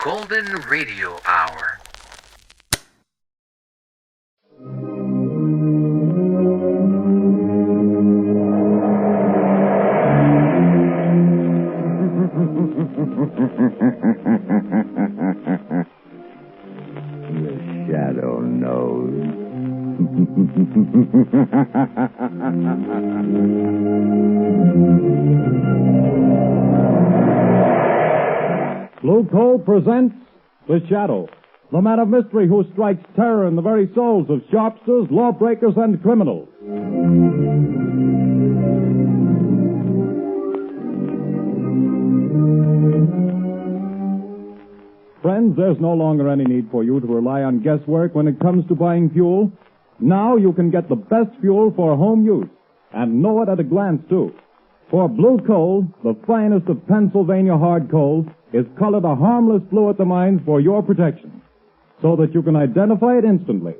Golden Radio Hour. The shadow knows. Blue Coal presents The Shadow, the man of mystery who strikes terror in the very souls of sharpsters, lawbreakers, and criminals. Friends, there's no longer any need for you to rely on guesswork when it comes to buying fuel. Now you can get the best fuel for home use, and know it at a glance, too. For Blue Coal, the finest of Pennsylvania hard coal, is colored a harmless blue at the mines for your protection, so that you can identify it instantly.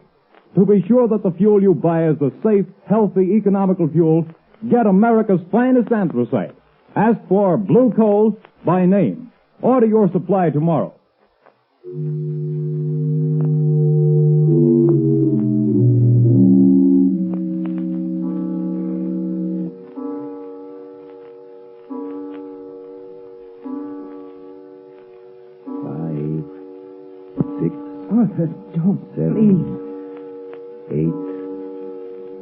To be sure that the fuel you buy is the safe, healthy, economical fuel, get America's finest anthracite. Ask for Blue Coal by name. Order your supply tomorrow. Arthur, don't. 7, please. 8,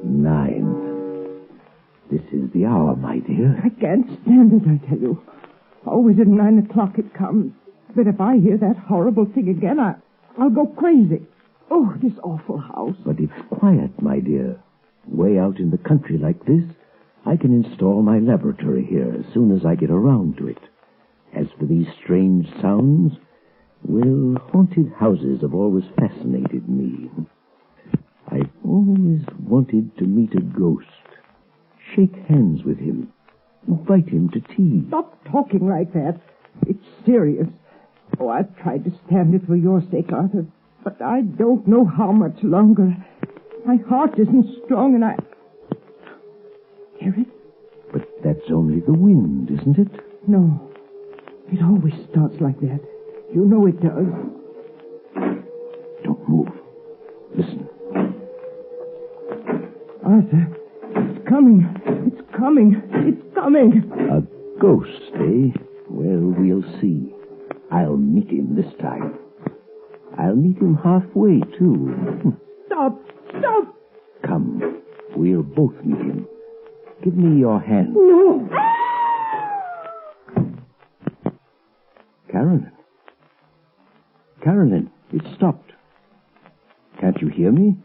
9. This is the hour, my dear. I can't stand it, I tell you. Always at 9 o'clock it comes. But if I hear that horrible thing again, I'll go crazy. Oh, this awful house. But it's quiet, my dear. Way out in the country like this, I can install my laboratory here as soon as I get around to it. As for these strange sounds, well, haunted houses have always fascinated me. I've always wanted to meet a ghost, shake hands with him, invite him to tea. Stop talking like that. It's serious. Oh, I've tried to stand it for your sake, Arthur, but I don't know how much longer. My heart isn't strong, and I... Hear it? But that's only the wind, isn't it? No. It always starts like that. You know it does. Don't move. Listen. Arthur, it's coming. It's coming. It's coming. A ghost, eh? Well, we'll see. I'll meet him this time. I'll meet him halfway, too. Stop! Stop! Come. We'll both meet him. Give me your hand. No! Carolyn. Carolyn, it stopped. Can't you hear me?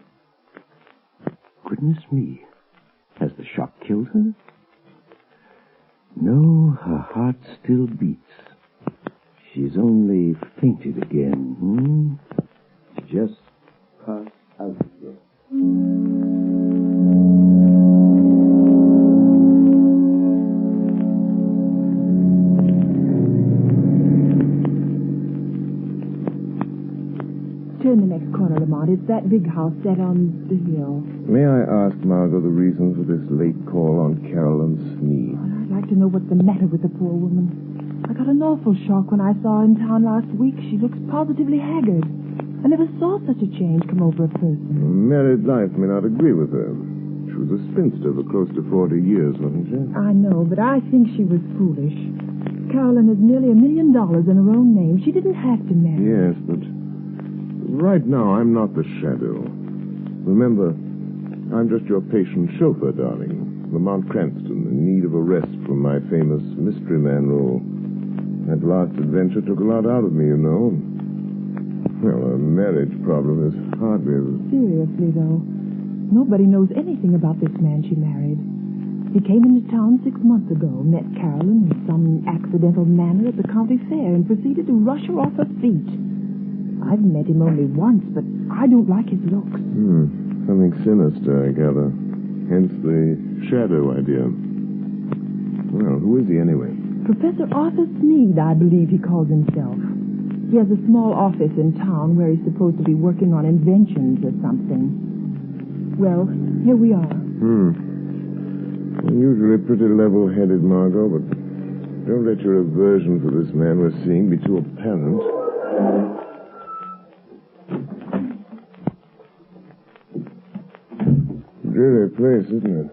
Goodness me. Has the shock killed her? No, her heart still beats. She's only fainted again. Just pass out here. Turn the next corner, Lamont. It's that big house set on the hill. May I ask, Margot, the reason for this late call on Carolyn Sneed? Well, I'd like to know what's the matter with the poor woman. I got an awful shock when I saw her in town last week. She looks positively haggard. I never saw such a change come over a person. Married life may not agree with her. She was a spinster for close to 40 years, wasn't she? I know, but I think she was foolish. Carolyn has nearly $1 million in her own name. She didn't have to marry. Yes, but right now I'm not the shadow. Remember, I'm just your patient chauffeur, darling. Lamont Cranston, in need of a rest from my famous mystery man role. That last adventure took a lot out of me, you know. Well, a marriage problem is hardly as... Seriously, though, nobody knows anything about this man she married. He came into town 6 months ago, met Carolyn in some accidental manner at the county fair, and proceeded to rush her off her feet. I've met him only once, but I don't like his looks. Something sinister, I gather. Hence the shadow idea. Well, who is he anyway? Professor Arthur Sneed, I believe he calls himself. He has a small office in town where he's supposed to be working on inventions or something. Well, here we are. Usually pretty level-headed, Margot, but don't let your aversion for this man we're seeing be too apparent. Dreary place, isn't it?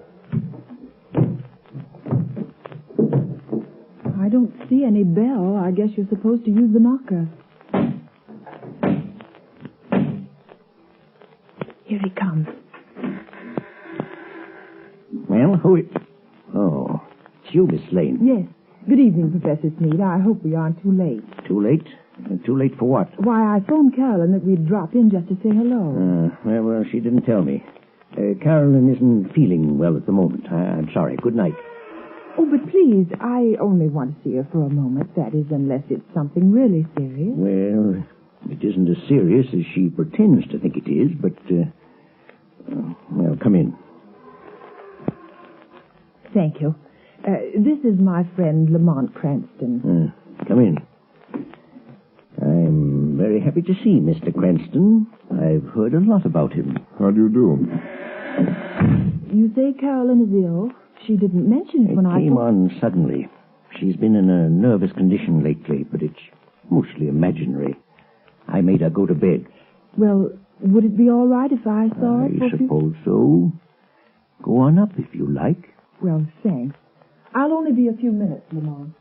I don't see any bell. I guess you're supposed to use the knocker. Here he comes. Well, who... Oh, it's you, Miss Lane. Yes. Good evening, Professor Sneed. I hope we aren't too late. Too late? Too late for what? Why, I phoned Carolyn that we'd drop in just to say hello. Well, she didn't tell me. Carolyn isn't feeling well at the moment. I'm sorry. Good night. Oh, but please, I only want to see her for a moment. That is, unless it's something really serious. Well, it isn't as serious as she pretends to think it is, but, well, come in. Thank you. This is my friend Lamont Cranston. Come in. I'm very happy to see Mr. Cranston. I've heard a lot about him. How do you do? You say Carolyn is ill? She didn't mention it when I... It came on suddenly. She's been in a nervous condition lately, but it's mostly imaginary. I made her go to bed. Well, would it be all right if I saw her? I suppose so. Go on up if you like. Well, thanks. I'll only be a few minutes, Lamont.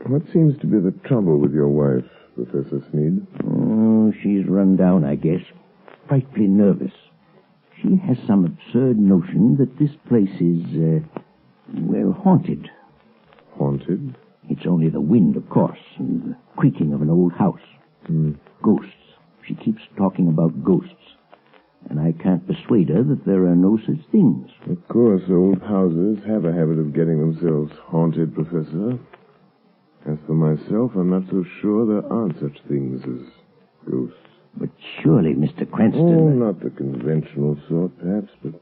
What seems to be the trouble with your wife, Professor Sneed? Oh, she's run down, I guess. Frightfully nervous. She has some absurd notion that this place is, well, haunted. Haunted? It's only the wind, of course, and the creaking of an old house. Ghosts. She keeps talking about ghosts. And I can't persuade her that there are no such things. Of course, old houses have a habit of getting themselves haunted, Professor. As for myself, I'm not so sure there aren't such things as ghosts. But surely, Mr. Cranston... Oh, not the conventional sort, perhaps, but...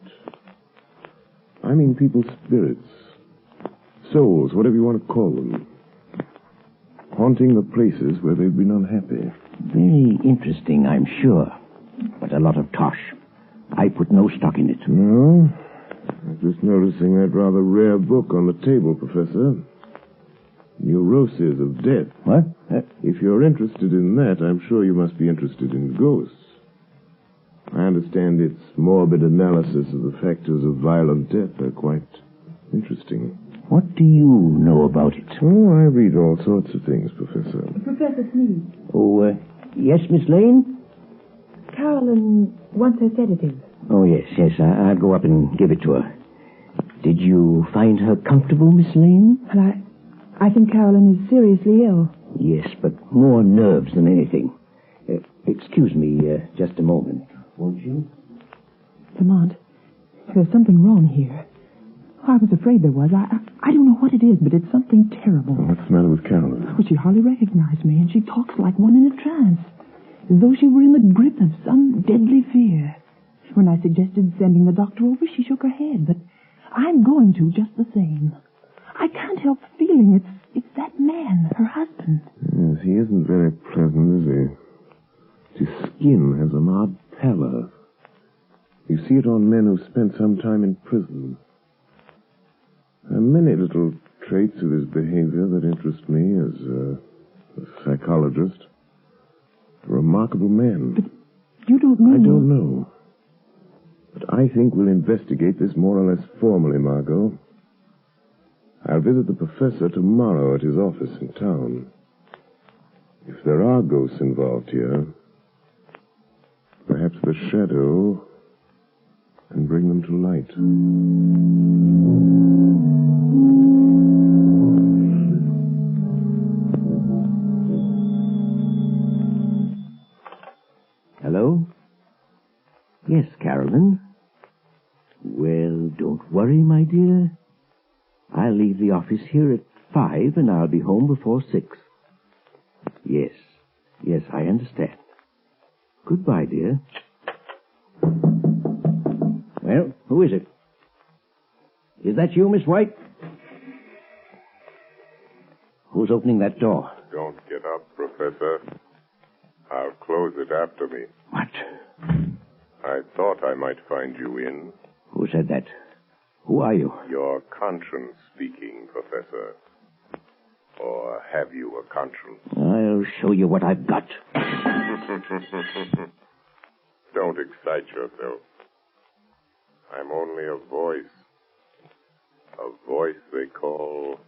I mean people's spirits. Souls, whatever you want to call them. Haunting the places where they've been unhappy. Very interesting, I'm sure. But a lot of tosh. I put no stock in it. No? I'm just noticing that rather rare book on the table, Professor. Neuroses of Death. What? If you're interested in that, I'm sure you must be interested in ghosts. I understand its morbid analysis of the factors of violent death are quite interesting. What do you know about it? Oh, I read all sorts of things, Professor. Professor Sneed. Oh, yes, Miss Lane? Carolyn wants her sedative. Oh, yes. I'll go up and give it to her. Did you find her comfortable, Miss Lane? Well, I think Carolyn is seriously ill. Yes, but more nerves than anything. Excuse me just a moment, won't you? Lamont, there's something wrong here. I was afraid there was. I don't know what it is, but it's something terrible. What's the matter with Carolyn? Well, she hardly recognized me, and she talks like one in a trance, as though she were in the grip of some deadly fear. When I suggested sending the doctor over, she shook her head, but I'm going to just the same. I can't help feeling it's that man, her husband. Yes, he isn't very pleasant, is he? His skin has an odd pallor. You see it on men who spent some time in prison. There are many little traits of his behavior that interest me as a psychologist. A remarkable man. But you don't mean... I don't know. But I think we'll investigate this more or less formally, Margot. I'll visit the professor tomorrow at his office in town. If there are ghosts involved here, perhaps the shadow can bring them to light. Hello? Yes, Carolyn. Well, don't worry, my dear. I'll leave the office here at 5, and I'll be home before 6. Yes, I understand. Goodbye, dear. Well, who is it? Is that you, Miss White? Who's opening that door? Don't get up, Professor. I'll close it after me. What? I thought I might find you in. Who said that? Who are you? Your conscience speaking, Professor. Or have you a conscience? I'll show you what I've got. Don't excite yourself. I'm only a voice. A voice they call...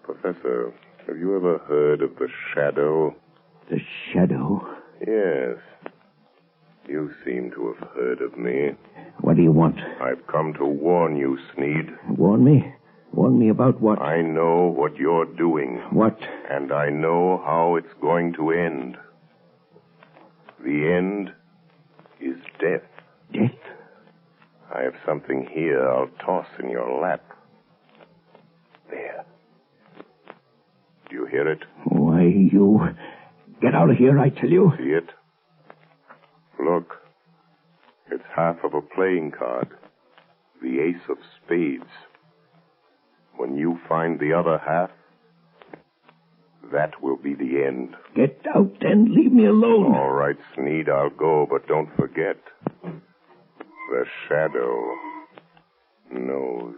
Professor, have you ever heard of the Shadow? The Shadow? Yes. You seem to have heard of me. What do you want? I've come to warn you, Sneed. Warn me? Warn me about what? I know what you're doing. What? And I know how it's going to end. The end is death. Death? I have something here I'll toss in your lap. There. Do you hear it? Why, you... Get out of here, I tell you. See it? Look. It's half of a playing card. The ace of spades. When you find the other half, that will be the end. Get out and leave me alone. All right, Sneed, I'll go, but don't forget. The Shadow knows.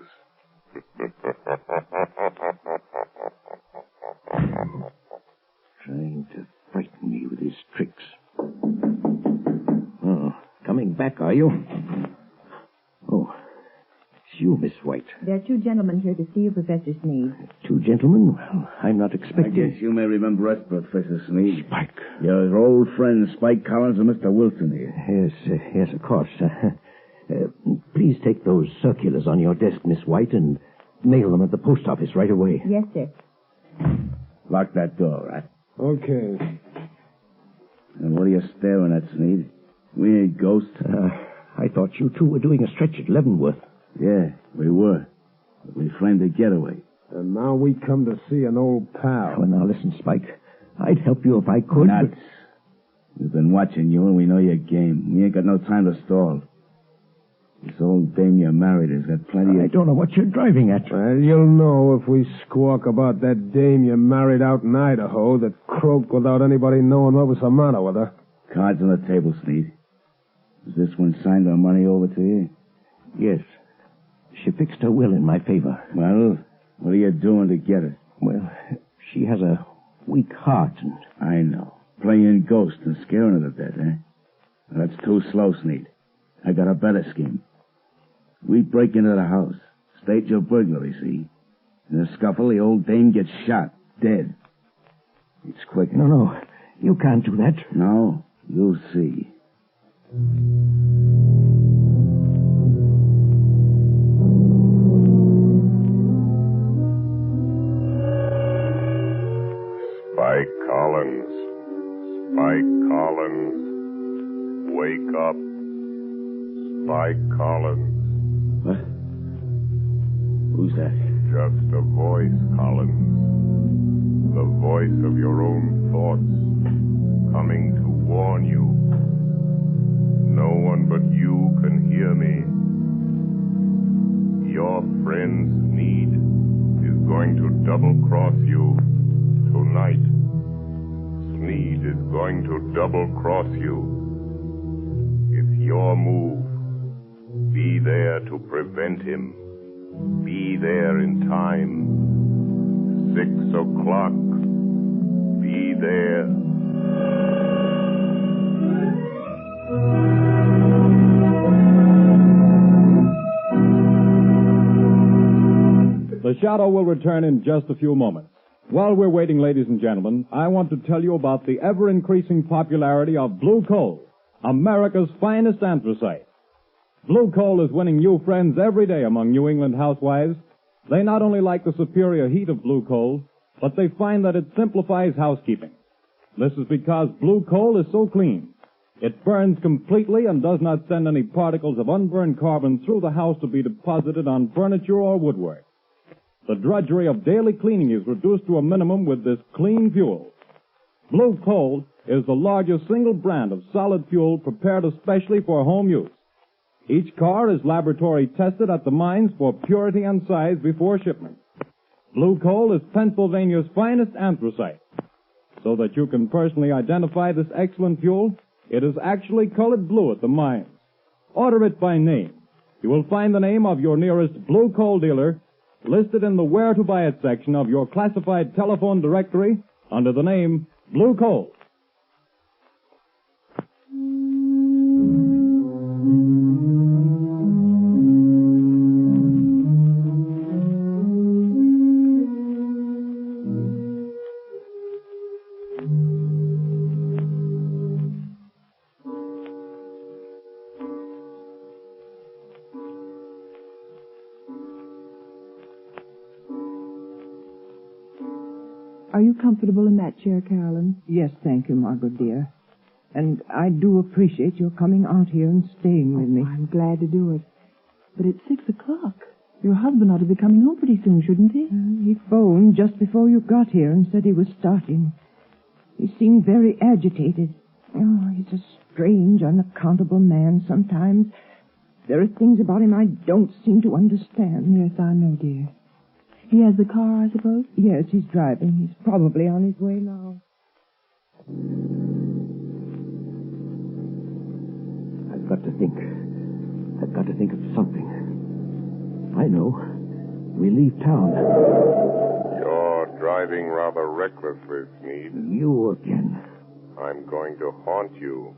Trying to frighten me with his tricks. Oh, coming back, are you? Oh, it's you, Miss White. There are two gentlemen here to see you, Professor Sneed. Two gentlemen? Well, I'm not expecting... I guess you may remember us, Professor Sneed. Spike. Your old friends, Spike Collins and Mr. Wilson here. Yes, of course. Please take those circulars on your desk, Miss White, and mail them at the post office right away. Yes, sir. Lock that door, right? Okay. And what are you staring at, Sneed? We ain't ghosts. I thought you two were doing a stretch at Leavenworth. Yeah, we were. But we framed a getaway. And now we come to see an old pal. Well, now listen, Spike. I'd help you if I could. Nuts. We've been watching you, and we know your game. We ain't got no time to stall. This old dame you married has got plenty I of... don't know what you're driving at. Well, you'll know if we squawk about that dame you married out in Idaho that croaked without anybody knowing what was the matter with her. Cards on the table, Sneed. Has this one signed our money over to you? Yes. She fixed her will in my favor. Well, what are you doing to get it? Well, she has a weak heart and... I know. Playing ghost and scaring her to death, eh? Well, that's too slow, Sneed. I got a better scheme. We break into the house, stage a burglary, see? In a scuffle, the old dame gets shot, dead. It's quick. No, you can't do that. No, you'll see. Spike Collins. Spike Collins. Wake up. Spike Collins. What? Who's that? Just a voice, Collins. The voice of your own thoughts, coming to warn you. No one but you can hear me. Your friend's need is going to double-cross you tonight. Sneed is going to double-cross you. It's your move. Be there to prevent him. Be there in time. 6 o'clock. Be there. The Shadow will return in just a few moments. While we're waiting, ladies and gentlemen, I want to tell you about the ever-increasing popularity of Blue Coal, America's finest anthracite. Blue Coal is winning new friends every day among New England housewives. They not only like the superior heat of Blue Coal, but they find that it simplifies housekeeping. This is because Blue Coal is so clean. It burns completely and does not send any particles of unburned carbon through the house to be deposited on furniture or woodwork. The drudgery of daily cleaning is reduced to a minimum with this clean fuel. Blue Coal is the largest single brand of solid fuel prepared especially for home use. Each car is laboratory tested at the mines for purity and size before shipment. Blue Coal is Pennsylvania's finest anthracite. So that you can personally identify this excellent fuel, it is actually colored blue at the mines. Order it by name. You will find the name of your nearest Blue Coal dealer listed in the Where to Buy It section of your classified telephone directory under the name Blue Coal. Are you comfortable in that chair, Carolyn? Yes, thank you, Margot, dear. And I do appreciate your coming out here and staying with me. I'm glad to do it. But it's 6 o'clock. Your husband ought to be coming home pretty soon, shouldn't he? He phoned just before you got here and said he was starting. He seemed very agitated. Oh, he's a strange, unaccountable man sometimes. There are things about him I don't seem to understand. Yes, I know, dear. He has the car, I suppose? Yes, he's driving. He's probably on his way now. I've got to think. I've got to think of something. I know. We leave town. You're driving rather recklessly, Sneed. You again. I'm going to haunt you.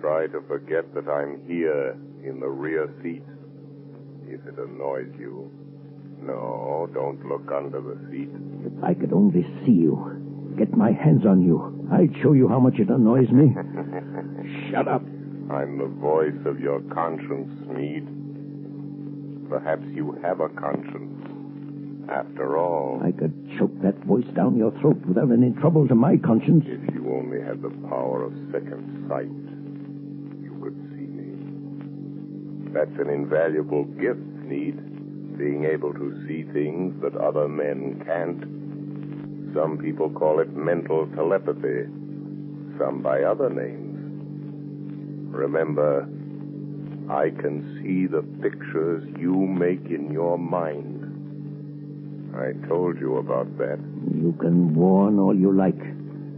Try to forget that I'm here in the rear seat, if it annoys you. No, don't look under the seat. If I could only see you, get my hands on you, I'd show you how much it annoys me. Shut up. I'm the voice of your conscience, Sneed. Perhaps you have a conscience. After all, I could choke that voice down your throat without any trouble to my conscience. if you only had the power of second sight, you could see me. That's an invaluable gift, Sneed. Being able to see things that other men can't. Some people call it mental telepathy, some by other names. Remember, I can see the pictures you make in your mind. I told you about that. You can warn all you like.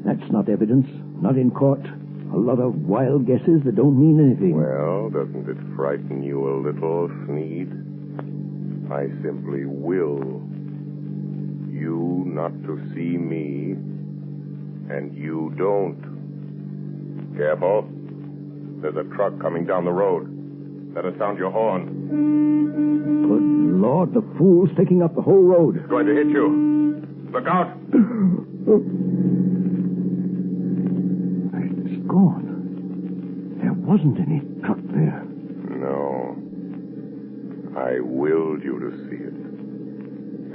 That's not evidence, not in court. A lot of wild guesses that don't mean anything. Well, doesn't it frighten you a little, Sneed? I simply will you not to see me, and you don't. Careful. There's a truck coming down the road. Better sound your horn. Good Lord, the fool's taking up the whole road. It's going to hit you. Look out. It's gone. There wasn't any truck there. No. I willed you to see it.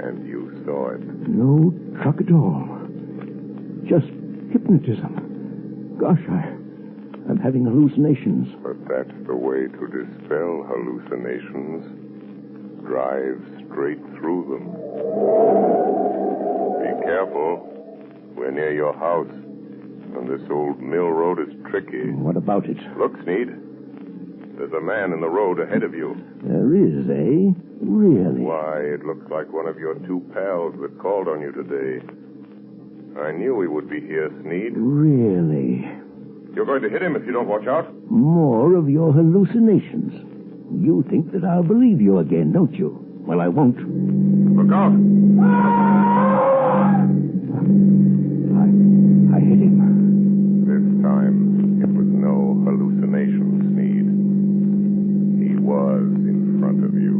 And you saw it. No truck at all. Just hypnotism. Gosh, I'm having hallucinations. But that's the way to dispel hallucinations. Drive straight through them. Be careful. We're near your house. And this old mill road is tricky. What about it? Look, Sneed. There's a man in the road ahead of you. There is, eh? Really? Why, it looks like one of your two pals that called on you today. I knew he would be here, Sneed. Really? You're going to hit him if you don't watch out. More of your hallucinations. You think that I'll believe you again, don't you? Well, I won't. Look out. I hit him. This time, it was no hallucination, Sneed. He was in front of you.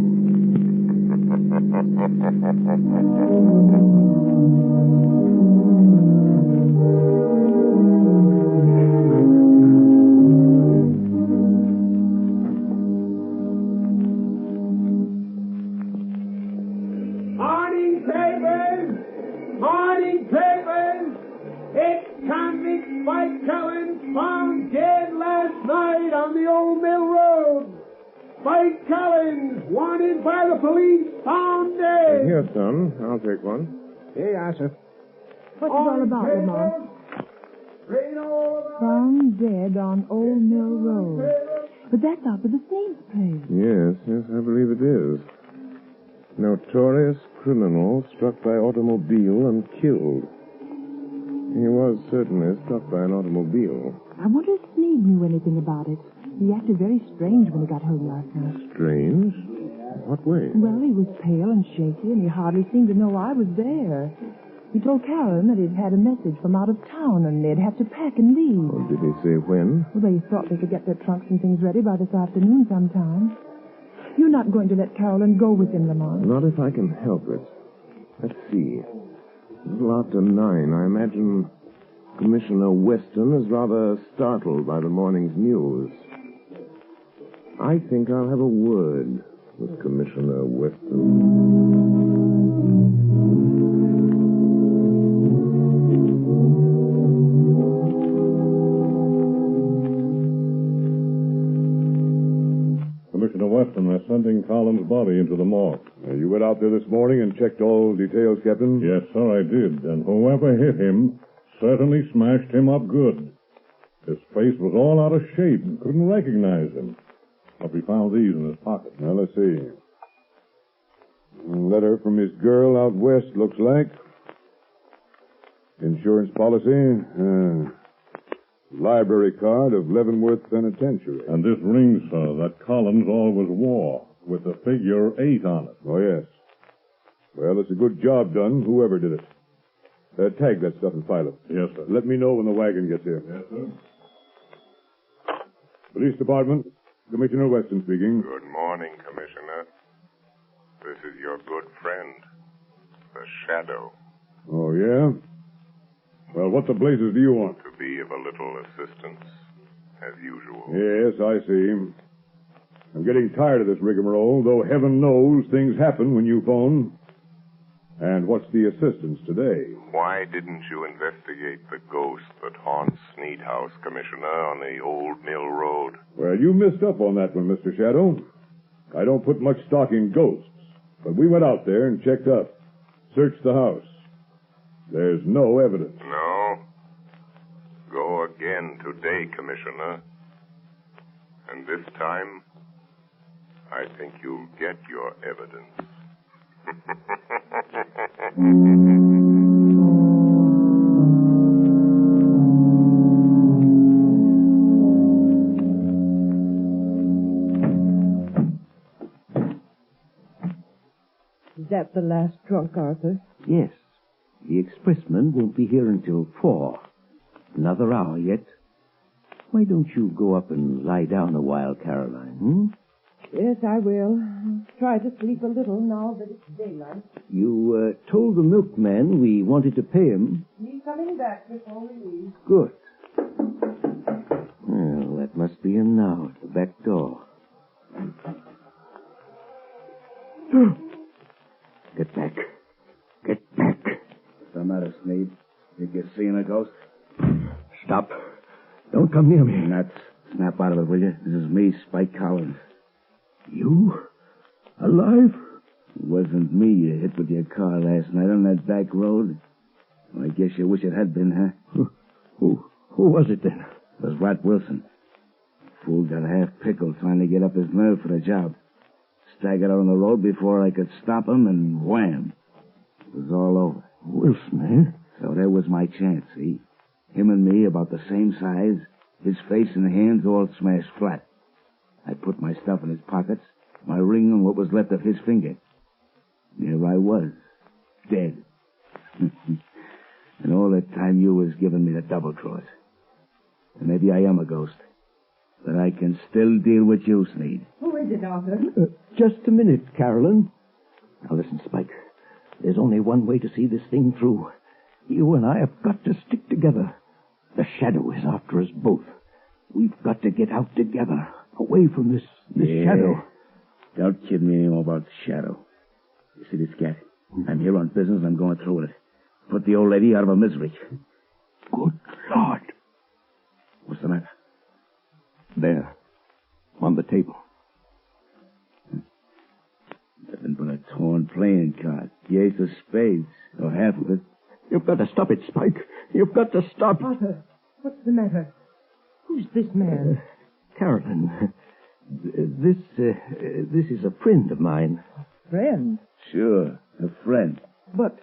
Morning papers! Morning papers! It's convict Spike Cullen found dead last night on the old mill road. Spike Cullen, wanted by the police, found dead. Here, son. I'll take one. Here you are, sir. What's it all about, Lamont? Found dead on Old Mill Road. But that's out of the Sneed's place. Yes, I believe it is. Notorious criminal struck by automobile and killed. He was certainly struck by an automobile. I wonder if Sneed knew anything about it. He acted very strange when he got home last night. Strange? What way? Well, he was pale and shaky, and he hardly seemed to know I was there. He told Carolyn that he'd had a message from out of town, and they'd have to pack and leave. Oh, did he say when? Well, they thought they could get their trunks and things ready by this afternoon sometime. You're not going to let Carolyn go with him, Lamont? Not if I can help it. Let's see. A little after 9. I imagine Commissioner Weston is rather startled by the morning's news. I think I'll have a word with Commissioner Weston. Commissioner Weston, they're sending Collins' body into the morgue. You went out there this morning and checked all details, Captain? Yes, sir, I did. And whoever hit him certainly smashed him up good. His face was all out of shape and couldn't recognize him. But we found these in his pocket. Now, let's see. A letter from his girl out west, looks like. Insurance policy. Library card of Leavenworth Penitentiary. And this ring, sir, that Collins always wore, with the figure 8 on it. Oh, yes. Well, it's a good job done, whoever did it. Tag that stuff and file it. Yes, sir. Let me know when the wagon gets here. Yes, sir. Police Department, Commissioner Weston speaking. Good morning, Commissioner. This is your good friend, the Shadow. Oh, yeah? Well, what the blazes do you want? To be of a little assistance, as usual. Yes, I see. I'm getting tired of this rigmarole, though heaven knows things happen when you phone. And what's the assistance today? Why didn't you investigate the ghost that haunts Sneed House, Commissioner, on the Old Mill Road? Well, you missed up on that one, Mr. Shadow. I don't put much stock in ghosts, but we went out there and checked up, searched the house. There's no evidence. No. Go again today, Commissioner. And this time, I think you'll get your evidence. Is that the last trunk, Arthur? Yes. The expressman won't be here until 4. Another hour yet. Why don't you go up and lie down a while, Caroline, Yes, I will. I'll try to sleep a little now that it's daylight. You told the milkman we wanted to pay him. He's coming back before we leave. Good. Well, that must be him now at the back door. Get back. Get back. What's the matter, Sneed? Think you're seeing a ghost? Stop. Don't come near me. Nuts. Snap out of it, will you? This is me, Spike Collins. You? Alive? It wasn't me you hit with your car last night on that back road. Well, I guess you wish it had been, huh? Who was it then? It was Rat Wilson. Fool got half pickled trying to get up his nerve for the job. Staggered out on the road before I could stop him, and wham! It was all over. Wilson, eh? So there was my chance, see? Him and me about the same size, his face and hands all smashed flat. I put my stuff in his pockets, my ring and what was left of his finger. There I was, dead. And all that time you was giving me the double cross. And maybe I am a ghost, but I can still deal with you, Sneed. Who is it, Arthur? Just a minute, Carolyn. Now listen, Spike. There's only one way to see this thing through. You and I have got to stick together. The Shadow is after us both. We've got to get out together, away from this Shadow. Don't kid me anymore about the Shadow. You see this cat? I'm here on business and I'm going through with it. Put the old lady out of her misery. Good Lord. What's the matter? There. On the table. Nothing but a torn playing card. The ace of spades, or half of it. You've got to stop it, Spike. You've got to stop. Arthur, what's the matter? Who's this man? Carolyn, this is a friend of mine. Friend? Sure, a friend. But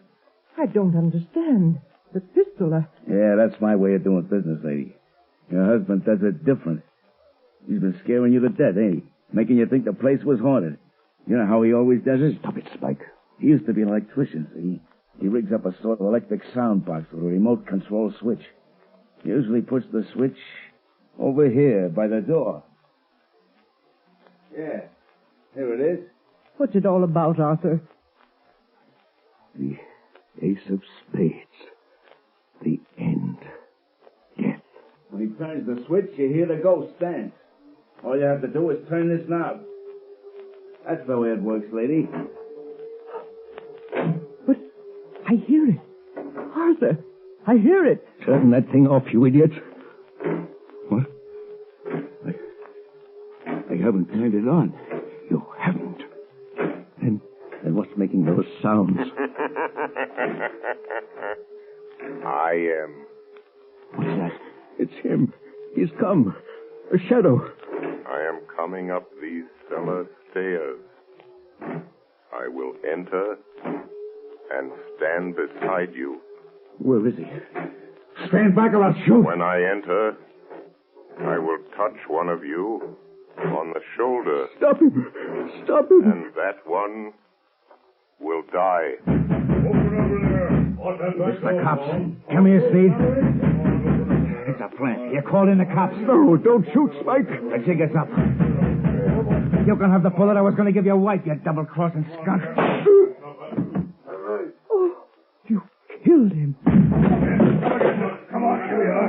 I don't understand. The pistol, Yeah, that's my way of doing business, lady. Your husband does it different. He's been scaring you to death, ain't he? Making you think the place was haunted. You know how he always does it? Stop it, Spike. He used to be like Twishin, see? He rigs up a sort of electric sound box with a remote control switch. He usually puts the switch over here by the door. Yeah, here it is. What's it all about, Arthur? The ace of spades. The end. Death. When he turns the switch, you hear the ghost dance. All you have to do is turn this knob. That's the way it works, lady. But I hear it. Arthur, I hear it. Turn that thing off, you idiot. What? I haven't turned it on. You haven't. And what's making those sounds? I am. What's that? It's him. He's come. A shadow. I am coming up these cellar stairs. I will enter and stand beside you. Where is he? Stand back or I'll shoot. When I enter, I will touch one of you on the shoulder. Stop him. Stop him. And that one will die. It's the cops. Come here, Steve. It's a plant. You called in the cops. No, don't shoot, Spike. The jig is up. You can have the bullet I was going to give your wife, you double-crossing skunk. Oh, you killed him. Come on, here we are.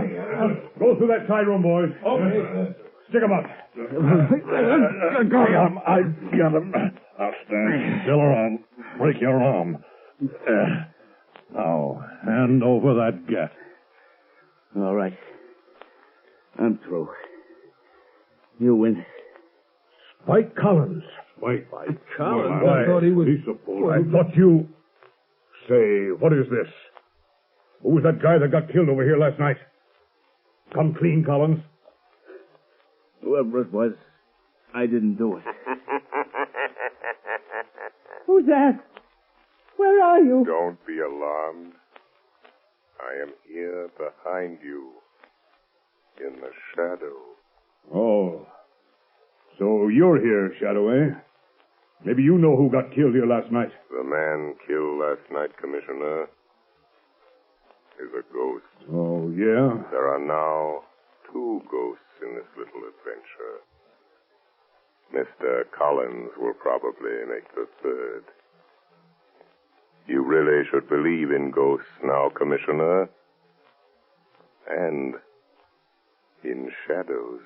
Go through that side room, boys. Okay. Stick 'em up. I got him. Now stand still around. Break your arm. Now, hand over that gat. All right. I'm through. You win. Spike Collins. Wait. Collins? I thought he was... He's a fool. I thought you... Say, what is this? Who was that guy that got killed over here last night? Come clean, Collins. Whoever it was, I didn't do it. Who's that? Where are you? Don't be alarmed. I am here behind you, in the shadow. Oh. So you're here, Shadow, eh? Maybe you know who got killed here last night. The man killed last night, Commissioner, is a ghost. Oh, yeah? There are now 2 ghosts in this little adventure. Mr. Collins will probably make the 3rd. You really should believe in ghosts now, Commissioner. And in shadows.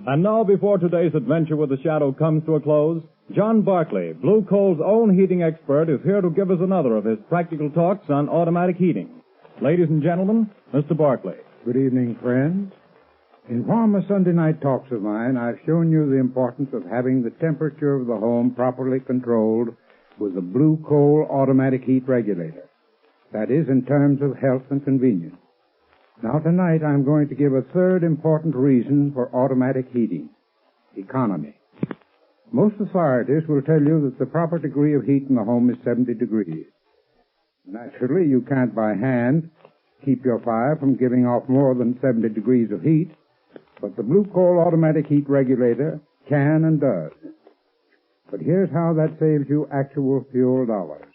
And now, before today's adventure with the Shadow comes to a close, John Barclay, Blue Coal's own heating expert, is here to give us another of his practical talks on automatic heating. Ladies and gentlemen, Mr. Barclay. Good evening, friends. In former Sunday night talks of mine, I've shown you the importance of having the temperature of the home properly controlled with the Blue Coal automatic heat regulator. That is, in terms of health and convenience. Now, tonight, I'm going to give a third important reason for automatic heating: economy. Most authorities will tell you that the proper degree of heat in the home is 70 degrees. Naturally, you can't by hand keep your fire from giving off more than 70 degrees of heat, but the Blue Coal automatic heat regulator can and does. But here's how that saves you actual fuel dollars.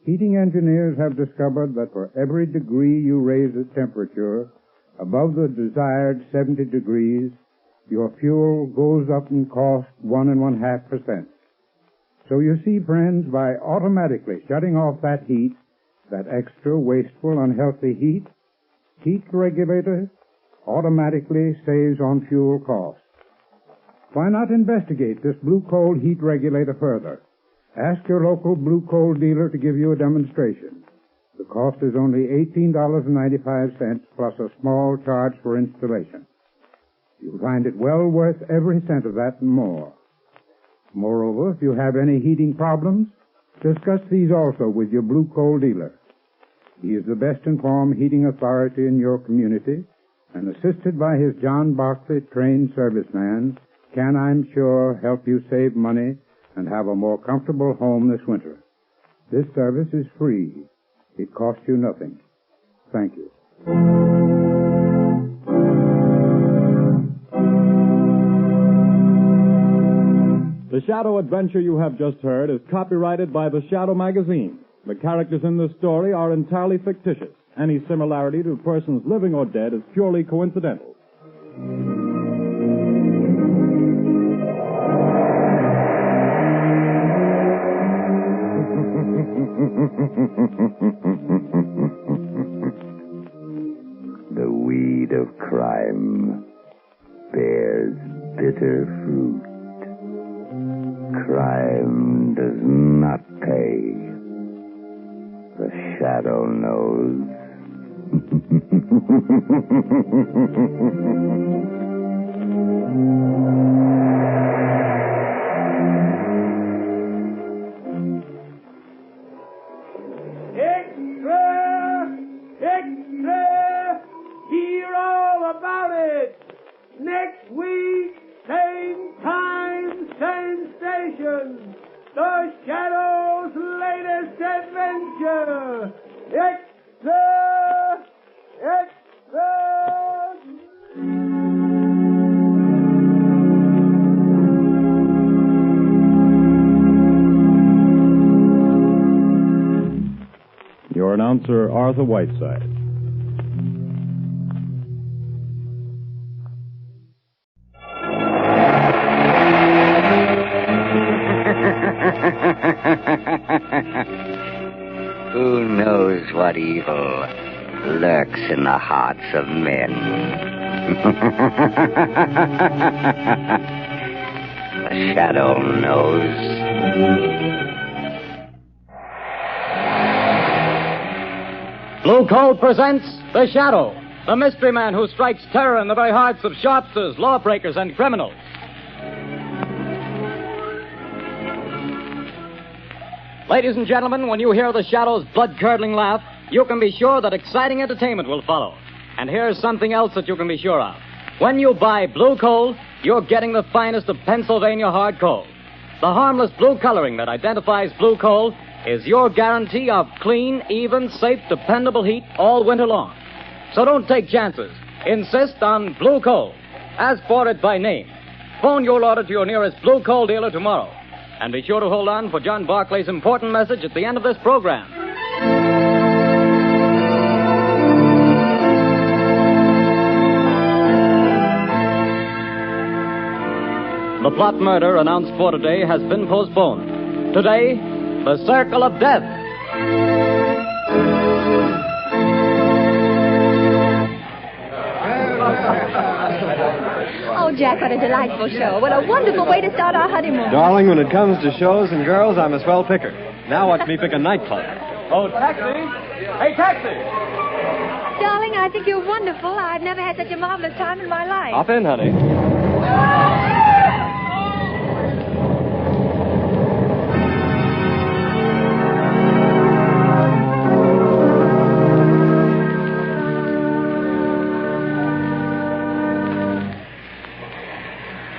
Heating engineers have discovered that for every degree you raise the temperature above the desired 70 degrees, your fuel goes up in cost 1.5%. So you see, friends, by automatically shutting off that heat, that extra, wasteful, unhealthy heat regulator automatically saves on fuel costs. Why not investigate this Blue Coal heat regulator further? Ask your local Blue Coal dealer to give you a demonstration. The cost is only $18.95 plus a small charge for installation. You'll find it well worth every cent of that and more. Moreover, if you have any heating problems, discuss these also with your Blue Coal dealer. He is the best informed heating authority in your community, and assisted by his John Barclay trained serviceman, can, I'm sure, help you save money and have a more comfortable home this winter. This service is free, It cost you nothing. Thank you. The Shadow adventure you have just heard is copyrighted by the Shadow magazine. The characters in this story are entirely fictitious. Any similarity to persons living or dead is purely coincidental. The weed of crime bears bitter fruit. Crime does not pay. The Shadow knows. Extra! Hear all about it! Next week, same time, same station. The Shadow's latest adventure. Extra! Extra! Your announcer, Arthur Whiteside. Who knows what evil lurks in the hearts of men? The Shadow knows. Blue Coal presents The Shadow, the mystery man who strikes terror in the very hearts of shopsters, lawbreakers, and criminals. Ladies and gentlemen, when you hear The Shadow's blood-curdling laugh, you can be sure that exciting entertainment will follow. And here's something else that you can be sure of. When you buy Blue Coal, you're getting the finest of Pennsylvania hard coal. The harmless blue coloring that identifies Blue Coal is your guarantee of clean, even, safe, dependable heat all winter long. So don't take chances. Insist on Blue Coal. Ask for it by name. Phone your order to your nearest Blue Coal dealer tomorrow. And be sure to hold on for John Barclay's important message at the end of this program. The plot murder announced for today has been postponed. Today, the Circle of Death. Oh, Jack, what a delightful show. What a wonderful way to start our honeymoon. Darling, when it comes to shows and girls, I'm a swell picker. Now watch me pick a nightclub. Oh, taxi! Hey, taxi! Darling, I think you're wonderful. I've never had such a marvelous time in my life. Hop in, honey.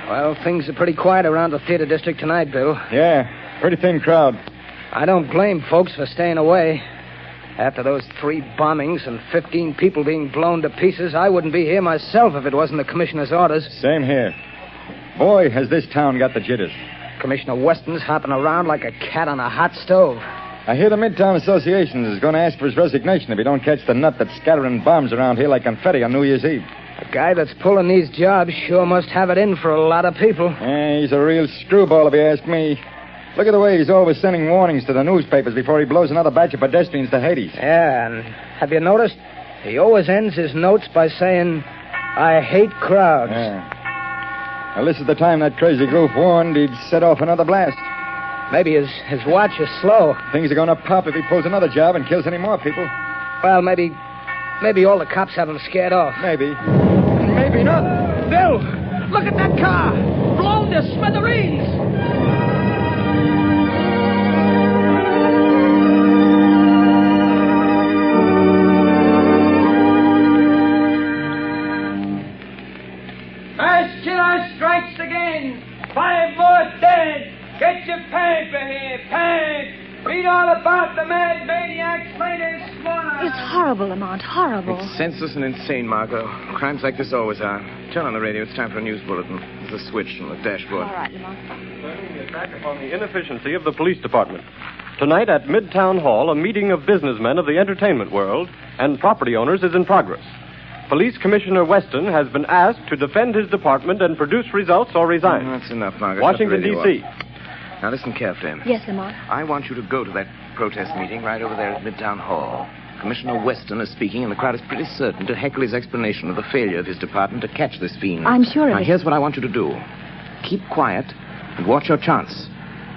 Well, things are pretty quiet around the theater district tonight, Bill. Yeah, pretty thin crowd. I don't blame folks for staying away. After those 3 bombings and 15 people being blown to pieces, I wouldn't be here myself if it wasn't the commissioner's orders. Same here. Boy, has this town got the jitters. Commissioner Weston's hopping around like a cat on a hot stove. I hear the Midtown Association is going to ask for his resignation if he don't catch the nut that's scattering bombs around here like confetti on New Year's Eve. The guy that's pulling these jobs sure must have it in for a lot of people. Yeah, he's a real screwball if you ask me. Look at the way he's always sending warnings to the newspapers before he blows another batch of pedestrians to Hades. Yeah, and have you noticed? He always ends his notes by saying, I hate crowds. Yeah. Well, this is the time that crazy goof warned he'd set off another blast. Maybe his watch is slow. Things are going to pop if he pulls another job and kills any more people. Well, maybe all the cops have him scared off. Maybe. Maybe not. Bill, look at that car. Blown to smithereens. Mass killer strikes again. 5 more dead. Get your paper here, pay. Read all about the mad maniacs later, Swan. It's horrible, Lamont, horrible. It's senseless and insane, Margot. Crimes like this always are. Turn on the radio. It's time for a news bulletin. There's a switch on the dashboard. All right, Lamont. Back upon the inefficiency of the police department. Tonight at Midtown Hall, a meeting of businessmen of the entertainment world and property owners is in progress. Police Commissioner Weston has been asked to defend his department and produce results or resign. That's enough, Margaret. Washington, D.C. Now listen carefully. Yes, Lamont. I want you to go to that protest meeting right over there at Midtown Hall. Commissioner Weston is speaking, and the crowd is pretty certain to heckle his explanation of the failure of his department to catch this fiend. I'm sure of Now, it. here's what I want you to do. Keep quiet and watch your chance.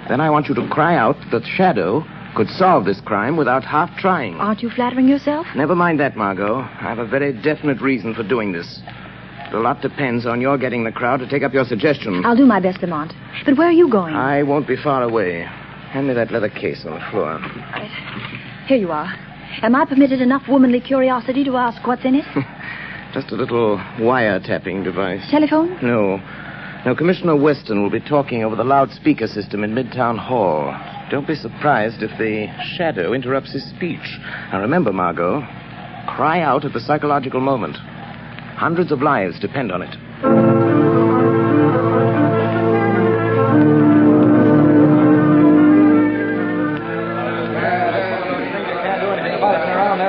Then I want you to cry out that Shadow could solve this crime without half trying. Aren't you flattering yourself? Never mind that, Margot. I have a very definite reason for doing this. A lot depends on your getting the crowd to take up your suggestion. I'll do my best, Lamont. But where are you going? I won't be far away. Hand me that leather case on the floor. Right. Here you are. Am I permitted enough womanly curiosity to ask what's in it? Just a little wiretapping device. Telephone? No. Now, Commissioner Weston will be talking over the loudspeaker system in Midtown Hall. Don't be surprised if the Shadow interrupts his speech. Now, remember, Margot, cry out at the psychological moment. Hundreds of lives depend on it.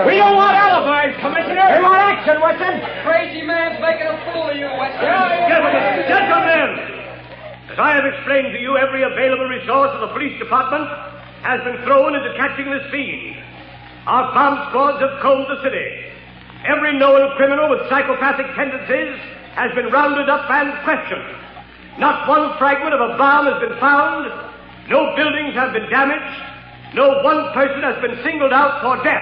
We don't want alibis, Commissioner. We want action, Weston. Crazy man's making a fool of you, Weston. Gentlemen, as I have explained to you, every available resource of the police department has been thrown into catching this fiend. Our bomb squads have combed the city. Every known criminal with psychopathic tendencies has been rounded up and questioned. Not one fragment of a bomb has been found. No buildings have been damaged. No one person has been singled out for death.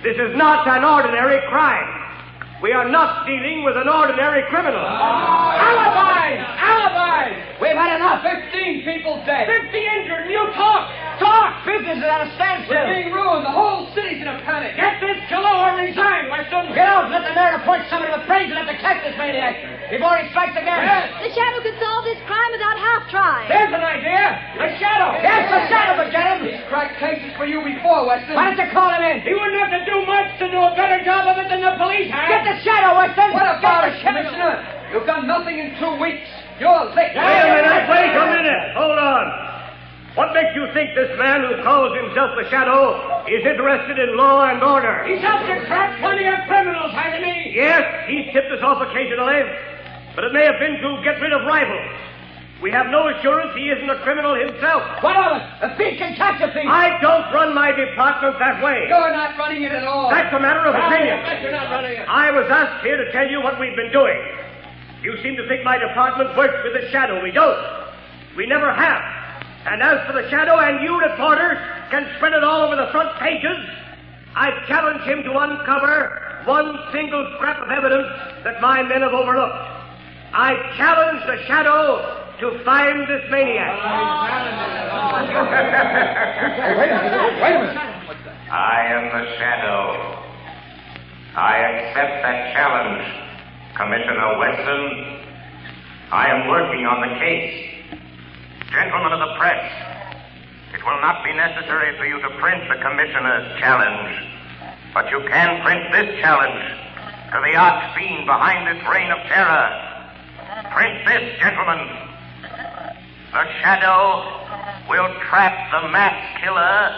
This is not an ordinary crime. We are not dealing with an ordinary criminal. Alibis! Alibis! We've had enough. 15 people dead. 50 injured, and you talk! Talk! Business is at a standstill. We're being ruined. The whole city's in a panic. Get this killer or resign, Weston. Get out and let the mayor appoint somebody with brains enough to catch this maniac before he strikes again. Yes. The Shadow could solve this crime without half trying. There's an idea. The Shadow. Yes, the Shadow could get him. He's cracked cases for you before, Weston. Why don't you call him in? He wouldn't have to do much to do a better job of it than the police have. Get the Shadow, Weston. What about it, Commissioner? You've done nothing in 2 weeks. You're licked. Wait a minute. Hold on. What makes you think this man who calls himself the Shadow is interested in law and order? He's helped to crack plenty of criminals, hasn't he? Yes, he's tipped us off occasionally, but it may have been to get rid of rivals. We have no assurance he isn't a criminal himself. What of it? A thief can catch a thief. I don't run my department that way. You're not running it at all. That's a matter of opinion. You're not running it. I was asked here to tell you what we've been doing. You seem to think my department works with the Shadow. We don't. We never have. And as for the Shadow, and you reporters can spread it all over the front pages, I challenge him to uncover one single scrap of evidence that my men have overlooked. I challenge the Shadow to find this maniac. Wait a minute. I am the Shadow. I accept that challenge, Commissioner Weston. I am working on the case. Gentlemen of the press, it will not be necessary for you to print the Commissioner's challenge, but you can print this challenge to the arch fiend behind this reign of terror. Print this, gentlemen. The Shadow will trap the mass killer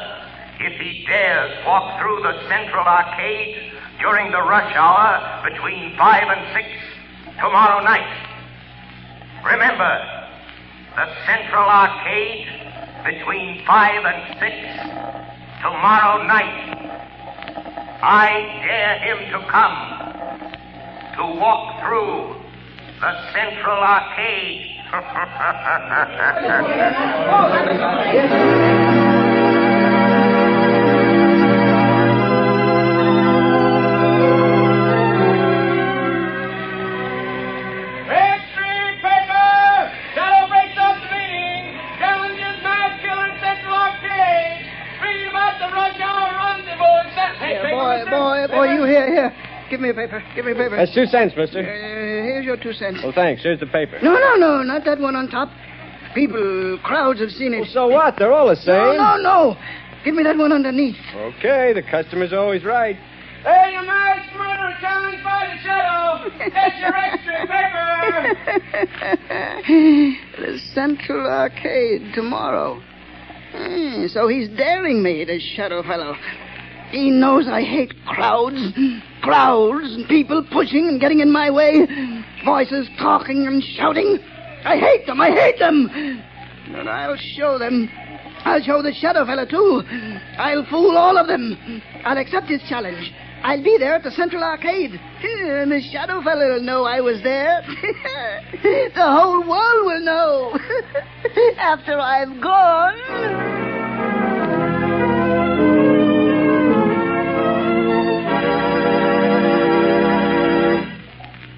if he dares walk through the Central Arcade during the rush hour between 5 and 6 tomorrow night. Remember, the Central Arcade between 5 and 6 tomorrow night. I dare him to come to walk through the Central Arcade. Boy, you here. Give me a paper. That's 2 cents, mister. Here's your 2 cents. Well, thanks. Here's the paper. No, not that one on top. Crowds have seen it. Well, so what? They're all the same. No. Give me that one underneath. Okay, the customer's always right. Hey, you mass murderer, challenged by the shadow. That's your extra paper. The Central Arcade tomorrow. So he's daring me, this shadow fellow. He knows I hate crowds, and people pushing and getting in my way, voices talking and shouting. I hate them. But I'll show them. I'll show the shadow fellow, too. I'll fool all of them. I'll accept his challenge. I'll be there at the Central Arcade. And the shadow fellow will know I was there. The whole world will know. After I've gone.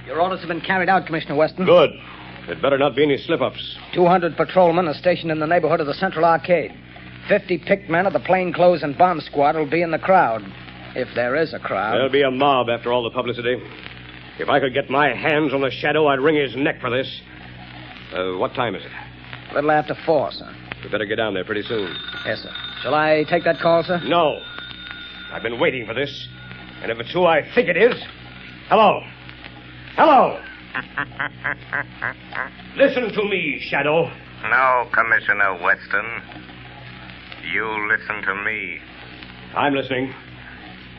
Your orders have been carried out, Commissioner Weston. Good. There'd better not be any slip-ups. 200 patrolmen are stationed in the neighborhood of the Central Arcade. 50 picked men of the plainclothes and bomb squad will be in the crowd. If there is a crowd. There'll be a mob after all the publicity. If I could get my hands on the shadow, I'd wring his neck for this. What time is it? A little after 4, sir. We better get down there pretty soon. Yes, sir. Shall I take that call, sir? No. I've been waiting for this. And if it's who I think it is... Hello. Listen to me, Shadow. No, Commissioner Weston. You listen to me. I'm listening.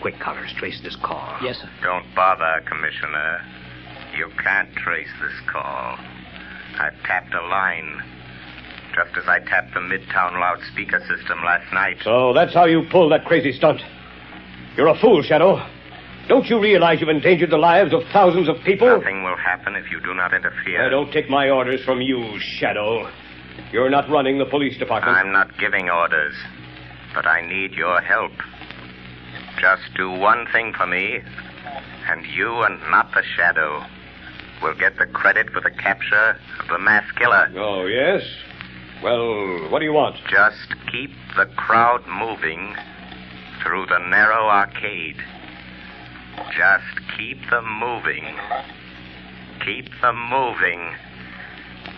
Quick, Collars, trace this call. Yes, sir. Don't bother, Commissioner. You can't trace this call. I've tapped a line. Just as I tapped the Midtown loudspeaker system last night. So that's how you pulled that crazy stunt. You're a fool, Shadow. Don't you realize you've endangered the lives of thousands of people? Nothing will happen if you do not interfere. I don't take my orders from you, Shadow. You're not running the police department. I'm not giving orders, but I need your help. Just do one thing for me, and you and not the Shadow will get the credit for the capture of the mass killer. Oh, yes? Well, what do you want? Just keep the crowd moving through the narrow arcade. Just keep them moving. Keep them moving.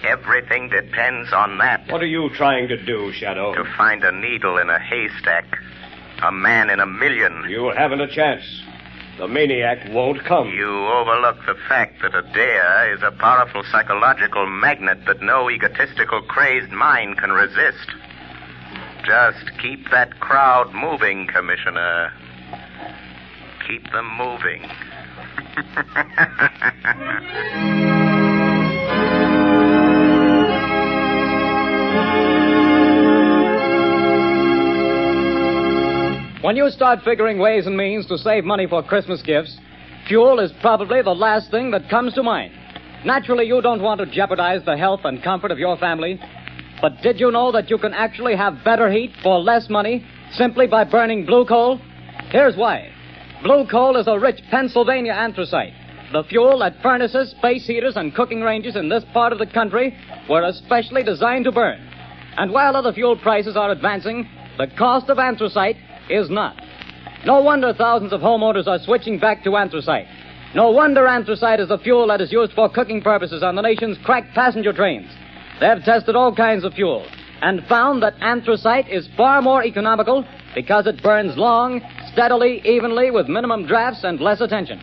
Everything depends on that. What are you trying to do, Shadow? To find a needle in a haystack. A man in a million. You haven't a chance. The maniac won't come. You overlook the fact that a dare is a powerful psychological magnet that no egotistical, crazed mind can resist. Just keep that crowd moving, Commissioner. Keep them moving. When you start figuring ways and means to save money for Christmas gifts, fuel is probably the last thing that comes to mind. Naturally, you don't want to jeopardize the health and comfort of your family. But did you know that you can actually have better heat for less money simply by burning blue coal? Here's why. Blue coal is a rich Pennsylvania anthracite. The fuel that furnaces, space heaters, and cooking ranges in this part of the country were especially designed to burn. And while other fuel prices are advancing, the cost of anthracite is not. No wonder thousands of homeowners are switching back to anthracite. No wonder anthracite is the fuel that is used for cooking purposes on the nation's crack passenger trains. They've tested all kinds of fuel and found that anthracite is far more economical because it burns long, steadily, evenly, with minimum drafts and less attention.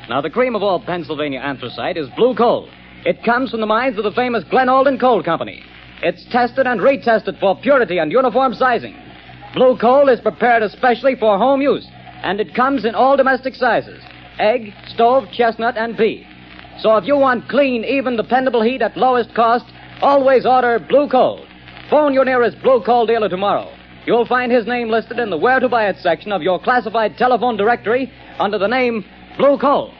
Now, the cream of all Pennsylvania anthracite is blue coal. It comes from the mines of the famous Glen Alden Coal Company. It's tested and retested for purity and uniform sizing. Blue coal is prepared especially for home use, and it comes in all domestic sizes: egg, stove, chestnut, and pea. So if you want clean, even, dependable heat at lowest cost, always order blue coal. Phone your nearest blue coal dealer tomorrow. You'll find his name listed in the Where to Buy It section of your classified telephone directory under the name Blue Coal.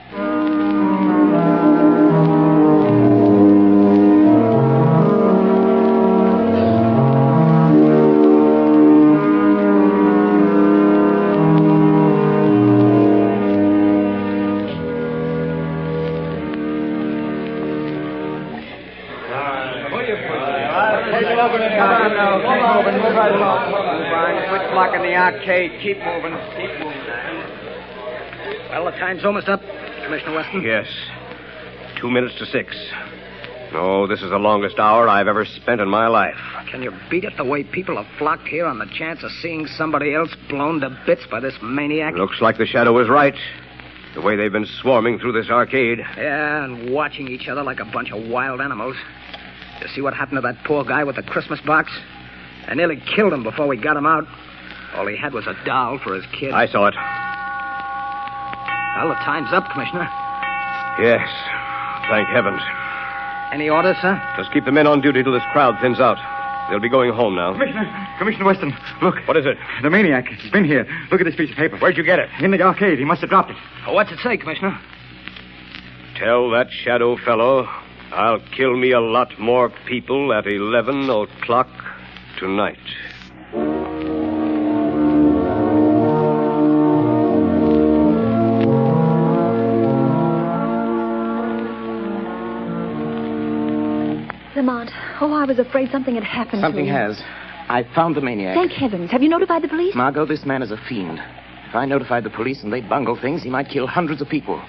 Arcade. Keep moving. Well, the time's almost up, Commissioner Weston. Yes. 2 minutes to 6. Oh, this is the longest hour I've ever spent in my life. Can you beat it the way people have flocked here on the chance of seeing somebody else blown to bits by this maniac? Looks like the Shadow was right. The way they've been swarming through this arcade. Yeah, and watching each other like a bunch of wild animals. You see what happened to that poor guy with the Christmas box? I nearly killed him before we got him out. All he had was a doll for his kid. I saw it. Well, the time's up, Commissioner. Yes. Thank heavens. Any orders, sir? Just keep the men on duty till this crowd thins out. They'll be going home now. Commissioner Weston, look. What is it? The maniac. He's been here. Look at this piece of paper. Where'd you get it? In the arcade. He must have dropped it. Oh, what's it say, Commissioner? Tell that Shadow fellow I'll kill me a lot more people at 11 o'clock tonight. Lamont, I was afraid something had happened to him. Something has. I found the maniac. Thank heavens. Have you notified the police? Margot, this man is a fiend. If I notified the police and they bungle things, he might kill hundreds of people.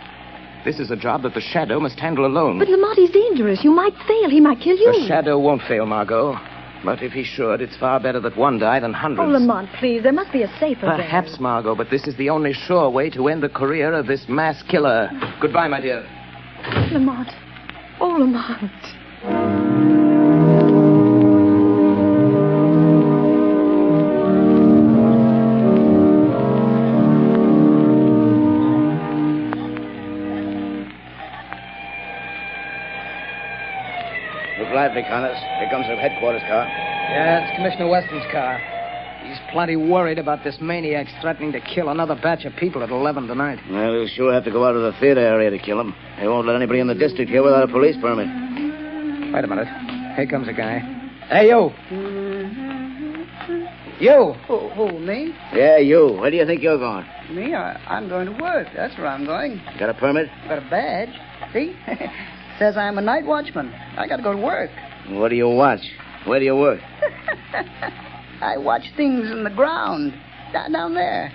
This is a job that the Shadow must handle alone. But Lamont, he's dangerous. You might fail. He might kill you. The Shadow won't fail, Margot. But if he should, it's far better that one die than hundreds. Oh, Lamont, please. There must be a safer way. Perhaps, Margot, but this is the only sure way to end the career of this mass killer. Goodbye, my dear. Lamont. Oh, Lamont. Look lively, Connors. Here comes the headquarters car. Yeah, it's Commissioner Weston's car. He's plenty worried about this maniac threatening to kill another batch of people at 11 tonight. Well, he'll sure have to go out of the theater area to kill him. They won't let anybody in the district here without a police permit. Wait a minute. Here comes a guy. Hey, you. You. Who, me? Yeah, you. Where do you think you're going? Me? I'm going to work. That's where I'm going. Got a permit? Got a badge. See? Says I'm a night watchman. I got to go to work. What do you watch? Where do you work? I watch things in the ground. Down there.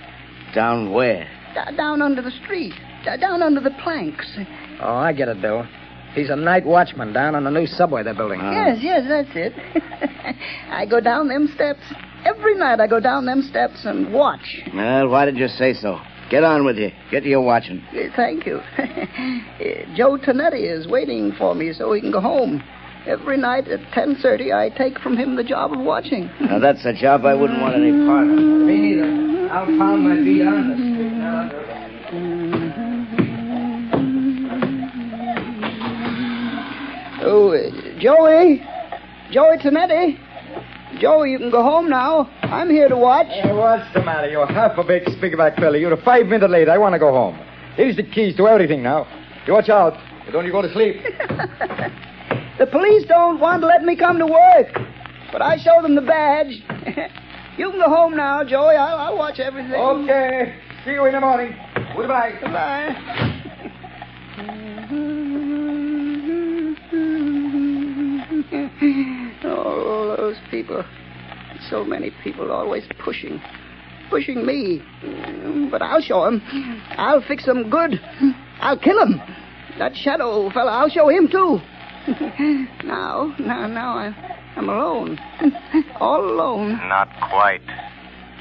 Down where? Down under the street. Down under the planks. Oh, I get it, Bill. He's a night watchman down on the new subway they're building. Yes, that's it. I go down them steps. Every night I go down them steps and watch. Well, why did you say so? Get on with you. Get to your watching. Thank you. Joe Tonetti is waiting for me so he can go home. Every night at 10:30, I take from him the job of watching. Now, that's a job I wouldn't want any part of. Me neither. I'll pound my feet on the street. Oh, Joey Tonetti. Joey, you can go home now. I'm here to watch. Hey, what's the matter? You're half a big speakerback fella. You're 5 minutes late. I want to go home. Here's the keys to everything now. You watch out. Don't you go to sleep. The police don't want to let me come to work, but I show them the badge. You can go home now, Joey. I'll watch everything. Okay. See you in the morning. Goodbye. Goodbye. Oh, those people. So many people always pushing me. But I'll show them. I'll fix them good. I'll kill him. That Shadow fella, I'll show him too. Now I'm alone. All alone. Not quite,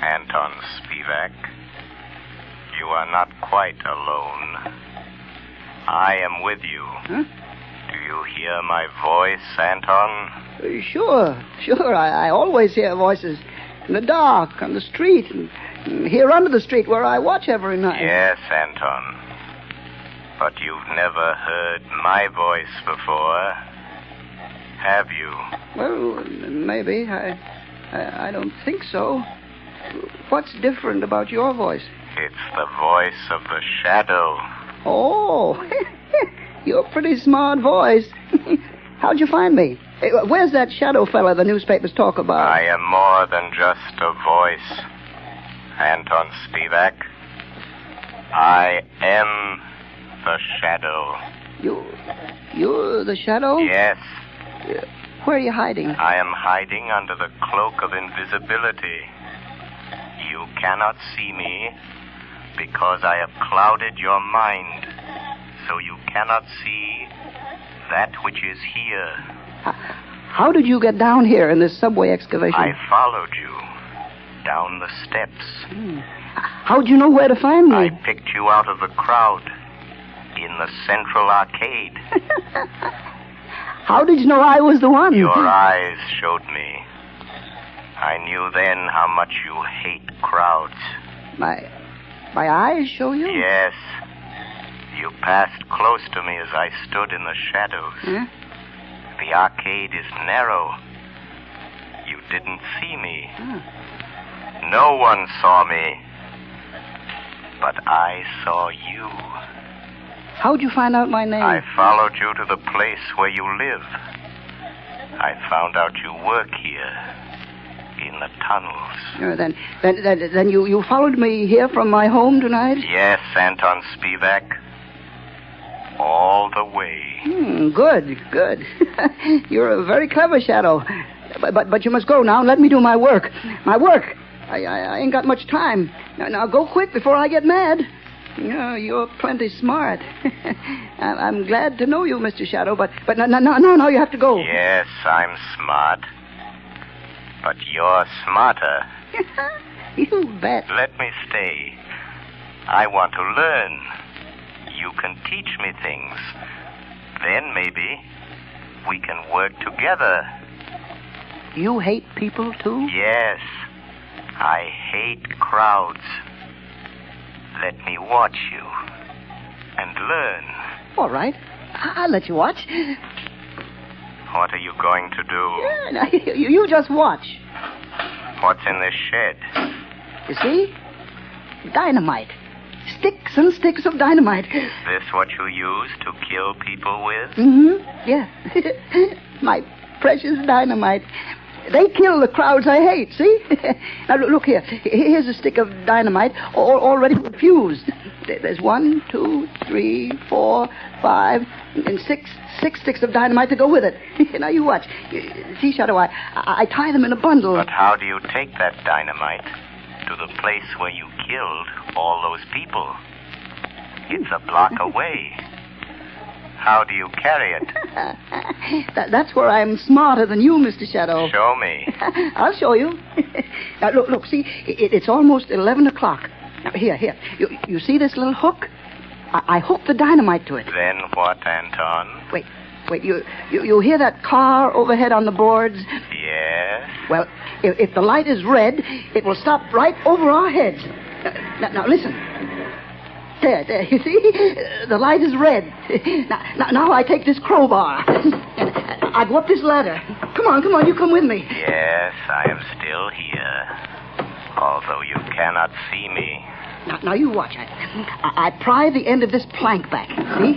Anton Spivak. You are not quite alone. I am with you. Huh? Do you hear my voice, Anton? Sure. I always hear voices. In the dark, on the street, and here under the street where I watch every night. Yes, Anton. But you've never heard my voice before, have you? Well, maybe. I don't think so. What's different about your voice? It's the voice of the Shadow. Oh, you're a pretty smart voice. How'd you find me? Where's that Shadow fella the newspapers talk about? I am more than just a voice, Anton Spivak. I am the Shadow. You're the Shadow? Yes. Where are you hiding? I am hiding under the cloak of invisibility. You cannot see me because I have clouded your mind, so you cannot see that which is here. How did you get down here in this subway excavation? I followed you down the steps. How'd you know where to find me? I picked you out of the crowd in the Central Arcade. How did you know I was the one? Your eyes showed me. I knew then how much you hate crowds. My eyes show you? Yes. You passed close to me as I stood in the shadows. Huh? The arcade is narrow. You didn't see me. No one saw me. But I saw you. How'd you find out my name? I followed you to the place where you live. I found out you work here. In the tunnels. Then you followed me here from my home tonight? Yes, Anton Spivak. All the way. Good. You're a very clever Shadow. But you must go now and let me do my work. I ain't got much time. Now go quick before I get mad. You're plenty smart. I'm glad to know you, Mr. Shadow, but no, you have to go. Yes, I'm smart. But you're smarter. You bet. Let me stay. I want to learn. You can teach me things. Then maybe we can work together. You hate people, too? Yes. I hate crowds. Let me watch you and learn. All right. I'll let you watch. What are you going to do? Yeah, you just watch. What's in this shed? You see? Dynamite. Sticks and sticks of dynamite. Is this what you use to kill people with? Mm-hmm. Yeah. My precious dynamite. They kill the crowds I hate, see? Now, look here. Here's a stick of dynamite already fused. There's 1, 2, 3, 4, 5, and 6 sticks of dynamite to go with it. Now, you watch. See, Shadow, I tie them in a bundle. But how do you take that dynamite to the place where you killed all those people? It's a block away. How do you carry it? That's where I'm smarter than you, Mr. Shadow. Show me. I'll show you. Now, look, see, it's almost 11 o'clock. Now, here. You see this little hook? I hooked the dynamite to it. Then what, Anton? Wait, you hear that car overhead on the boards? Yes. Well, if the light is red, it will stop right over our heads. Now listen. There, you see? The light is red. Now I take this crowbar. And I go up this ladder. Come on, you come with me. Yes, I am still here. Although you cannot see me. Now you watch. I pry the end of this plank back, see?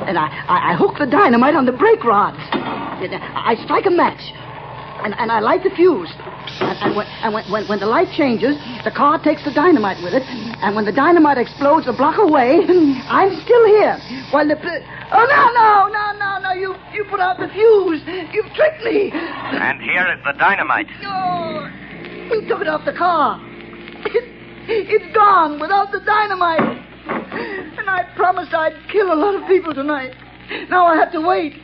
And I hook the dynamite on the brake rods. I strike a match. And I light the fuse. And when the light changes, the car takes the dynamite with it. And when the dynamite explodes a block away, I'm still here. While the... Oh, no, you put out the fuse. You've tricked me. And here is the dynamite. Oh, you took it off the car. It's gone without the dynamite. And I promised I'd kill a lot of people tonight. Now I have to wait.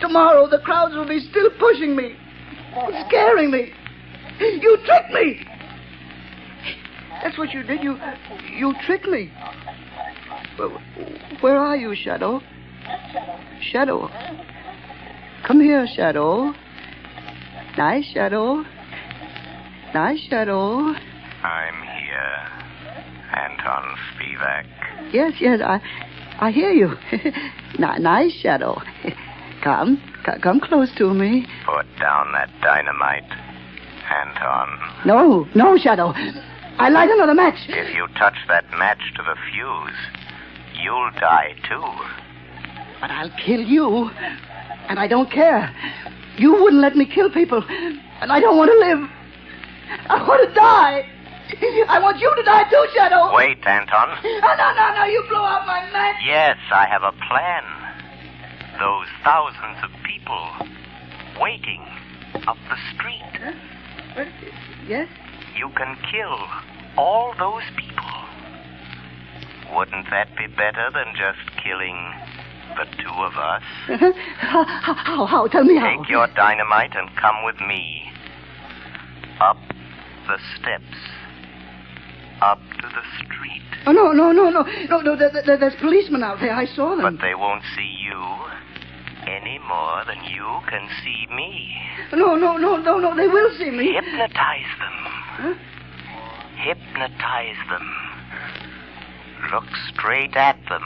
Tomorrow the crowds will be still pushing me. Scaring me. You tricked me. That's what you did. You tricked me. Where are you, Shadow? Shadow. Come here, Shadow. Nice, Shadow. Nice, Shadow. I'm here, Anton Spivak. Yes, I hear you. Nice, Shadow. Come close to me. Put down that dynamite, Anton. No, Shadow. I light another match. If you touch that match to the fuse, you'll die too. But I'll kill you, and I don't care. You wouldn't let me kill people, and I don't want to live. I want to die. I want you to die too, Shadow. Wait, Anton. No, you blow out my match. Yes, I have a plan. Those thousands of people waiting up the street. Huh? Yes? You can kill all those people. Wouldn't that be better than just killing the two of us. How? Tell me how. Take your dynamite and come with me. Up the steps. Up to the street. Oh, no. No, there's policemen out there. I saw them. But they won't see you any more than you can see me. No. They will see me. Hypnotize them. Huh? Hypnotize them. Look straight at them.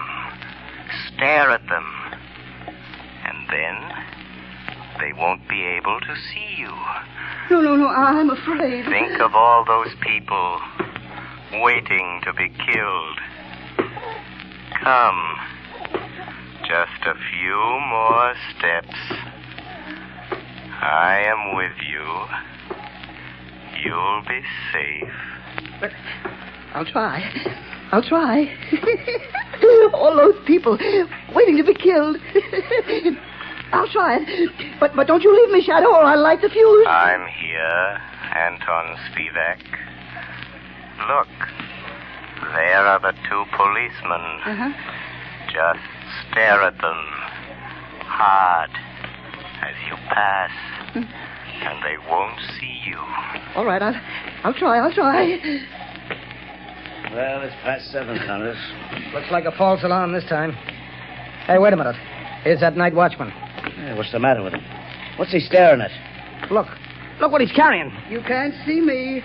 Stare at them. And then they won't be able to see you. No, I'm afraid. Think of all those people waiting to be killed. Come. Just a few more steps. I am with you. You'll be safe. I'll try. All those people waiting to be killed. I'll try it. But don't you leave me, Shadow, or I'll light the fuse. I'm here, Anton Spivak. Look, there are the two policemen. Just stare at them hard as you pass, and they won't see you. All right, I'll try. Well, it's past 7, Connors. Looks like a false alarm this time. Hey, wait a minute. Here's that night watchman. Yeah, what's the matter with him? What's he staring at? Look what he's carrying. You can't see me.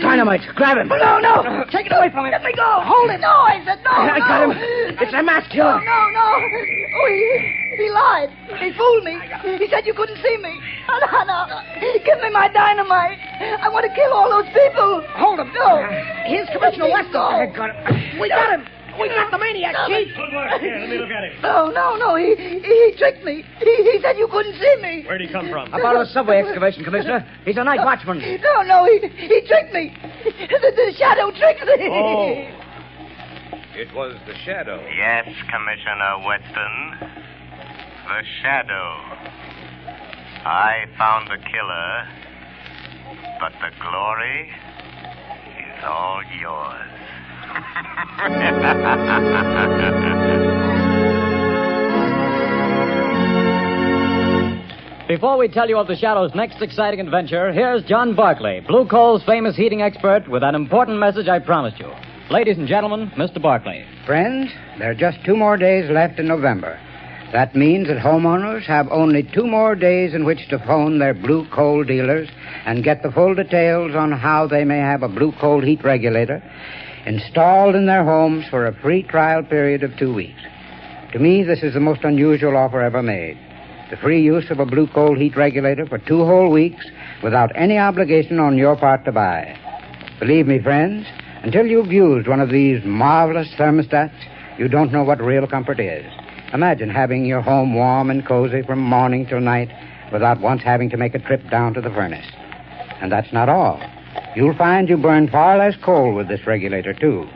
Dynamite. Grab him. No. Take it away from him. Let me go. Hold it. No, I said no. I got him. It's a mass killer. No. Oh, he lied. He fooled me. He said you couldn't see me. No. Give me my dynamite. I want to kill all those people. Hold him. No. Here's Commissioner Weston. No. We got him. We got the maniac, Chief. Good work. Here, let me look at him. No. He tricked me. He said you couldn't see me. Where'd he come from? Up out of the subway excavation, Commissioner. He's a night watchman. No, he tricked me. The Shadow tricked me. Oh. It was the Shadow. Yes, Commissioner Weston. The Shadow. I found the killer, but the glory is all yours. Before we tell you of the Shadow's next exciting adventure, here's John Barclay, Blue Coal's famous heating expert, with an important message I promised you. Ladies and gentlemen, Mr. Barclay. Friends, there are just 2 more days left in November. That means that homeowners have only 2 more days in which to phone their Blue Coal dealers and get the full details on how they may have a Blue Coal heat regulator installed in their homes for a free trial period of 2 weeks. To me, this is the most unusual offer ever made. The free use of a Blue Coal heat regulator for 2 whole weeks without any obligation on your part to buy. Believe me, friends, until you've used one of these marvelous thermostats, you don't know what real comfort is. Imagine having your home warm and cozy from morning till night without once having to make a trip down to the furnace. And that's not all. You'll find you burn far less coal with this regulator, too.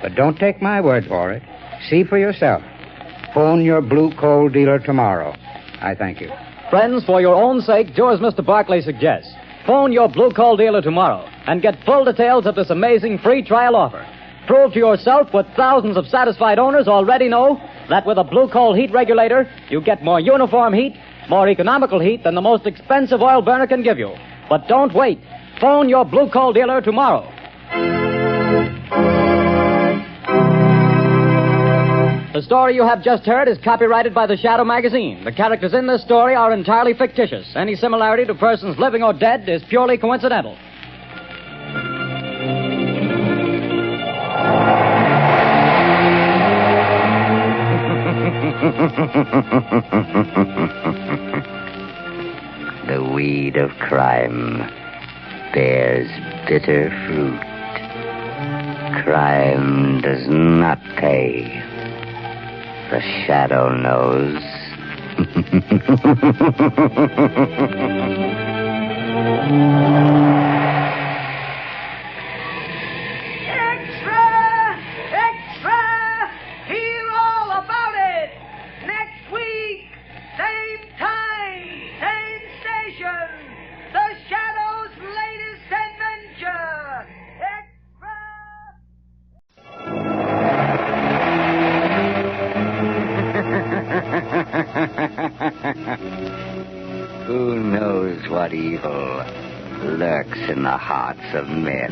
But don't take my word for it. See for yourself. Phone your Blue Coal dealer tomorrow. I thank you. Friends, for your own sake, do as Mr. Barclay suggests. Phone your Blue Coal dealer tomorrow and get full details of this amazing free trial offer. Prove to yourself what thousands of satisfied owners already know, that with a Blue Coal heat regulator, you get more uniform heat, more economical heat than the most expensive oil burner can give you. But don't wait. Phone your Blue Coal dealer tomorrow. The story you have just heard is copyrighted by the Shadow magazine. The characters in this story are entirely fictitious. Any similarity to persons living or dead is purely coincidental. The weed of crime bears bitter fruit. Crime does not pay. The Shadow knows. Extra! Hear all about it! Next week, same time, same station. The Shadow's latest adventure. Extra! but evil lurks in the hearts of men.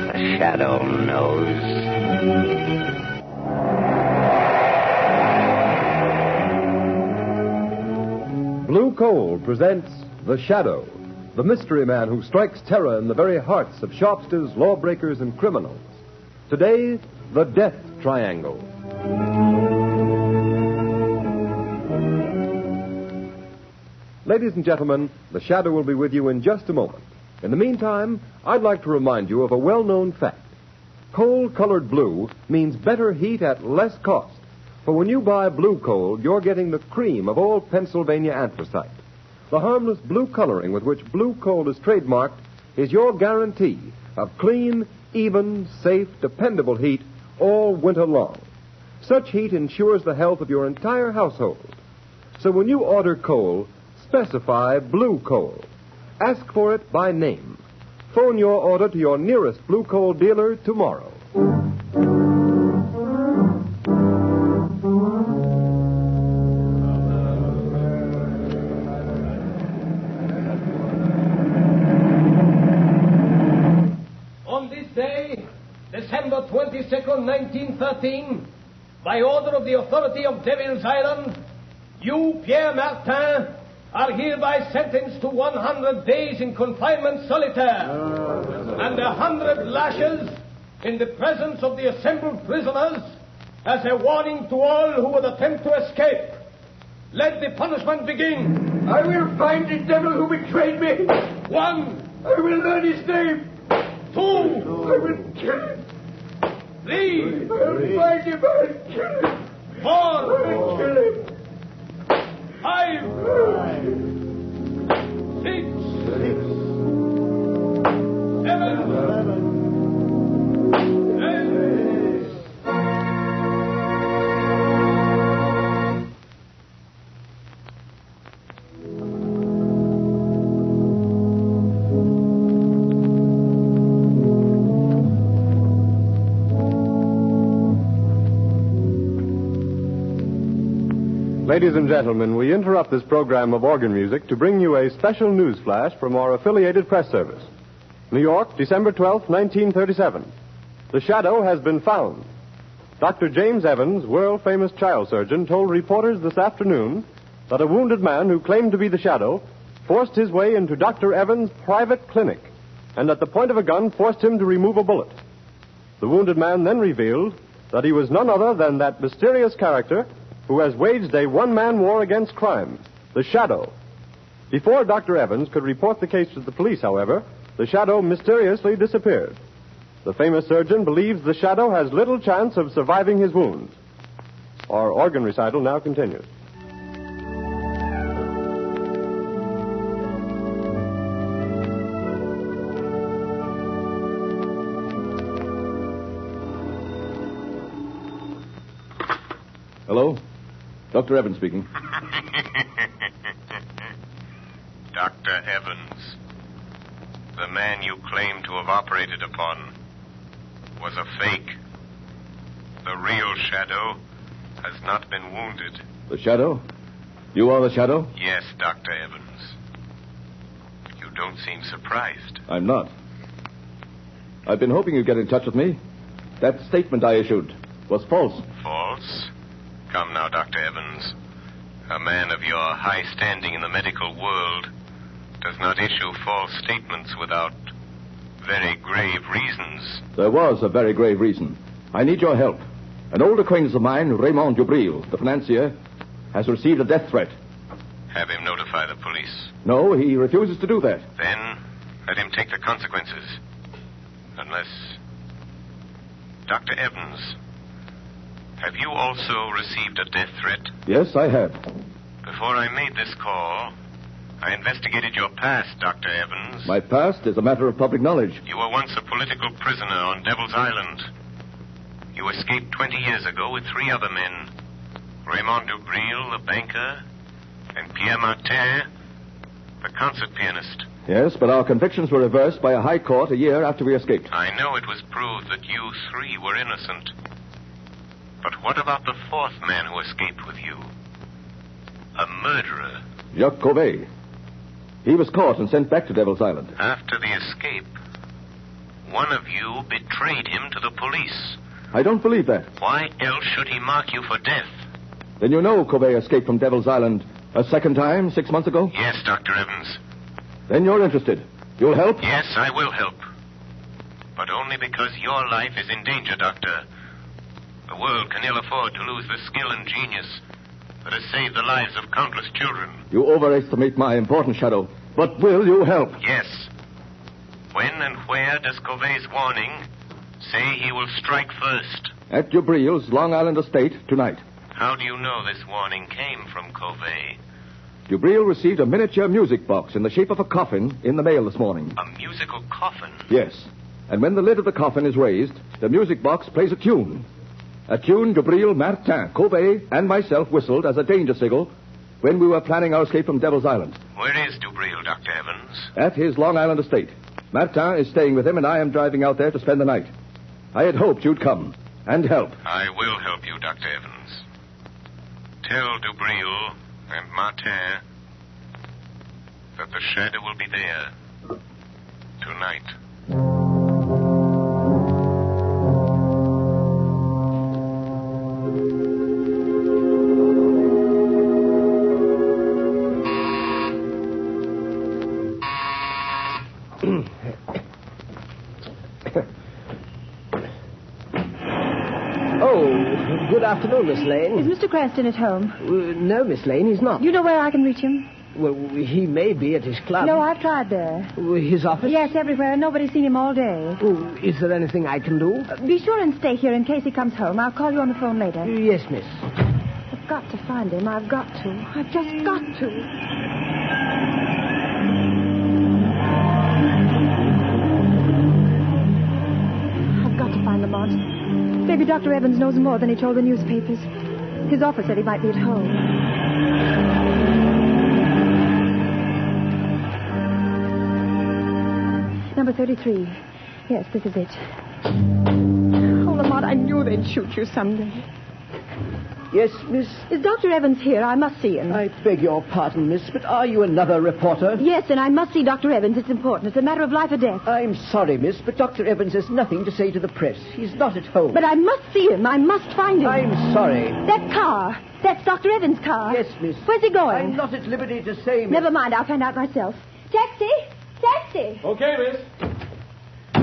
The shadow knows. Blue Coal presents The Shadow, the mystery man who strikes terror in the very hearts of sharpsters, lawbreakers, and criminals. Today, the Death Triangle. Ladies and gentlemen, The Shadow will be with you in just a moment. In the meantime, I'd like to remind you of a well-known fact. Coal-colored blue means better heat at less cost. For when you buy blue coal, you're getting the cream of old Pennsylvania anthracite. The harmless blue coloring with which blue coal is trademarked is your guarantee of clean, even, safe, dependable heat all winter long. Such heat ensures the health of your entire household. So when you order coal, specify blue coal. Ask for it by name. Phone your order to your nearest blue coal dealer tomorrow. December 22nd, 1913, by order of the authority of Devil's Island, you, Pierre Martin, are hereby sentenced to 100 days in confinement solitaire and 100 lashes in the presence of the assembled prisoners as a warning to all who would attempt to escape. Let the punishment begin. I will find the devil who betrayed me. 1. I will learn his name. 2. I will kill him. 3. I'll find him. I'll kill him. 4. I'll kill him. 5. 6. 7. Ladies and gentlemen, we interrupt this program of organ music to bring you a special news flash from our affiliated press service. New York, December 12th, 1937. The Shadow has been found. Dr. James Evans, world-famous child surgeon, told reporters this afternoon that a wounded man who claimed to be the Shadow forced his way into Dr. Evans' private clinic and at the point of a gun forced him to remove a bullet. The wounded man then revealed that he was none other than that mysterious character who has waged a one-man war against crime, the Shadow. Before Dr. Evans could report the case to the police, however, the Shadow mysteriously disappeared. The famous surgeon believes the Shadow has little chance of surviving his wounds. Our organ recital now continues. Hello? Dr. Evans speaking. Dr. Evans, the man you claim to have operated upon was a fake. The real Shadow has not been wounded. The Shadow? You are the Shadow? Yes, Dr. Evans. You don't seem surprised. I'm not. I've been hoping you'd get in touch with me. That statement I issued was false. False? Come now, Dr. Evans. A man of your high standing in the medical world does not issue false statements without very grave reasons. There was a very grave reason. I need your help. An old acquaintance of mine, Raymond Dubril, the financier, has received a death threat. Have him notify the police. No, he refuses to do that. Then let him take the consequences. Unless... Dr. Evans, have you also received a death threat? Yes, I have. Before I made this call, I investigated your past, Dr. Evans. My past is a matter of public knowledge. You were once a political prisoner on Devil's Island. You escaped 20 years ago with 3 other men. Raymond Dubril, the banker, and Pierre Martin, the concert pianist. Yes, but our convictions were reversed by a high court a year after we escaped. I know it was proved that you 3 were innocent. But what about the 4th man who escaped with you? A murderer. Jacques Covey. He was caught and sent back to Devil's Island. After the escape, one of you betrayed him to the police. I don't believe that. Why else should he mark you for death? Then you know Covey escaped from Devil's Island a second time 6 months ago? Yes, Dr. Evans. Then you're interested. You'll help? Yes, I will help. But only because your life is in danger, Doctor. The world can ill afford to lose the skill and genius that has saved the lives of countless children. You overestimate my importance, Shadow. But will you help? Yes. When and where does Covey's warning say he will strike first? At Jubril's Long Island estate tonight. How do you know this warning came from Covey? Jubril received a miniature music box in the shape of a coffin in the mail this morning. A musical coffin? Yes. And when the lid of the coffin is raised, the music box plays a tune. A tune Jubril, Martin, Covey, and myself whistled as a danger signal when we were planning our escape from Devil's Island. Where is Jubril, Dr. Evans? At his Long Island estate. Martin is staying with him, and I am driving out there to spend the night. I had hoped you'd come and help. I will help you, Dr. Evans. Tell Jubril and Martin that the shadow will be there tonight. Good afternoon, Miss Lane. Is Mr. Cranston at home? No, Miss Lane, he's not. You know where I can reach him? Well, he may be at his club. No, I've tried there. His office? Yes, everywhere. Nobody's seen him all day. Oh, is there anything I can do? Be sure and stay here in case he comes home. I'll call you on the phone later. Yes, miss. I've got to find him. I've got to. I've just got to. I've got to find Lamont. Maybe Dr. Evans knows more than he told the newspapers. His office said he might be at home. Number 33. Yes, this is it. Oh, Lamont, I knew they'd shoot you someday. Yes, miss? Is Dr. Evans here? I must see him. I beg your pardon, miss, but are you another reporter? Yes, and I must see Dr. Evans. It's important. It's a matter of life or death. I'm sorry, miss, but Dr. Evans has nothing to say to the press. He's not at home. But I must see him. I must find him. I'm sorry. That car. That's Dr. Evans' car. Yes, miss. Where's he going? I'm not at liberty to say, miss. Never mind. I'll find out myself. Taxi! Taxi! Okay, miss.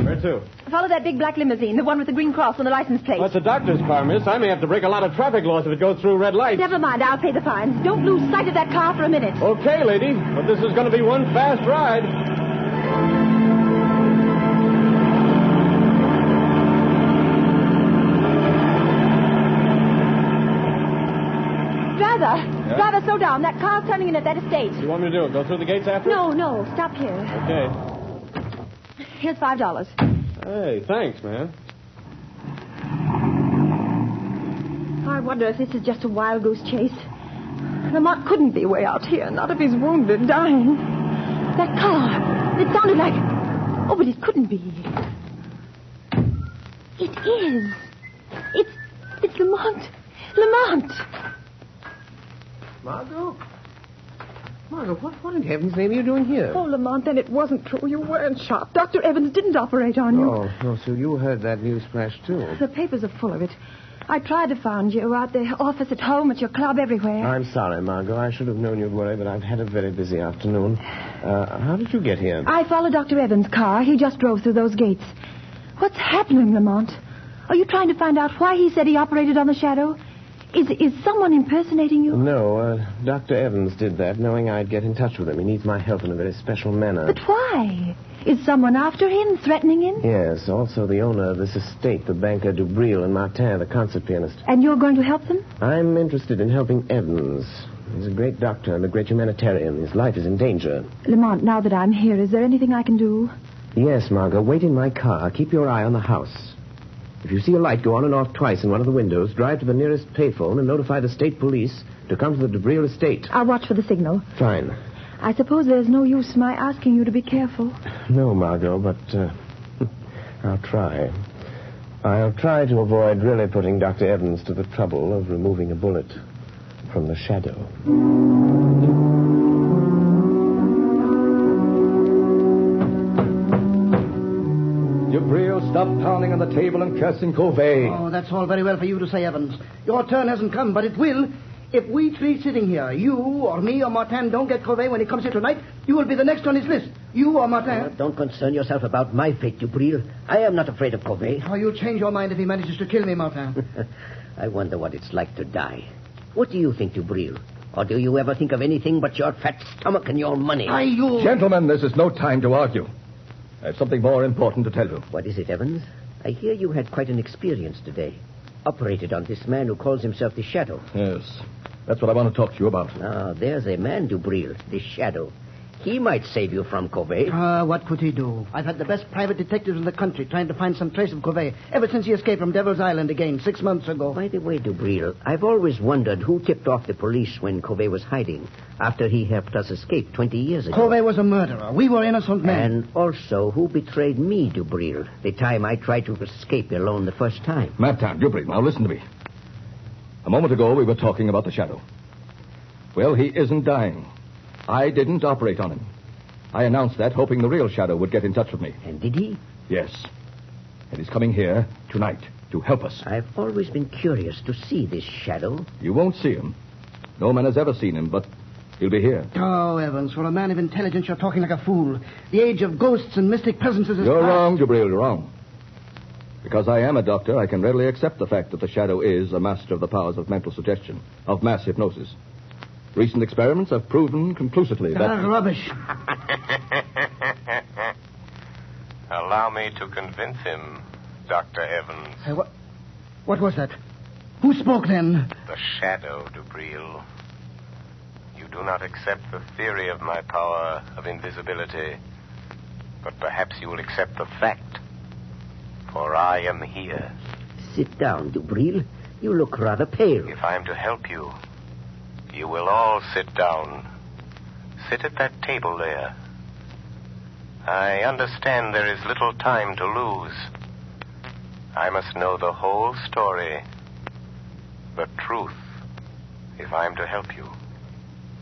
Where to? Follow that big black limousine, the one with the green cross on the license plate. Well, it's a doctor's car, miss. I may have to break a lot of traffic laws if it goes through red lights. Never mind. I'll pay the fines. Don't lose sight of that car for a minute. Okay, lady. But this is going to be one fast ride. Driver! Driver, slow down. That car's turning in at that estate. What do you want me to do? Go through the gates after? No. Stop here. Okay. Here's $5. Hey, thanks, man. I wonder if this is just a wild goose chase. Lamont couldn't be way out here, not if he's wounded, dying. That car, it sounded like... Oh, but it couldn't be. It is. It's Lamont. Lamont! Margot, what in heaven's name are you doing here? Oh, Lamont, then it wasn't true. You weren't shot. Dr. Evans didn't operate on you. Oh, so you heard that news flash, too. The papers are full of it. I tried to find you at the office, at home, at your club, everywhere. I'm sorry, Margot. I should have known you'd worry, but I've had a very busy afternoon. How did you get here? I followed Dr. Evans' car. He just drove through those gates. What's happening, Lamont? Are you trying to find out why he said he operated on the shadow? Is someone impersonating you? No, Dr. Evans did that, knowing I'd get in touch with him. He needs my help in a very special manner. But why? Is someone after him, threatening him? Yes, also the owner of this estate, the banker Jubril and Martin, the concert pianist. And you're going to help them? I'm interested in helping Evans. He's a great doctor and a great humanitarian. His life is in danger. Lamont, now that I'm here, is there anything I can do? Yes, Margot. Wait in my car. Keep your eye on the house. If you see a light go on and off twice in one of the windows, drive to the nearest payphone and notify the state police to come to the Jubril estate. I'll watch for the signal. Fine. I suppose there's no use my asking you to be careful. No, Margot, but I'll try. I'll try to avoid really putting Dr. Evans to the trouble of removing a bullet. from the shadow. Dubril, stop pounding on the table and cursing Covey. Oh, that's all very well for you to say, Evans. Your turn hasn't come, but it will. If we three sitting here, you or me or Martin, don't get Covey when he comes here tonight, you will be the next on his list. You or Martin. Don't concern yourself about my fate, Dubril. I am not afraid of Covey. Oh, you'll change your mind if he manages to kill me, Martin. I wonder what it's like to die. What do you think, Dubril? Or do you ever think of anything but your fat stomach and your money? Gentlemen, this is no time to argue. I have something more important to tell you. What is it, Evans? I hear you had quite an experience today. Operated on this man who calls himself the Shadow. Yes. That's what I want to talk to you about. Ah, there's a man, Dubril, the Shadow. He might save you from Covey. What could he do? I've had the best private detectives in the country trying to find some trace of Covey ever since he escaped from Devil's Island again 6 months ago. By the way, Dubril, I've always wondered who tipped off the police when Covey was hiding after he helped us escape 20 years ago. Covey was a murderer. We were innocent men. And also, who betrayed me, Dubril, the time I tried to escape alone the first time? Martin, Dubril, now listen to me. A moment ago, we were talking about the Shadow. Well, he isn't dying. I didn't operate on him. I announced that, hoping the real Shadow would get in touch with me. And did he? Yes. And he's coming here tonight to help us. I've always been curious to see this Shadow. You won't see him. No man has ever seen him, but he'll be here. Oh, Evans, for a man of intelligence, you're talking like a fool. The age of ghosts and mystic presences is You're past. wrong, Dubril, you're wrong. Because I am a doctor, I can readily accept the fact that the Shadow is a master of the powers of mental suggestion, of mass hypnosis. Recent experiments have proven conclusively that... Rubbish. Allow me to convince him, Dr. Evans. What was that? Who spoke then? The Shadow, Dubril. You do not accept the theory of my power of invisibility, but perhaps you will accept the fact, for I am here. Sit down, Dubril. You look rather pale. If I am to help you, you will all sit down. Sit at that table there. I understand there is little time to lose. I must know the whole story, the truth, if I am to help you.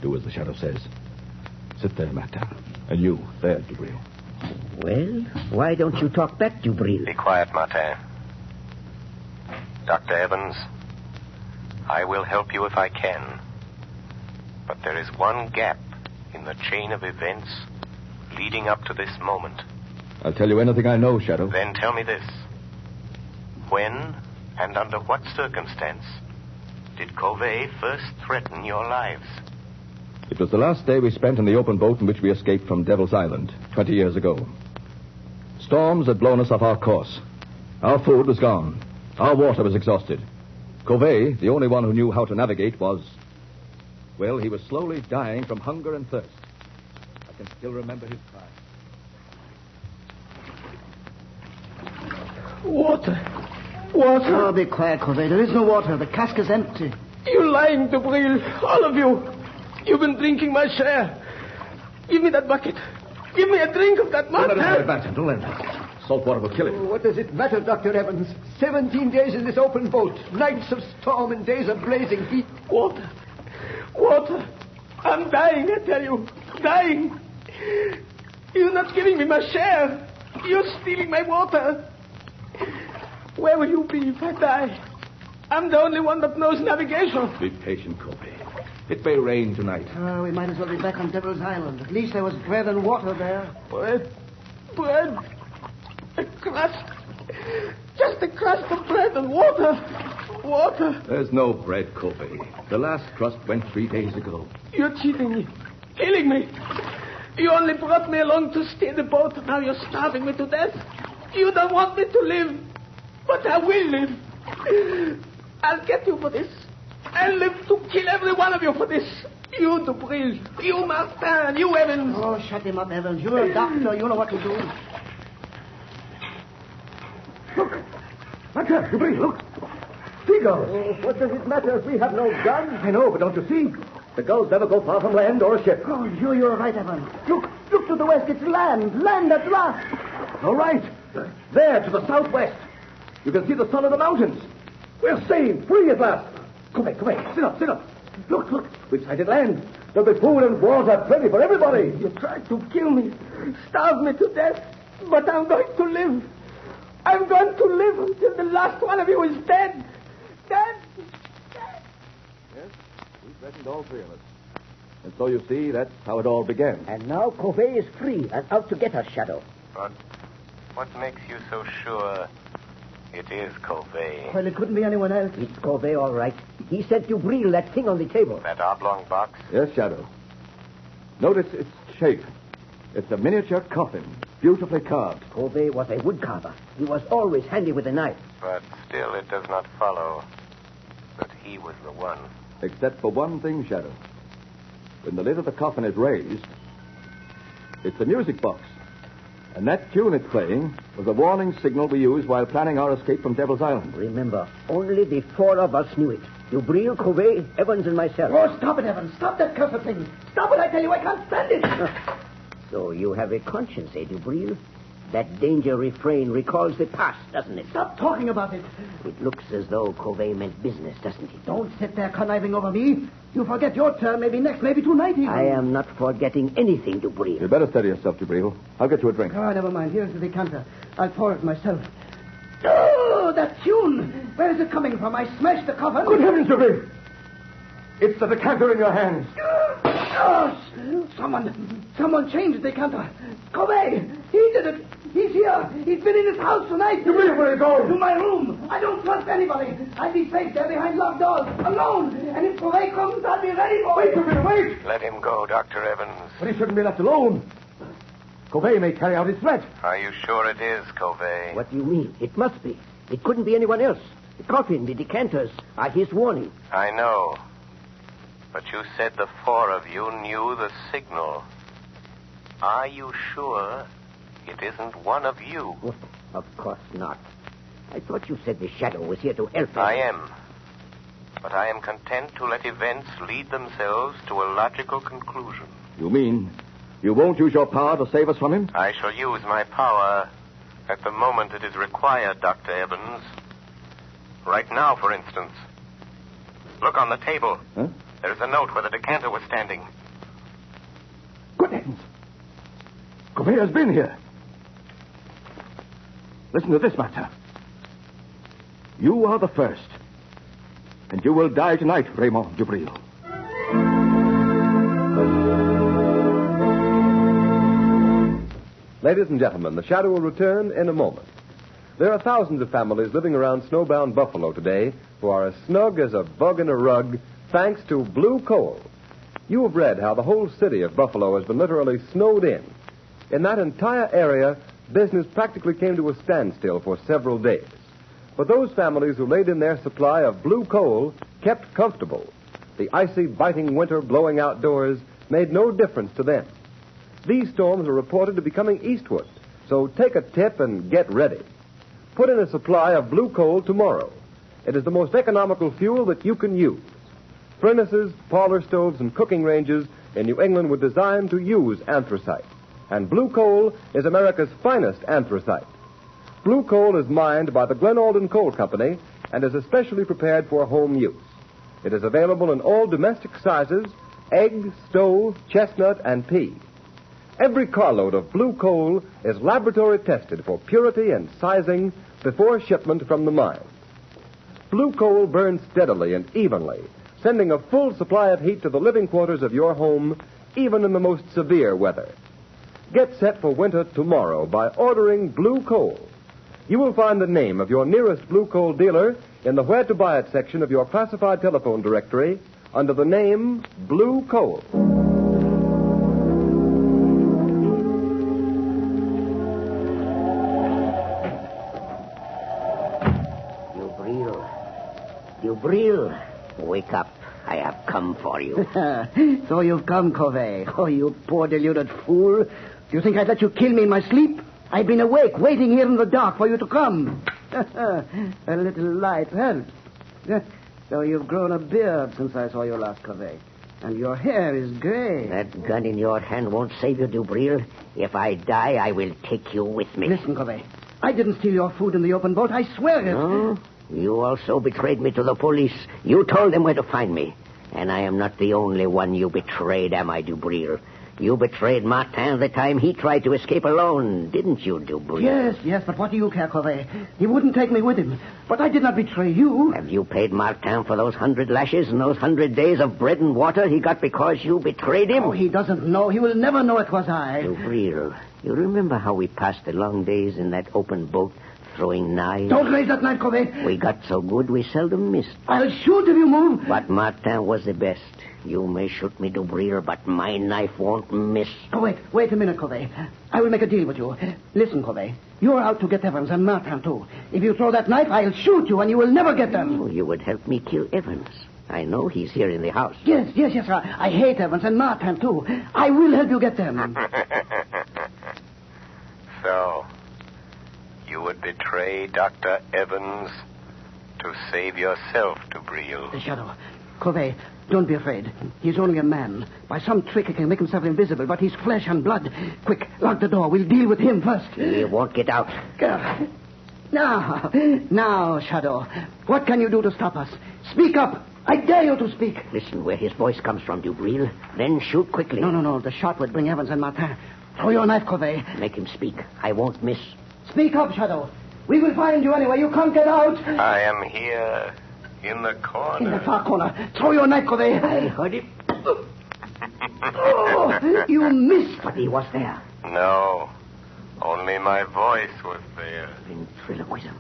Do as the Shadow says. Sit there, Martin. And you, there, Dubril. Well, why don't you talk back, Dubril? Be quiet, Martin. Dr. Evans, I will help you if I can. But there is one gap in the chain of events leading up to this moment. I'll tell you anything I know, Shadow. Then tell me this. When and under what circumstance did Covey first threaten your lives? It was the last day we spent in the open boat in which we escaped from Devil's Island 20 years ago. Storms had blown us off our course. Our food was gone. Our water was exhausted. Covey, the only one who knew how to navigate, was... Well, he was slowly dying from hunger and thirst. I can still remember his cry. Water. Oh, be quiet, Covey. There is no water. The cask is empty. You're lying, Dubril. All of you. You've been drinking my share. Give me that bucket. Give me a drink of that mud. Don't let him Martin. Don't let him. Salt water will kill him. What does it matter, Dr. Evans? 17 days in this open boat. Nights of storm and days of blazing heat. Water. Water. I'm dying, I tell you. Dying. You're not giving me my share. You're stealing my water. Where will you be if I die? I'm the only one that knows navigation. Be patient, Covey. It may rain tonight. We might as well be back on Devil's Island. At least there was bread and water there. Bread. Bread. A crust. Just a crust of bread and water. Water. There's no bread, Covey. The last crust went 3 days ago. You're cheating me. Killing me. You only brought me along to steer the boat. Now you're starving me to death. You don't want me to live. But I will live. I'll get you for this. I'll live to kill every one of you for this. You, Dubril. You, Martin. You, Evans. Oh, shut him up, Evans. You're a doctor. You know what to do. Look. Martin, Dubril, look. Seagulls. Oh, what does it matter if we have no gun? I know, but don't you see? The gulls never go far from land or a ship. Oh, you're right, Evans. Look to the west. It's land. Land at last. All right. There, to the southwest. You can see the sun of the mountains. We're saved, free at last. Come back. Sit up. Look. We've sighted land. There'll be food and water plenty for everybody. You tried to kill me, starve me to death, but I'm going to live. I'm going to live until the last one of you is dead. Dead. Yes, we threatened all three of us. And so you see, that's how it all began. And now Covey is free and out to get us, Shadow. But what makes you so sure it is Covey? Well, it couldn't be anyone else. It's Covey, all right. He sent you Breel that thing on the table. That oblong box? Yes, Shadow. Notice its shape. It's a miniature coffin, beautifully carved. Covey was a woodcarver. He was always handy with a knife. But still it does not follow that he was the one. Except for one thing, Shadow. When the lid of the coffin is raised, it's a music box. And that tune it's playing was a warning signal we used while planning our escape from Devil's Island. Remember, only the four of us knew it. You, Breel, Covey, Evans, and myself. Oh, stop it, Evans. Stop that cursed thing. Stop it, I tell you. I can't stand it. So you have a conscience, eh, Breel? That danger refrain recalls the past, doesn't it? Stop talking about it. It looks as though Covey meant business, doesn't it? Don't sit there conniving over me. You forget your turn, maybe next, maybe tonight even. I am not forgetting anything, Dubril. You better steady yourself, Dubril. I'll get you a drink. Oh, never mind. Here's the decanter. I'll pour it myself. Oh, that tune! Where is it coming from? I smashed the cover. Good heavens, Dubril! It's the decanter in your hands. Oh, someone changed the decanter. Covey! He did it! He's here! He's been in his house tonight! Dubril, where are you going? To my room! I don't trust anybody! I'll be safe there behind locked doors, alone! And if Covey comes, I'll be ready for him! Wait, Dubril, wait! Let him go, Dr. Evans. But he shouldn't be left alone. Covey may carry out his threat. Are you sure it is, Covey? What do you mean? It must be. It couldn't be anyone else. The coffin, the decanters are his warning. I know. But you said the four of you knew the signal. Are you sure it isn't one of you? Oh, of course not. I thought you said the Shadow was here to help us. I am. But I am content to let events lead themselves to a logical conclusion. You mean you won't use your power to save us from him? I shall use my power at the moment it is required, Dr. Evans. Right now, for instance. Look on the table. Huh? There's a note where the decanter was standing. Good heavens. Covey has been here. Listen to this matter. You are the first. And you will die tonight, Raymond Dubril. Ladies and gentlemen, the Shadow will return in a moment. There are thousands of families living around snowbound Buffalo today who are as snug as a bug in a rug thanks to Blue Coal. You have read how the whole city of Buffalo has been literally snowed in. In that entire area, business practically came to a standstill for several days. But those families who laid in their supply of Blue Coal kept comfortable. The icy, biting winter blowing outdoors made no difference to them. These storms are reported to be coming eastward, so take a tip and get ready. Put in a supply of Blue Coal tomorrow. It is the most economical fuel that you can use. Furnaces, parlor stoves, and cooking ranges in New England were designed to use anthracite. And Blue Coal is America's finest anthracite. Blue Coal is mined by the Glen Alden Coal Company and is especially prepared for home use. It is available in all domestic sizes: egg, stove, chestnut, and pea. Every carload of Blue Coal is laboratory tested for purity and sizing before shipment from the mine. Blue Coal burns steadily and evenly, sending a full supply of heat to the living quarters of your home, even in the most severe weather. Get set for winter tomorrow by ordering Blue Coal. You will find the name of your nearest Blue Coal dealer in the Where to Buy It section of your classified telephone directory under the name Blue Coal. Dubril, wake up. I have come for you. So you've come, Covey. Oh, you poor deluded fool. Do you think I'd let you kill me in my sleep? I've been awake, waiting here in the dark for you to come. A little light helps. So you've grown a beard since I saw you last, Covey. And your hair is gray. That gun in your hand won't save you, Dubril. If I die, I will take you with me. Listen, Covey. I didn't steal your food in the open boat. I swear it. No? You also betrayed me to the police. You told them where to find me. And I am not the only one you betrayed, am I, Dubril? You betrayed Martin the time he tried to escape alone, didn't you, Dubril? Yes, but what do you care, Corvée? He wouldn't take me with him. But I did not betray you. Have you paid Martin for those 100 lashes and those 100 days of bread and water he got because you betrayed him? Oh, he doesn't know. He will never know it was I. Dubril, you remember how we passed the long days in that open boat throwing knives? Don't raise that knife, Corvée. We got so good we seldom missed. I'll shoot if you move. But Martin was the best. You may shoot me, Dubril, but my knife won't miss. Oh, wait a minute, Corvée. I will make a deal with you. Listen, Corvée. You're out to get Evans and Martin, too. If you throw that knife, I'll shoot you and you will never get them. Oh, you would help me kill Evans. I know he's here in the house. Yes. I hate Evans and Martin, too. I will help you get them. So, you would betray Dr. Evans to save yourself, Dubril. The Shadow. Corvée, don't be afraid. He's only a man. By some trick he can make himself invisible, but he's flesh and blood. Quick, lock the door. We'll deal with him first. He won't get out. Now, Shadow. What can you do to stop us? Speak up. I dare you to speak. Listen where his voice comes from, Dubril. Then shoot quickly. No. The shot would bring Evans and Martin. Throw your knife, Corvée. Make him speak. I won't miss. Speak up, Shadow. We will find you anyway. You can't get out. I am here, in the corner. In the far corner. Throw your knife, Corvée. I heard it. Oh, you missed. But he was there. No. Only my voice was there. Ventriloquism.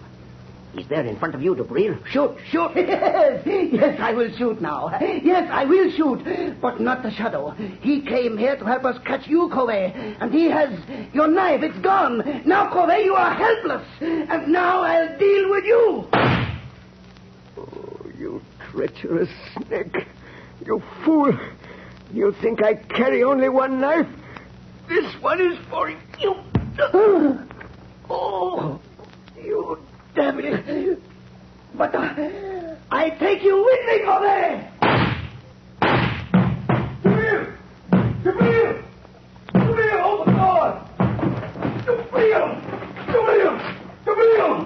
He's there in front of you, Dubril. Shoot. Yes, I will shoot now. Yes, I will shoot. But not the Shadow. He came here to help us catch you, Corvée. And he has your knife. It's gone. Now, Corvée, you are helpless. And now I'll deal with you. Oh, you treacherous snake. You fool. You think I carry only one knife? This one is for you. Oh, you devil. But I take you with me, Corvée. Dubril, open the door.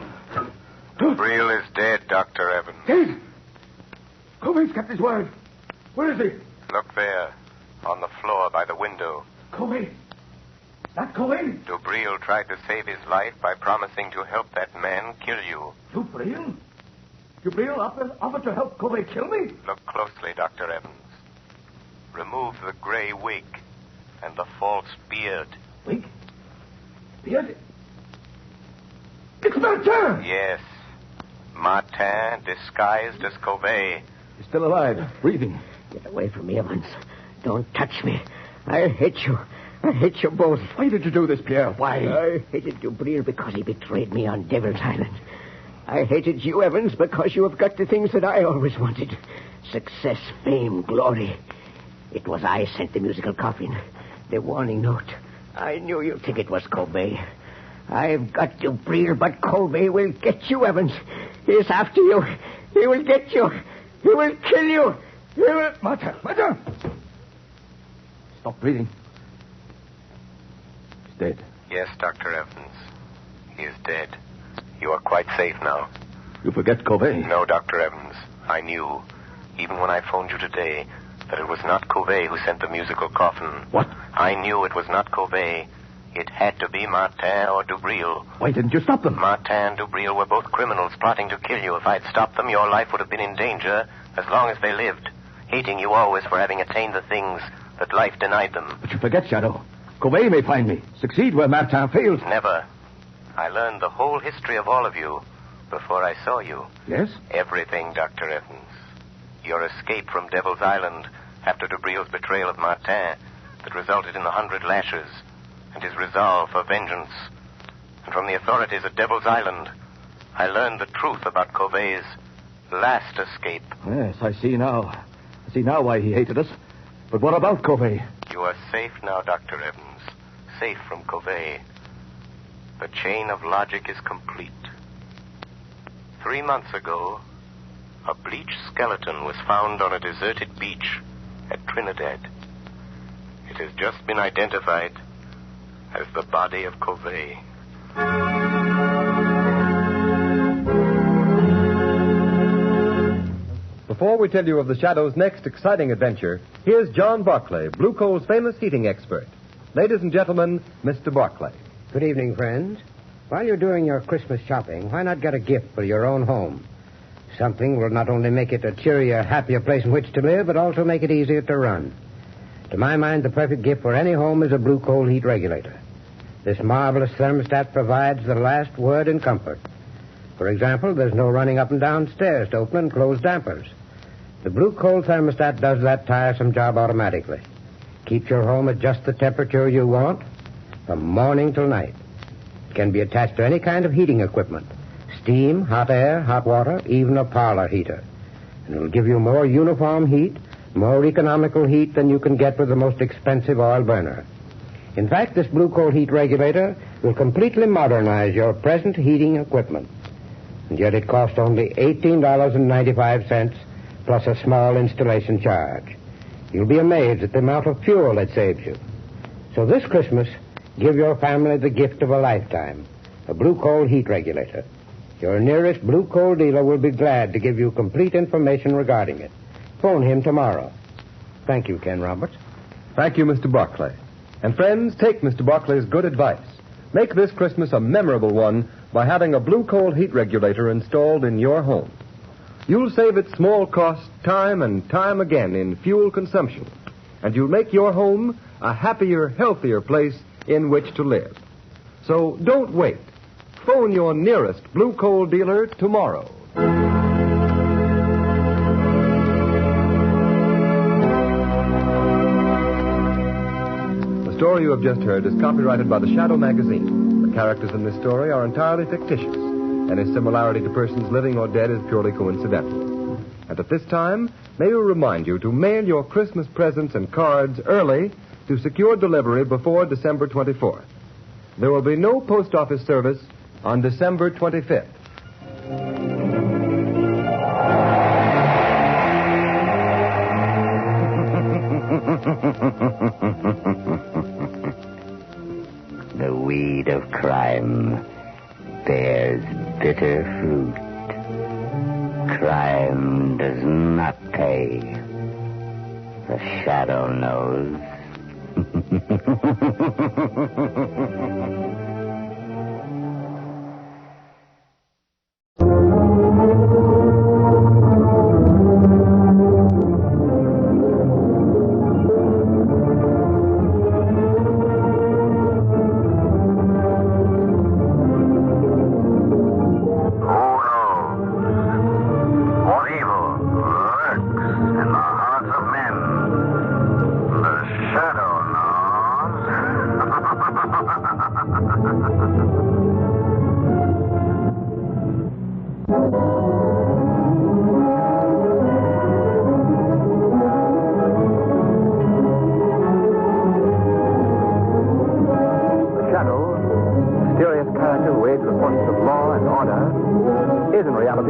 Dubril is dead, Dr. Evans. Dead? Corvé's kept his word. Where is he? Look there, on the floor by the window. Corvée? That Corvée? Dubril tried to save his life by promising to help that man kill you. Dubril? Dubril offered to help Corvée kill me? Look closely, Dr. Evans. Remove the gray wig and the false beard. Wig? Beard? It's Martin! Yes. Martin, disguised as Corvée. He's still alive, breathing. Get away from me, Evans. Don't touch me. I hate you. I hate you both. Why did you do this, Pierre? Why? I hated Dubril because he betrayed me on Devil's Island. I hated you, Evans, because you have got the things that I always wanted. Success, fame, glory. It was I sent the musical coffin, the warning note. I knew you'd think it was Corvée. I've got Dubril, but Corvée will get you, Evans. He's after you. He will get you. He will kill you. He will... Martin! Stop breathing. He's dead. Yes, Dr. Evans. He is dead. You are quite safe now. You forget Corvée. No, Dr. Evans. I knew, even when I phoned you today, that it was not Corvée who sent the musical coffin. What? I knew it was not Corvée. It had to be Martin or Dubril. Why didn't you stop them? Martin and Dubril were both criminals plotting to kill you. If I'd stopped them, your life would have been in danger as long as they lived, hating you always for having attained the things that life denied them. But you forget, Shadow. Corvée may find me, succeed where Martin failed. Never. I learned the whole history of all of you before I saw you. Yes? Everything, Dr. Evans. Your escape from Devil's Island after Dubril's betrayal of Martin that resulted in the 100 lashes, and his resolve for vengeance. And from the authorities at Devil's Island, I learned the truth about Corvé's last escape. Yes, I see now. I see now why he hated us. But what about Corvée? You are safe now, Dr. Evans. Safe from Corvée. The chain of logic is complete. 3 months ago, a bleached skeleton was found on a deserted beach at Trinidad. It has just been identified as the body of Corvée. The Before we tell you of the Shadow's next exciting adventure, here's John Barclay, Blue Coal's famous heating expert. Ladies and gentlemen, Mr. Barclay. Good evening, friends. While you're doing your Christmas shopping, why not get a gift for your own home? Something will not only make it a cheerier, happier place in which to live, but also make it easier to run. To my mind, the perfect gift for any home is a Blue Coal heat regulator. This marvelous thermostat provides the last word in comfort. For example, there's no running up and down stairs to open and close dampers. The Blue Coal thermostat does that tiresome job automatically. Keeps your home at just the temperature you want from morning till night. It can be attached to any kind of heating equipment. Steam, hot air, hot water, even a parlor heater. And it'll give you more uniform heat, more economical heat than you can get with the most expensive oil burner. In fact, this Blue Coal heat regulator will completely modernize your present heating equipment. And yet it costs only $18.95 plus a small installation charge. You'll be amazed at the amount of fuel it saves you. So this Christmas, give your family the gift of a lifetime, a Blue Coal heat regulator. Your nearest Blue Coal dealer will be glad to give you complete information regarding it. Phone him tomorrow. Thank you, Ken Roberts. Thank you, Mr. Barclay. And friends, take Mr. Barclay's good advice. Make this Christmas a memorable one by having a Blue Coal heat regulator installed in your home. You'll save at small cost time and time again in fuel consumption. And you'll make your home a happier, healthier place in which to live. So don't wait. Phone your nearest Blue Coal dealer tomorrow. The story you have just heard is copyrighted by the Shadow magazine. The characters in this story are entirely fictitious. Any similarity to persons living or dead is purely coincidental. And at this time, may we remind you to mail your Christmas presents and cards early to secure delivery before December 24th. There will be no post office service on December 25th. The weed of crime bears bitter fruit. Crime does not pay. The Shadow knows.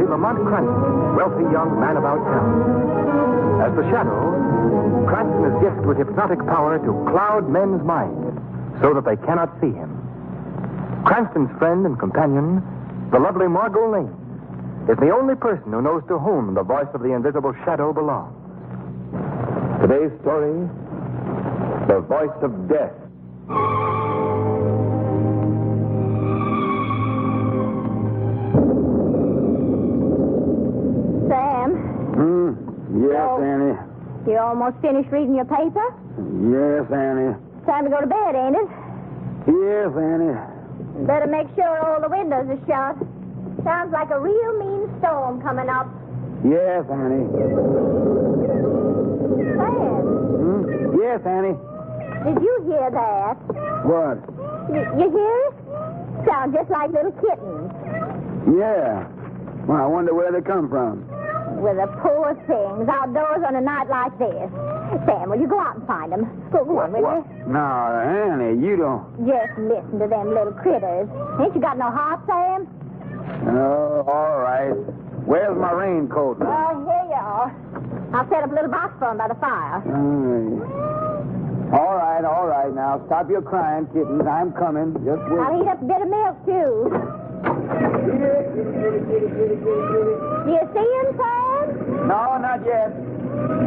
Lamont Cranston, wealthy young man about town. As the Shadow, Cranston is gifted with hypnotic power to cloud men's minds so that they cannot see him. Cranston's friend and companion, the lovely Margot Lane, is the only person who knows to whom the voice of the invisible Shadow belongs. Today's story, The Voice of Death. Yes, Annie. You almost finished reading your paper? Yes, Annie. Time to go to bed, ain't it? Yes, Annie. Better make sure all the windows are shut. Sounds like a real mean storm coming up. Yes, Annie. Sam. Yes, Annie. Did you hear that? What? You hear it? Sound just like little kittens. Yeah. Well, I wonder where they come from. Well, the poor things outdoors on a night like this. Sam, will you go out and find them? Go on, will you? No, Annie, you don't. Just listen to them little critters. Ain't you got no heart, Sam? Oh, all right. Where's my raincoat? Well, here you are. I'll set up a little box for them by the fire. All right. Now, stop your crying, kittens. I'm coming. Just wait. I'll heat up a bit of milk, too. Do you see him, Sam? No, not yet.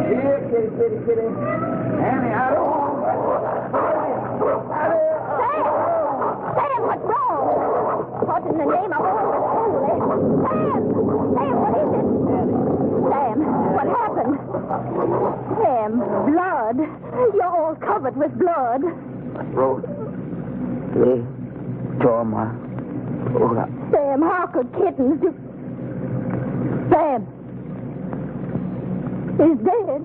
Here, kitty. Annie, out. Sam, what's wrong? What in the name of holy? Sam, what is it? Sam, what happened? Sam, blood. You're all covered with blood. Rose. Lee. Torma. Sam, how could kittens do... Sam is dead.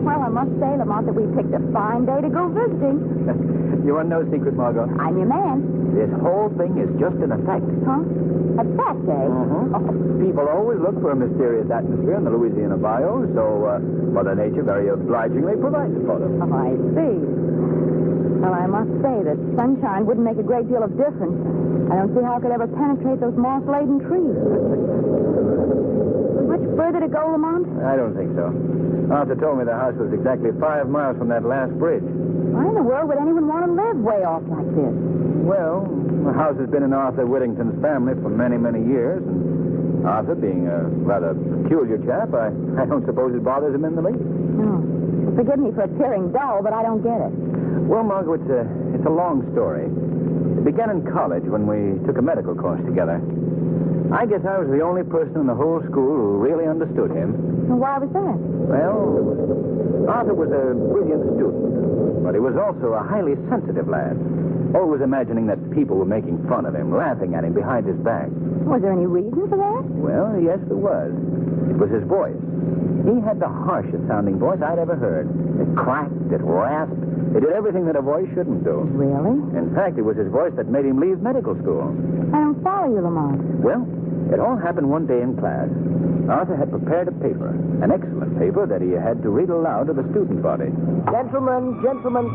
Well, I must say, Lamont, that we picked a fine day to go visiting. You want no secret, Margot? I'm your man. This whole thing is just an effect. Huh? Effect, eh? People always look for a mysterious atmosphere in the Louisiana bayou, so Mother Nature very obligingly provided for them. Oh, I see. Well, I must say that sunshine wouldn't make a great deal of difference. I don't see how it could ever penetrate those moss-laden trees. Much further to go, Lamont? I don't think so. Arthur told me the house was exactly 5 miles from that last bridge. Why in the world would anyone want to live way off like this? Well, the house has been in Arthur Whittington's family for many, many years, and Arthur, being a rather peculiar chap, I don't suppose it bothers him in the least. No. Forgive me for appearing dull, but I don't get it. Well, Margot, it's a long story. It began in college when we took a medical course together. I guess I was the only person in the whole school who really understood him. And why was that? Well, Arthur was a brilliant student, but he was also a highly sensitive lad. Always imagining that people were making fun of him, laughing at him behind his back. Was there any reason for that? Well, yes, there was. It was his voice. He had the harshest sounding voice I'd ever heard. It cracked, it rasped, it did everything that a voice shouldn't do. Really? In fact, it was his voice that made him leave medical school. I don't follow you, Lamont. Well, it all happened one day in class. Arthur had prepared a paper, an excellent paper that he had to read aloud to the student body. Gentlemen,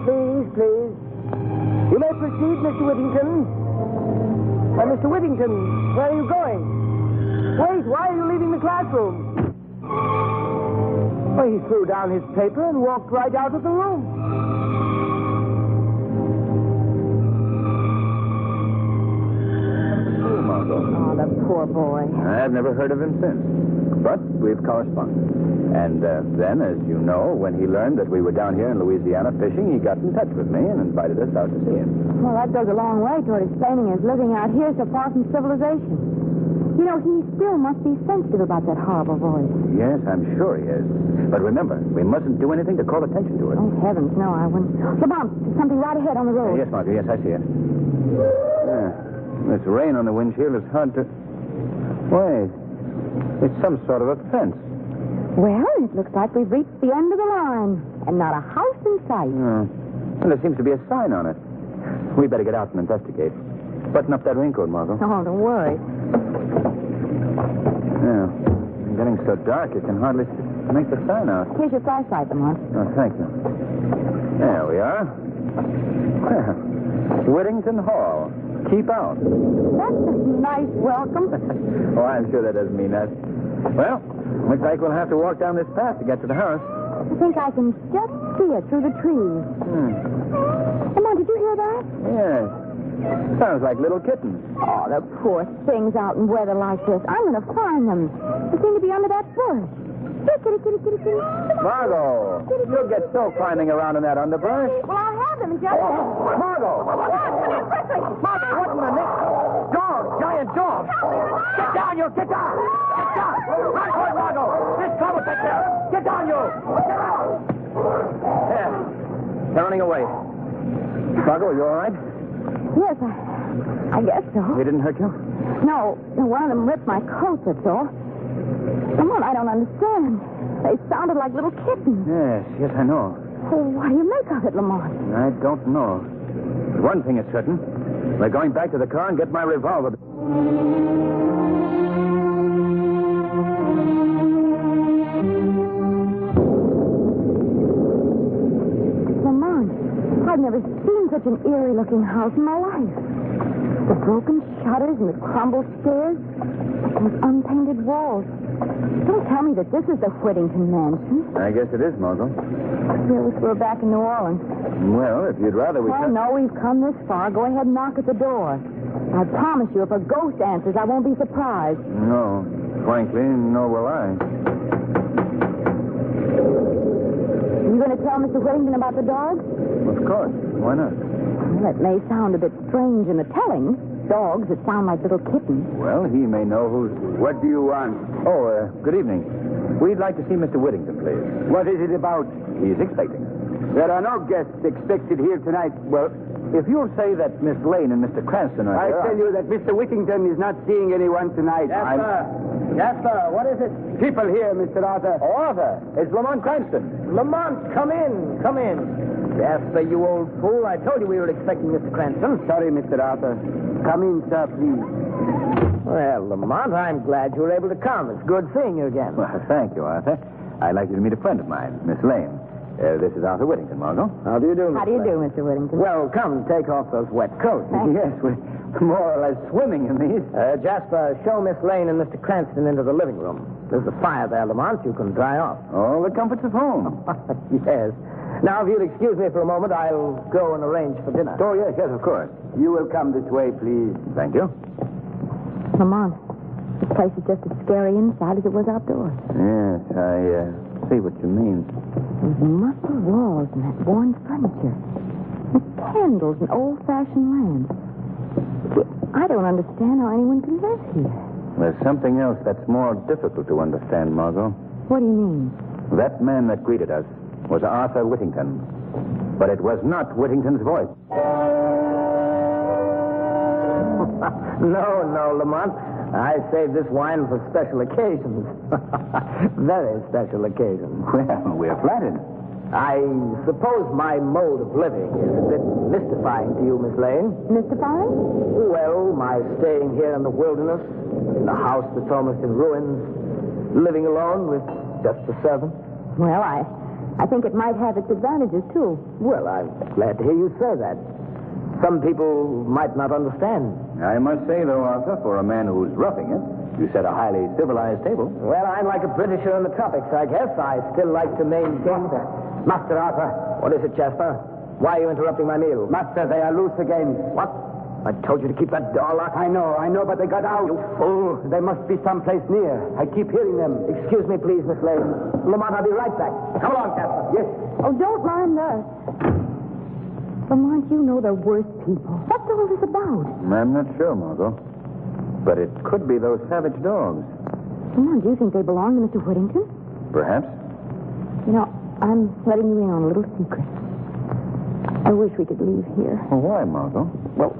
please. You may proceed, Mr. Whittington. Mr. Whittington, where are you going? Wait, why are you leaving the classroom? Well, he threw down his paper and walked right out of the room. Oh, Margot. Oh, the poor boy. I've never heard of him since. But we've corresponded. And then, as you know, when he learned that we were down here in Louisiana fishing, he got in touch with me and invited us out to see him. Well, that goes a long way toward explaining his living out here so far from civilization. You know, he still must be sensitive about that horrible voice. Yes, I'm sure he is. But remember, we mustn't do anything to call attention to it. Oh, heavens, no, I wouldn't. Lamont, there's something right ahead on the road. Yes, Margaret, yes, I see it. This rain on the windshield is hard to... Wait. It's some sort of a fence. Well, it looks like we've reached the end of the line, and not a house in sight. Oh. Well, there seems to be a sign on it. We better get out and investigate. Button up that raincoat, Margot. Oh, don't worry. Yeah. It's getting so dark, you can hardly make the sign out. Here's your flashlight, Lamont. Oh, thank you. There we are. Whittington Hall. Keep out. That's a nice welcome. Oh, I'm sure that doesn't mean that. Well, looks like we'll have to walk down this path to get to the house. I think I can just see it through the trees. Lamont, did you hear that? Yes. Sounds like little kittens. Oh, the poor things out in weather like this. I'm going to find them. They seem to be under that bush. Here, kitty. Margot, you'll get so climbing around in that underbrush. Well, I'll have them just... Margot! Come on, quickly. Margot, what in the name? Dog, giant dog. Get down, you. Get down. Get down. Run for it, Margot. This car will take care of it. Get down, you. Get down. There. They're running away. Margot, you all right? Yes, I guess so. They didn't hurt you? No, one of them ripped my coat, that's all. Lamont, I don't understand. They sounded like little kittens. Yes, I know. Oh, what do you make of it, Lamont? I don't know. But one thing is certain. We're going back to the car and get my revolver. Lamont, I've never seen such an eerie-looking house in my life. The broken shutters and the crumbled stairs, those unpainted walls. Don't tell me that this is the Whittington mansion. I guess it is, Margot. We wish we were back in New Orleans. Well, if you'd rather we Oh, could... no, we've come this far. Go ahead and knock at the door. I promise you, if a ghost answers, I won't be surprised. No. Frankly, nor will I. You going to tell Mr. Whittington about the dogs? Of course. Why not? Well, it may sound a bit strange in the telling. Dogs that sound like little kittens. Well, he may know who's... What do you want? Oh, good evening. We'd like to see Mr. Whittington, please. What is it about? He's expecting. There are no guests expected here tonight. Well, if you'll say that Miss Lane and Mr. Cranston are I here... tell you that Mr. Whittington is not seeing anyone tonight. Jasper, what is it? People here, Mr. Arthur. Oh, Arthur. It's Lamont Cranston. Lamont, come in. Come in. Jasper, you old fool. I told you we were expecting Mr. Cranston. Sorry, Mr. Arthur. Come in, sir, please. Well, Lamont, I'm glad you were able to come. It's good seeing you again. Well, thank you, Arthur. I'd like you to meet a friend of mine, Miss Lane. This is Arthur Whittington, Margot. How do you do, Miss How do you Lane? do, Mr. Whittington? Well, come, take off those wet coats. Yes, we're more or less swimming in these. Jasper, show Miss Lane and Mr. Cranston into the living room. There's a fire there, Lamont. You can dry off. All the comforts of home. Yes. Now, if you'll excuse me for a moment, I'll go and arrange for dinner. Oh, yes, of course. You will come this way, please. Thank you. Lamont, this place is just as scary inside as it was outdoors. Yes, I see what you mean. Those musty walls and that worn furniture. And candles and old-fashioned lamps. I don't understand how anyone can live here. There's something else that's more difficult to understand, Margot. What do you mean? That man that greeted us was Arthur Whittington. But it was not Whittington's voice. No, Lamont. I saved this wine for special occasions. Very special occasions. Well, we're flattered. I suppose my mode of living is a bit mystifying to you, Miss Lane. Mystifying? Well, my staying here in the wilderness, in a house that's almost in ruins, living alone with just a servant. Well, I think it might have its advantages, too. Well, I'm glad to hear you say that. Some people might not understand. I must say, though, Arthur, for a man who's roughing it, you set a highly civilized table. Well, I'm like a Britisher in the tropics, I guess. I still like to maintain the... Master Arthur. What is it, Jasper? Why are you interrupting my meal? Master, they are loose again. What? I told you to keep that door locked. I know, but they got out. You fool. They must be someplace near. I keep hearing them. Excuse me, please, Miss Lane. Lamont, I'll be right back. Come along, Jasper. Yes. Oh, don't mind us. Lamont, you know they're worse people. What's all this about? I'm not sure, Margot. But it could be those savage dogs. Lamont, do you think they belong to Mr. Whittington? Perhaps. You know, I'm letting you in on a little secret. I wish we could leave here. Well, why, Margot? Well,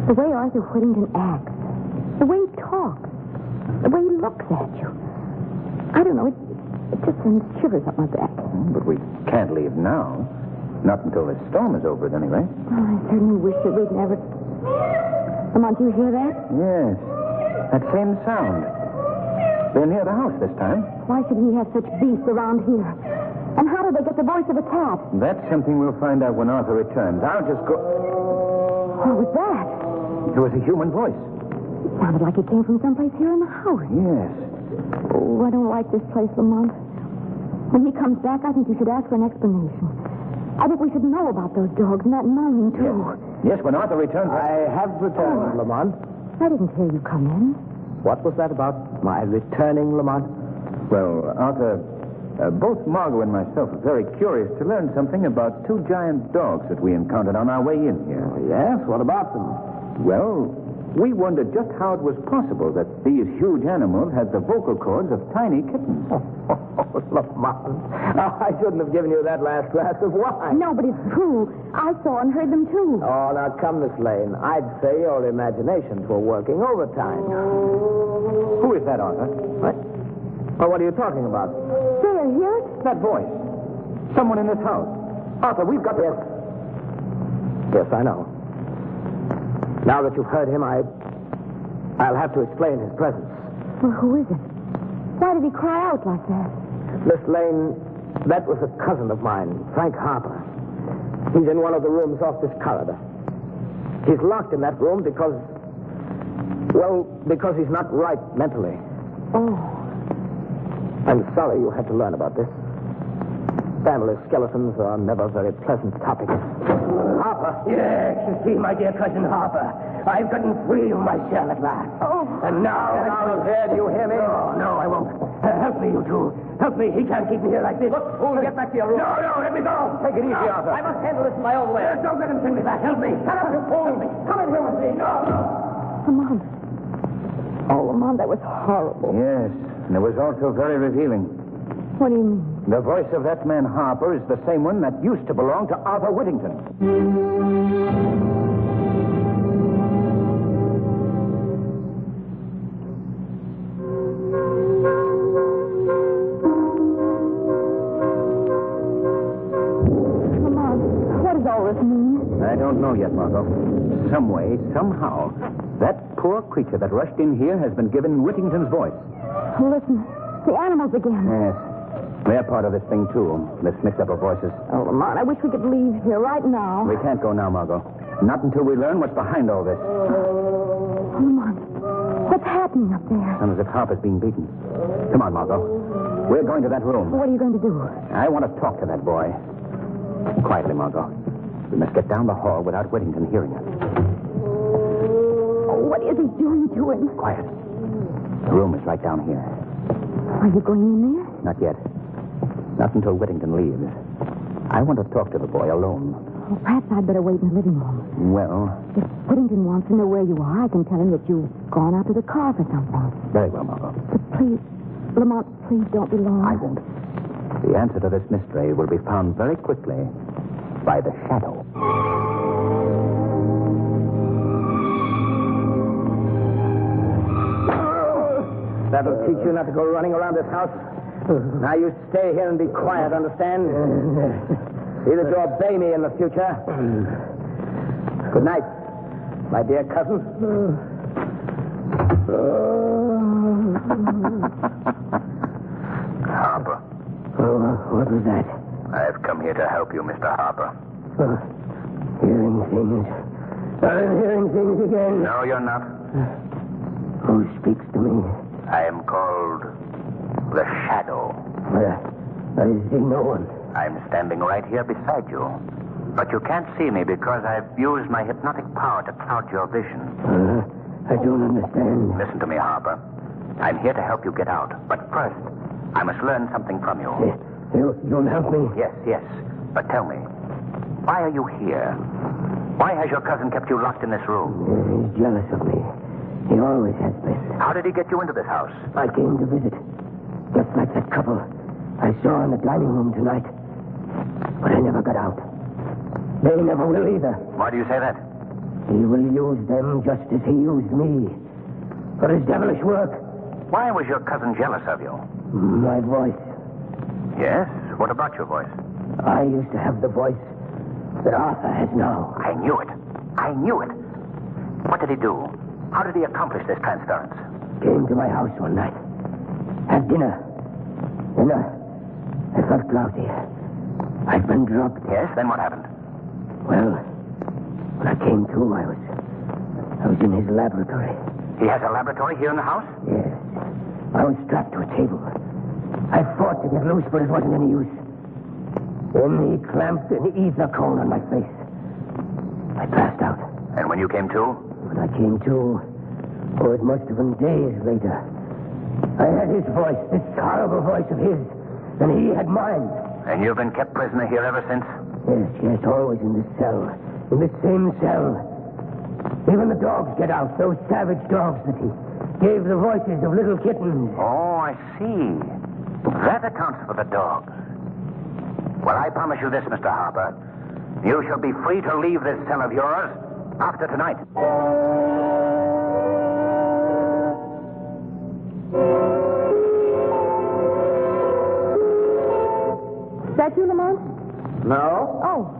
the way Arthur Whittington acts, the way he talks, the way he looks at you. I don't know, it just sends shivers up my back. But we can't leave now. Not until this storm is over, at any rate. Oh, I certainly wish that we'd never... Lamont, do you hear that? Yes. That same sound. They're near the house this time. Why should he have such beasts around here? And how did they get the voice of a cat? That's something we'll find out when Arthur returns. I'll just go... What was that? It was a human voice. It sounded like it came from someplace here in the house. Yes. Oh, I don't like this place, Lamont. When he comes back, I think you should ask for an explanation. I think we should know about those dogs and that mining, too. Yes, when Arthur returns... I have returned, Lamont. I didn't hear you come in. What was that about, my returning, Lamont? Well, Arthur, both Margot and myself are very curious to learn something about two giant dogs that we encountered on our way in here. Oh, yes? What about them? Well, we wondered just how it was possible that these huge animals had the vocal cords of tiny kittens. Oh, Lamont. I shouldn't have given you that last glass of wine. No, but it's true. I saw and heard them, too. Oh, now come, Miss Lane. I'd say your imaginations were working overtime. Who is that, Arthur? What? Well, what are you talking about? There, hear it? That voice. Someone in this house. Arthur, we've got to... Yes, I know. Now that you've heard him, I'll have to explain his presence. Well, who is it? Why did he cry out like that? Miss Lane, that was a cousin of mine, Frank Harper. He's in one of the rooms off this corridor. He's locked in that room because he's not right mentally. Oh. I'm sorry you had to learn about this. Family skeletons are never very pleasant topics. Harper. Yes, you see, my dear cousin Harper. I've gotten free of my cell at last. Oh. And now... Get out of here, do you hear me? No, I won't. Help me, you two. Help me. He can't keep me here like this. Look, fool, get back to your room. No, let me go. Take it easy, Arthur. I must handle this my own way. Don't let him send me back. Help me. Shut up, you fool. Come in here with me. No. Lamont. Oh, Lamont, that was horrible. Yes, and it was also very revealing. What do you mean? The voice of that man Harper is the same one that used to belong to Arthur Whittington. Lamont, what does all this mean? I don't know yet, Margot. Some way, somehow, that poor creature that rushed in here has been given Whittington's voice. Listen, the animals again. Yes. They're part of this thing, too. This mix-up of voices. Oh, Lamont, I wish we could leave here right now. We can't go now, Margot. Not until we learn what's behind all this. Lamont, what's happening up there? Sounds as if Harper's being beaten. Come on, Margot. We're going to that room. What are you going to do? I want to talk to that boy. Quietly, Margot. We must get down the hall without Whittington hearing us. Oh, what is he doing to him? Quiet. The room is right down here. Are you going in there? Not yet. Not until Whittington leaves. I want to talk to the boy alone. Well, perhaps I'd better wait in the living room. Well, If Whittington wants to know where you are, I can tell him that you've gone out to the car for something. very well, Margot. But please, Lamont, please don't be long. I won't. The answer to this mystery will be found very quickly by the shadow. That'll teach you not to go running around this house. Now you stay here and be quiet, understand? Either to obey me in the future. Good night, my dear cousin. Harper. What was that? I've come here to help you, Mr. Harper. Hearing things. I'm hearing things again. No, you're not. Who speaks to me? I am called the Shadow. I see no one. I'm standing right here beside you. But you can't see me because I've used my hypnotic power to cloud your vision. I don't understand. Listen to me, Harper. I'm here to help you get out. But first, I must learn something from you. You'll help me? Yes. But tell me, why are you here? Why has your cousin kept you locked in this room? He's jealous of me. He always has been. How did he get you into this house? I came to visit. Just like that couple I saw in the dining room tonight. But I never got out. They never will either. Why do you say that? He will use them just as he used me. For his devilish work. Why was your cousin jealous of you? My voice. Yes? What about your voice? I used to have the voice that Arthur has now. I knew it. What did he do? How did he accomplish this transference? Came to my house one night. Had dinner. Then I felt drowsy. I'd been drugged. Yes, then what happened? Well, when I came to, I was in his laboratory. He has a laboratory here in the house? Yes. I was strapped to a table. I fought to get loose, but it wasn't any use. Then he clamped an ether cone on my face. I passed out. And when you came to? When I came to, it must have been days later. I had his voice, this horrible voice of his, and he had mine. And you've been kept prisoner here ever since? Yes, always in this cell. In this same cell. Even the dogs get out, those savage dogs that he gave the voices of little kittens. Oh, I see. That accounts for the dogs. Well, I promise you this, Mr. Harper. You shall be free to leave this cell of yours after tonight. Is that you, Lamont? No? Oh.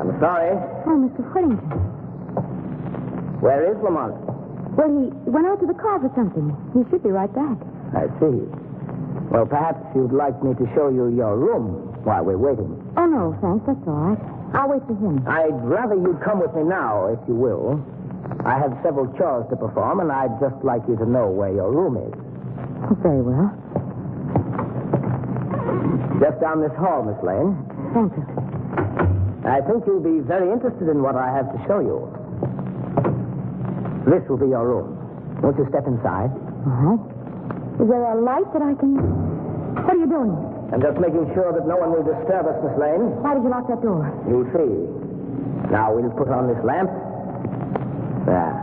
I'm sorry. Oh, Mr. Whittington. Where is Lamont? Well, he went out to the car for something. He should be right back. I see. Well, perhaps you'd like me to show you your room while we're waiting. Oh, no, thanks. That's all right. I'll wait for him. I'd rather you'd come with me now, if you will. I have several chores to perform, and I'd just like you to know where your room is. Oh, very well. Just down this hall, Miss Lane. Thank you. I think you'll be very interested in what I have to show you. This will be your room. Won't you step inside? All right. Is there a light that I can... What are you doing? I'm just making sure that no one will disturb us, Miss Lane. Why did you lock that door? You'll see. Now we'll put on this lamp. There.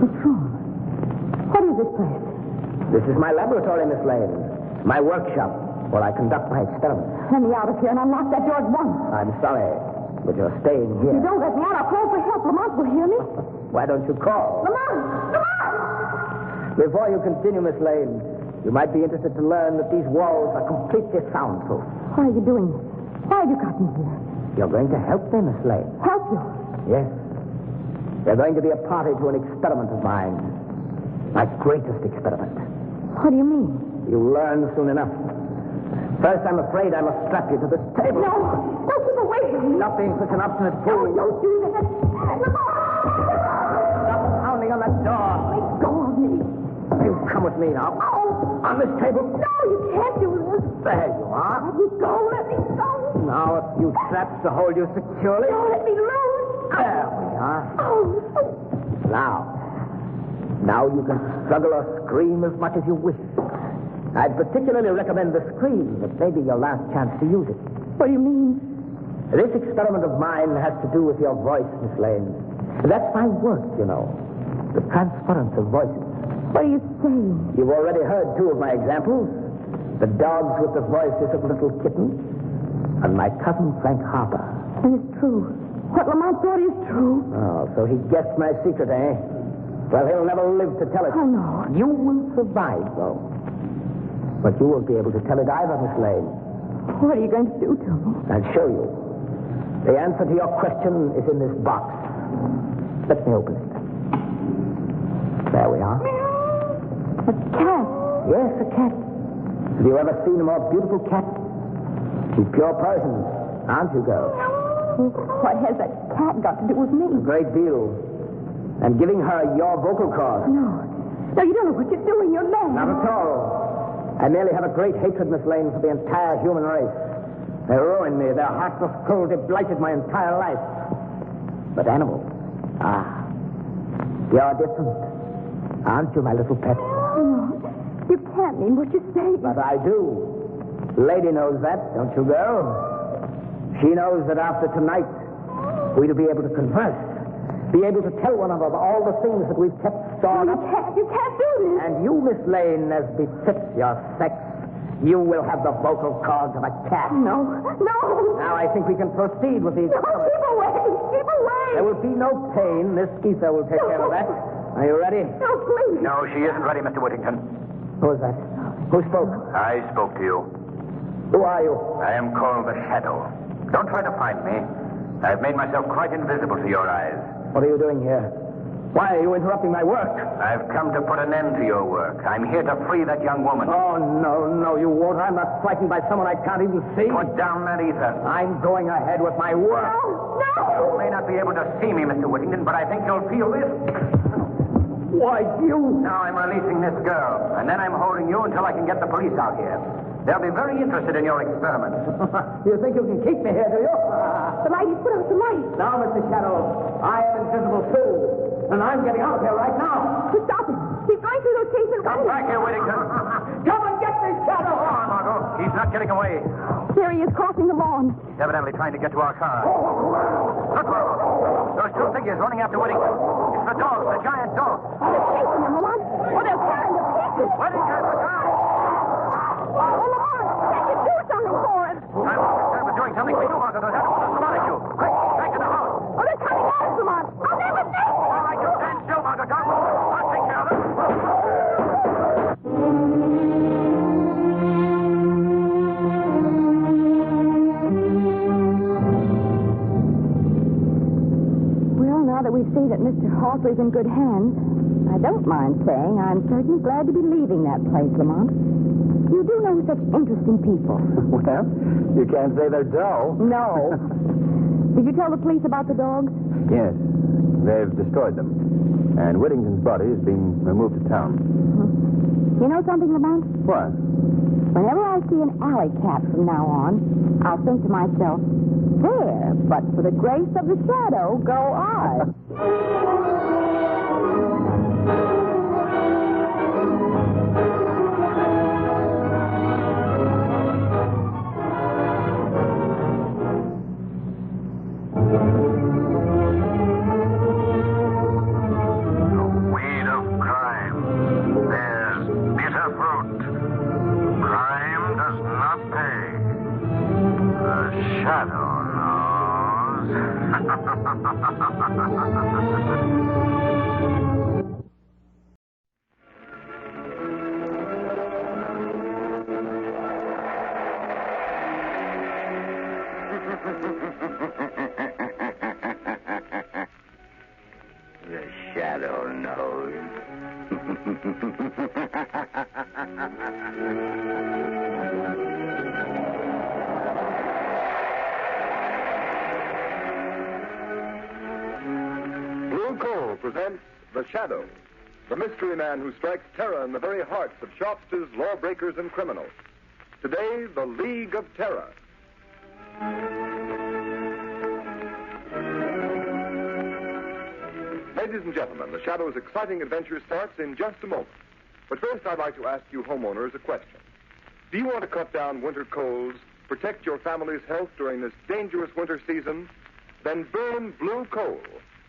What's wrong? What is this place? This is my laboratory, Miss Lane. My workshop, where I conduct my experiments. Let me out of here and unlock that door at once. I'm sorry, but you're staying here. If you don't let me out, I'll call for help. Lamont will hear me. Why don't you call? Lamont! Lamont! Before you continue, Miss Lane, you might be interested to learn that these walls are completely soundproof. Why are you doing this? Why have you got me here? You're going to help me, Miss Lane. Help you? Yes. You're going to be a party to an experiment of mine. My greatest experiment. What do you mean? You'll learn soon enough. First, I'm afraid I must strap you to this table. No! Don't keep away from me! Stop being such an obstinate fool. Don't do that! Stop pounding on that door. Let go of me. You come with me now. Oh! On this table. No, you can't do this. There you are. Let me go. Let me go. Now, a few straps to hold you securely. No, let me loose. There we are. Oh. Now you can struggle or scream as much as you wish. I'd particularly recommend the scream. It may be your last chance to use it. What do you mean? This experiment of mine has to do with your voice, Miss Lane. That's my work, you know. The transference of voices. What are you saying? You've already heard two of my examples. The dogs with the voices of little kittens, and my cousin Frank Harper. Then it's true. What Lamont thought is true. Oh, so he guessed my secret, eh? Well, he'll never live to tell it. Oh, no. You will survive, though. But you won't be able to tell it either, Miss Lane. What are you going to do to me? I'll show you. The answer to your question is in this box. Let me open it. There we are. A cat. Yes, a cat. Have you ever seen a more beautiful cat? She's pure poison, aren't you, girl? What has that cat got to do with me? A great deal. I'm giving her your vocal cords. No, you don't know what you're doing. You're mad. Not at all. I merely have a great hatred, Miss Lane, for the entire human race. They ruined me. Their heartless cruelty blighted my entire life. But animals, you're different. Aren't you, my little pet? No, you can't mean what you say. But I do. The lady knows that, don't you, girl? She knows that after tonight, we'll be able to converse. Be able to tell one another all the things that we've kept stored up. You can't do this. And you, Miss Lane, as befits your sex, you will have the vocal cords of a cat. No. Now I think we can proceed with these. No, keep away. There will be no pain. This ether will take care of that. Are you ready? No, please. No, she isn't ready, Mr. Whittington. Who is that? Who spoke? I spoke to you. Who are you? I am called the Shadow. Don't try to find me. I've made myself quite invisible to your eyes. What are you doing here? Why are you interrupting my work? I've come to put an end to your work. I'm here to free that young woman. Oh, no, you won't. I'm not frightened by someone I can't even see. Put down that ether. I'm going ahead with my work. No! You may not be able to see me, Mr. Whittington, but I think you'll feel this. Why, you... Now I'm releasing this girl, and then I'm holding you until I can get the police out here. They'll be very interested in your experiments. You think you can keep me here, do you? The light, he's put out the light. Now, Mr. Shadow, I am invisible, too. And I'm getting out of here right now. Stop him. He's going through those cases. Come back here, Whittington. Come and get this Shadow. Come on, Margot. He's not getting away. There he is, crossing the lawn. He's evidently trying to get to our car. Look, Margot. Those two figures running after Whittington. It's the dogs, the giant dogs. They're chasing him, Lamont. Oh, they're tearing to pieces. Whittington, look out. Oh, Lamont, can't you do something for him? I'm concerned with doing something for you, Margot. Those animals are spotting you. Quick, back to the house. Oh, they're coming at us, Lamont. I'll never make it. All right, you stand still, Margot. Don't move. I'll take care of them. Well, now that we see that Mr. Hawley's in good hands, I don't mind saying I'm certainly glad to be leaving that place, Lamont. You do know such interesting people. Well, you can't say they're dull. No. Did you tell the police about the dogs? Yes, they've destroyed them. And Whittington's body is being removed to town. You know something, Lamont? What? Whenever I see an alley cat from now on, I'll think to myself, there, but for the grace of the shadow, go I. The shadow knows. Blue Coal presents The Shadow, the mystery man who strikes terror in the very hearts of shopsters, lawbreakers, and criminals. Today, the League of Terror. Ladies and gentlemen, The Shadow's exciting adventure starts in just a moment. But first, I'd like to ask you homeowners a question. Do you want to cut down winter colds, protect your family's health during this dangerous winter season? Then burn Blue Coal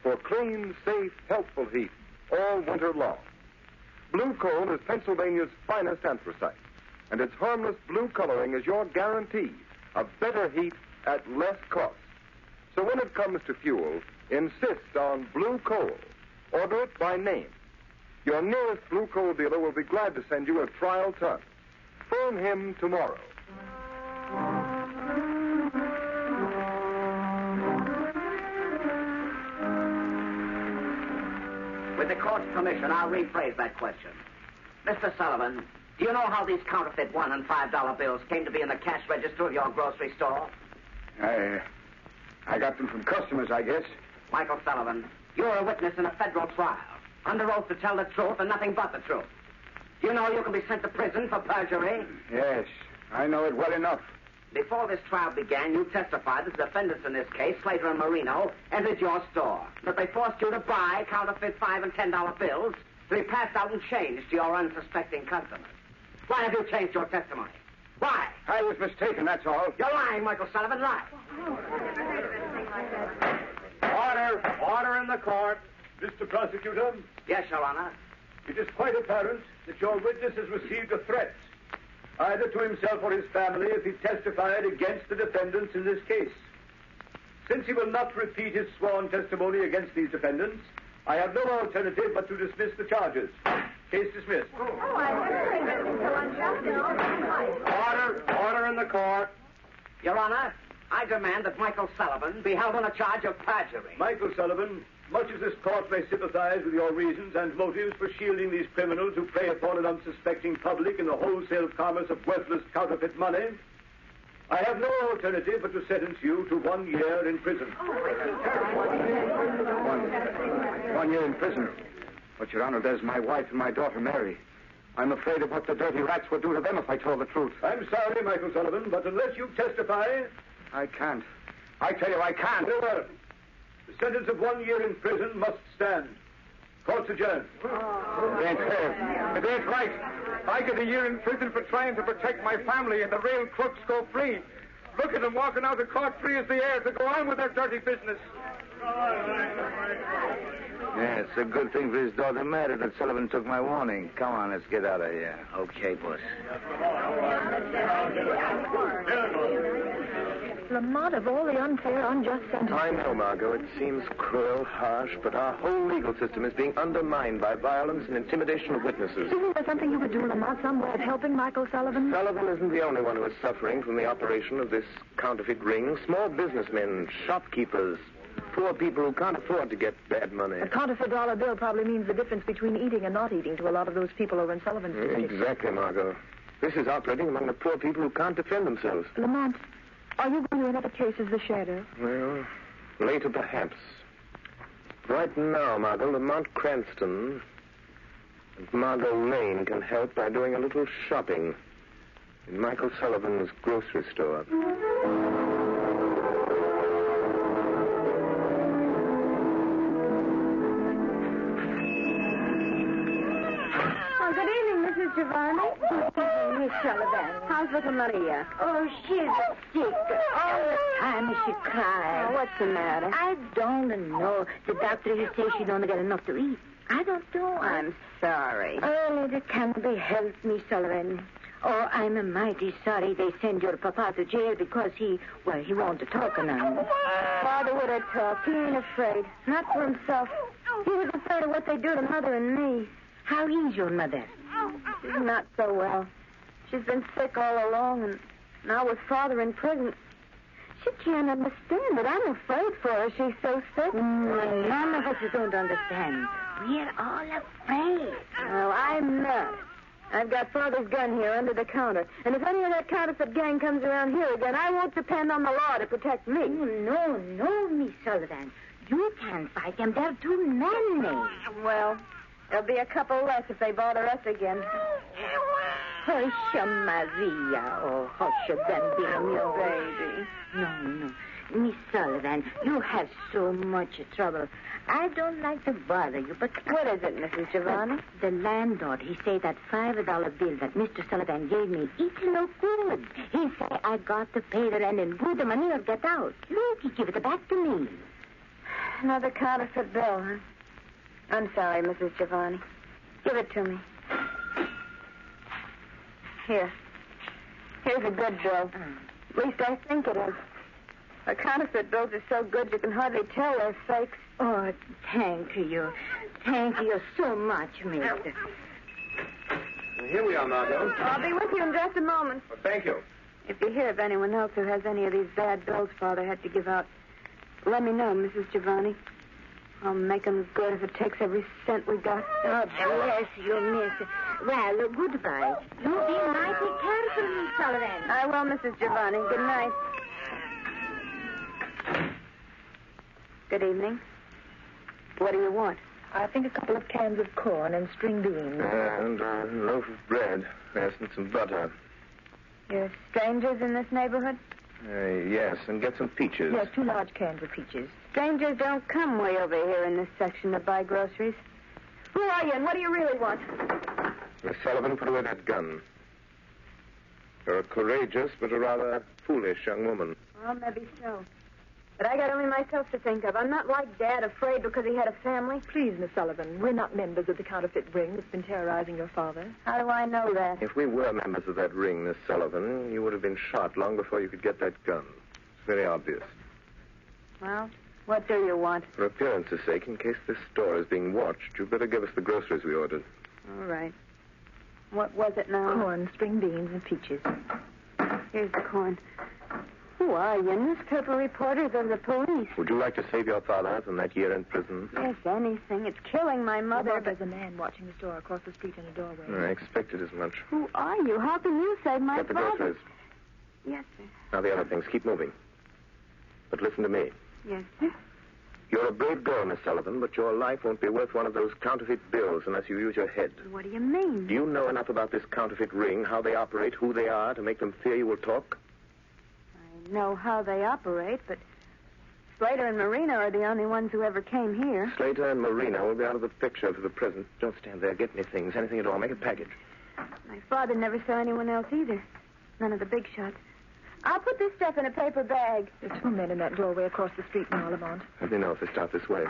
for clean, safe, healthful heat all winter long. Blue Coal is Pennsylvania's finest anthracite, and its harmless blue coloring is your guarantee of better heat at less cost. So when it comes to fuel, insist on Blue Coal. Order it by name. Your nearest Blue Coal dealer will be glad to send you a trial ton. Phone him tomorrow. With the court's permission, I'll rephrase that question. Mr. Sullivan, do you know how these counterfeit $1 and $5 bills came to be in the cash register of your grocery store? I got them from customers, I guess. Michael Sullivan, you're a witness in a federal trial, under oath to tell the truth and nothing but the truth. Do you know you can be sent to prison for perjury? Yes, I know it well enough. Before this trial began, you testified that the defendants in this case, Slater and Marino, entered your store, that they forced you to buy counterfeit $5 and $10 bills to be passed out and changed to your unsuspecting customers. Why have you changed your testimony? Why? I was mistaken, that's all. You're lying, Michael Sullivan, lie. Order in the court. Mr. Prosecutor? Yes, Your Honor. It is quite apparent that your witness has received a threat, either to himself or his family, if he testified against the defendants in this case. Since he will not repeat his sworn testimony against these defendants, I have no alternative but to dismiss the charges. Case dismissed. Order in the court. Your Honor, I demand that Michael Sullivan be held on a charge of perjury. Michael Sullivan, much as this court may sympathize with your reasons and motives for shielding these criminals who prey upon an unsuspecting public in the wholesale commerce of worthless counterfeit money, I have no alternative but to sentence you to 1 year in prison. 1 year in prison. But, Your Honor, there's my wife and my daughter, Mary. I'm afraid of what the dirty rats would do to them if I told the truth. I'm sorry, Michael Sullivan, but unless you testify... I can't. I tell you, I can't. Very well. The sentence of 1 year in prison must stand. Court's adjourned. It ain't fair. It ain't right. I get a year in prison for trying to protect my family, and the real crooks go free. Look at them walking out of court free as the air to go on with their dirty business. Yeah, it's a good thing for his daughter Mary that Sullivan took my warning. Come on, let's get out of here. Okay, boss. Lamont, of all the unfair, unjust sentences... I know, Margot. It seems cruel, harsh, but our whole legal system is being undermined by violence and intimidation of witnesses. Isn't there something you could do, Lamont, some way of helping Michael Sullivan? Sullivan isn't the only one who is suffering from the operation of this counterfeit ring. Small businessmen, shopkeepers, poor people who can't afford to get bad money. A counterfeit dollar bill probably means the difference between eating and not eating to a lot of those people over in Sullivan's district. Exactly, Margot. This is operating among the poor people who can't defend themselves. Lamont, are you going to another case as the shadow? Well, later perhaps. Right now, Margot, Lamont Cranston and Margot Lane can help by doing a little shopping. In Michael Sullivan's grocery store. Oh, good evening, Mrs. Giovanni. Good evening, Miss Sullivan. How's little Maria? Oh, she's sick. All the time she cries. Oh, what's the matter? I don't know. The doctor, he says she don't get enough to eat. I don't know. I'm sorry. Oh, it can't be helped, Miss Sullivan. Oh, I'm mighty sorry they send your papa to jail because he won't talk none. Father would have talked. He ain't afraid. Not for himself. He was afraid of what they do to Mother and me. How is your mother? She's not so well. She's been sick all along, and now with Father in prison. She can't understand it. I'm afraid for her. She's so sick. None of us don't understand. We're all afraid. Well, I'm not. I've got Father's gun here under the counter. And if any of that counterfeit gang comes around here again, I won't depend on the law to protect me. Oh, no, Miss Sullivan. You can't fight them. They're too many. Well, there'll be a couple less if they bother us again. Hush, Maria. Oh, hush, Bambino, baby. No. Miss Sullivan, you have so much trouble. I don't like to bother you, but... What is it, Mrs. Giovanni? The landlord, he say that $5 bill that Mr. Sullivan gave me, it's no good. He say I got to pay the rent and put the money or get out. Look, he give it back to me. Another counterfeit bill, huh? I'm sorry, Mrs. Giovanni. Give it to me. Here. Here's a good bill. At least I think it is. The counterfeit bills are so good you can hardly tell they're fakes. Oh, thank you. Thank you so much, mister. Here we are, Margot. I'll be with you in just a moment. Well, thank you. If you hear of anyone else who has any of these bad bills Father had to give out, let me know, Mrs. Giovanni. I'll make them good if it takes every cent we got. Oh, bless you, miss. Well, goodbye. You be mighty careful, Miss Sullivan. I will, Mrs. Giovanni. Good night. Good evening. What do you want? I think a couple of cans of corn and string beans. And a loaf of bread. Yes, and some butter. You're strangers in this neighborhood? Yes, and get some peaches. Yes, 2 large cans of peaches. Strangers don't come way over here in this section to buy groceries. Who are you and what do you really want? Miss Sullivan, put away that gun. You're a courageous but a rather foolish young woman. Well, maybe so. But I got only myself to think of. I'm not like Dad, afraid because he had a family. Please, Miss Sullivan, we're not members of the counterfeit ring that's been terrorizing your father. How do I know that? If we were members of that ring, Miss Sullivan, you would have been shot long before you could get that gun. It's very obvious. Well, what do you want? For appearance's sake, in case this store is being watched, you'd better give us the groceries we ordered. All right. What was it now? Corn, string beans, and peaches. Here's the corn. Who are you? Newspaper reporters of the police. Would you like to save your father from that year in prison? Yes, anything. It's killing my mother. Well, there's a man watching the store across the street in a doorway. I expected as much. Who are you? How can you save my Get the father? groceries. Yes, sir. Now the other things. Keep moving. But listen to me. Yes, sir. You're a brave girl, Miss Sullivan, but your life won't be worth one of those counterfeit bills unless you use your head. What do you mean? Do you know enough about this counterfeit ring, how they operate, who they are, to make them fear you will talk? I know how they operate, but Slater and Marina are the only ones who ever came here. Slater and Marina will be out of the picture for the present. Don't stand there. Get me things. Anything at all. Make a package. My father never saw anyone else either. None of the big shots. I'll put this stuff in a paper bag. There's 2 men in that doorway across the street now, Lamont. Let me know if they start this way.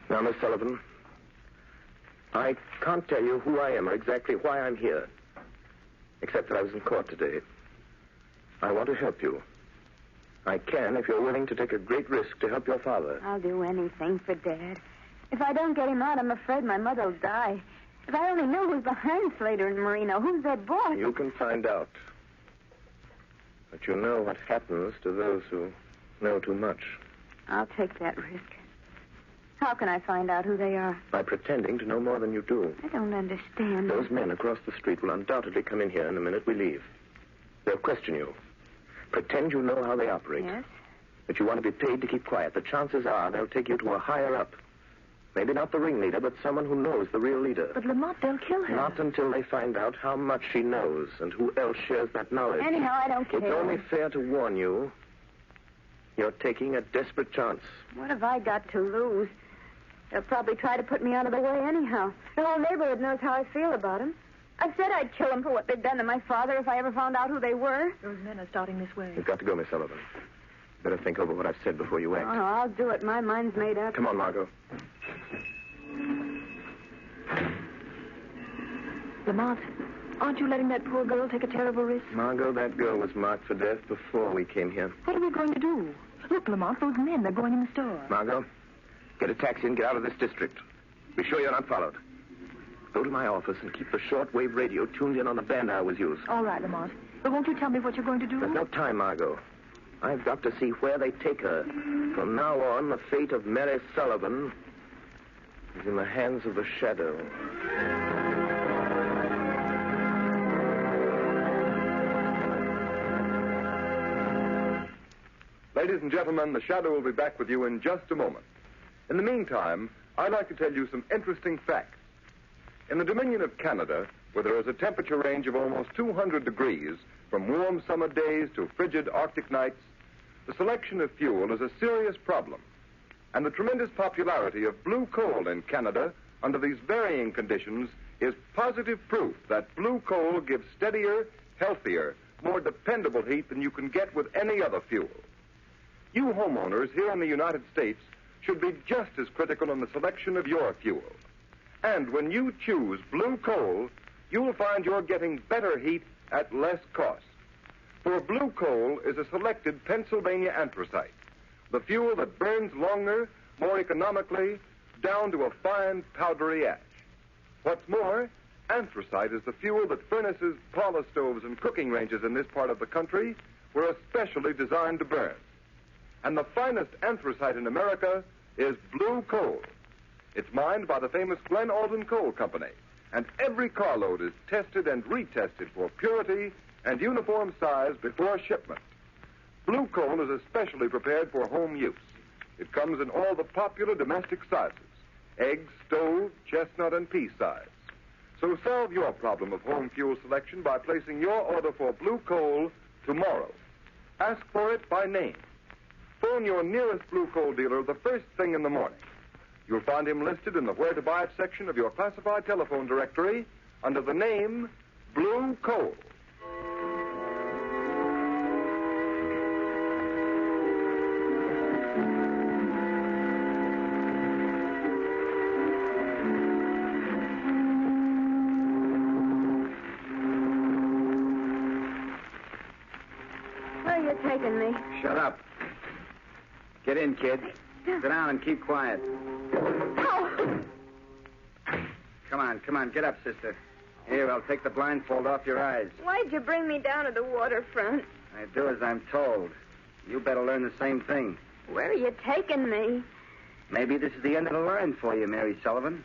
Now, Miss Sullivan, I can't tell you who I am or exactly why I'm here, except that I was in court today. I want to help you. I can if you're willing to take a great risk to help your father. I'll do anything for Dad. If I don't get him out, I'm afraid my mother'll die. If I only knew who's behind Slater and Marino, who's their boss. You can find out. But you know what happens to those who know too much. I'll take that risk. How can I find out who they are? By pretending to know more than you do. I don't understand. Those men across the street will undoubtedly come in here in the minute we leave. They'll question you. Pretend you know how they operate. Yes? That you want to be paid to keep quiet. The chances are they'll take you to a higher up. Maybe not the ringleader, but someone who knows the real leader. But Lamont, they'll kill her. Not until they find out how much she knows and who else shares that knowledge. Anyhow, I don't care. It's only fair to warn you. You're taking a desperate chance. What have I got to lose? They'll probably try to put me out of the way anyhow. The whole neighborhood knows how I feel about them. I've said I'd kill them for what they'd done to my father if I ever found out who they were. Those men are starting this way. You've got to go, Miss Sullivan. Better think over what I've said before you act. Oh, no, I'll do it. My mind's made up. Come on, Margot. Lamont, aren't you letting that poor girl take a terrible risk? Margot, that girl was marked for death before we came here. What are we going to do? Look, Lamont, those men, they're going in the store. Margot, get a taxi and get out of this district. Be sure you're not followed. Go to my office and keep the shortwave radio tuned in on the band I always use. All right, Lamont. But won't you tell me what you're going to do? There's no time, Margot. I've got to see where they take her. From now on, the fate of Mary Sullivan is in the hands of the Shadow. Ladies and gentlemen, the Shadow will be back with you in just a moment. In the meantime, I'd like to tell you some interesting facts. In the Dominion of Canada, where there is a temperature range of almost 200 degrees, from warm summer days to frigid Arctic nights, the selection of fuel is a serious problem. And the tremendous popularity of blue coal in Canada under these varying conditions is positive proof that blue coal gives steadier, healthier, more dependable heat than you can get with any other fuel. You homeowners here in the United States should be just as critical in the selection of your fuel. And when you choose blue coal, you'll find you're getting better heat at less cost. For blue coal is a selected Pennsylvania anthracite, the fuel that burns longer, more economically, down to a fine powdery ash. What's more, anthracite is the fuel that furnaces, parlor stoves, and cooking ranges in this part of the country were especially designed to burn. And the finest anthracite in America is blue coal. It's mined by the famous Glen Alden Coal Company, and every carload is tested and retested for purity and uniform size before shipment. Blue coal is especially prepared for home use. It comes in all the popular domestic sizes: egg, stove, chestnut, and pea size. So solve your problem of home fuel selection by placing your order for blue coal tomorrow. Ask for it by name. Phone your nearest blue coal dealer the first thing in the morning. You'll find him listed in the Where to Buy It section of your classified telephone directory under the name Blue Coal. Where are you taking me? Shut up. Get in, kid. Sit down and keep quiet. Oh! Come on, get up, sister. Here, I'll take the blindfold off your eyes. Why'd you bring me down to the waterfront? I do as I'm told. You better learn the same thing. Where are you taking me? Maybe this is the end of the line for you, Mary Sullivan.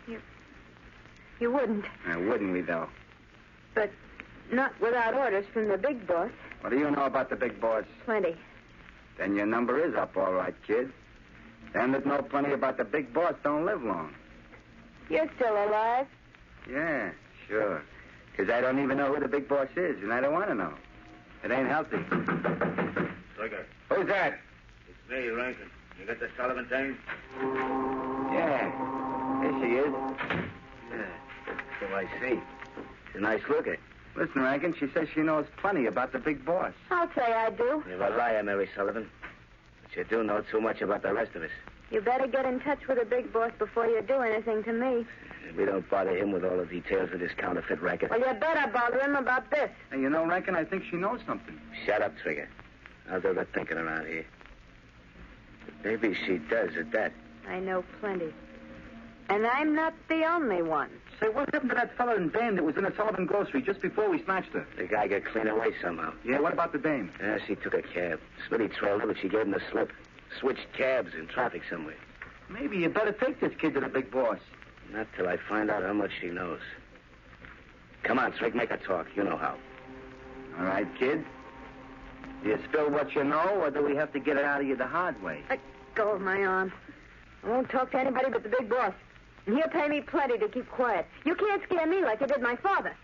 You wouldn't. Wouldn't we, though? But not without orders from the big boss. What do you know about the big boss? Plenty. Then your number is up, all right, kid. Them that know plenty about the big boss don't live long. You're still alive? Yeah, sure. Because I don't even know who the big boss is, and I don't want to know. It ain't healthy. Trigger. Who's that? It's me, Rankin. You got the Sullivan thing? Yeah. Here she is. Yeah. So I see. She's a nice looker. Listen, Rankin, she says she knows plenty about the big boss. I'll say I do. You're a liar, Mary Sullivan. But you do know too much about the rest of us. You better get in touch with the big boss before you do anything to me. We don't bother him with all the details of this counterfeit racket. Well, you better bother him about this. Hey, you know, Rankin, I think she knows something. Shut up, Trigger. I'll do the thinking around here. But maybe she does at that. I know plenty. And I'm not the only one. Say, what happened to that fellow in dame that was in the Sullivan grocery just before we snatched her? The guy got clean away somehow. Yeah, what about the dame? Yeah, she took a cab. Smitty trailed her, but she gave him the slip. Switched cabs in traffic somewhere. Maybe you better take this kid to the big boss. Not till I find out how much she knows. Come on, Trig, make her talk. You know how. All right, kid. Do you spill what you know, or do we have to get it out of you the hard way? Let go of my arm. I won't talk to anybody but the big boss. And he'll pay me plenty to keep quiet. You can't scare me like you did my father.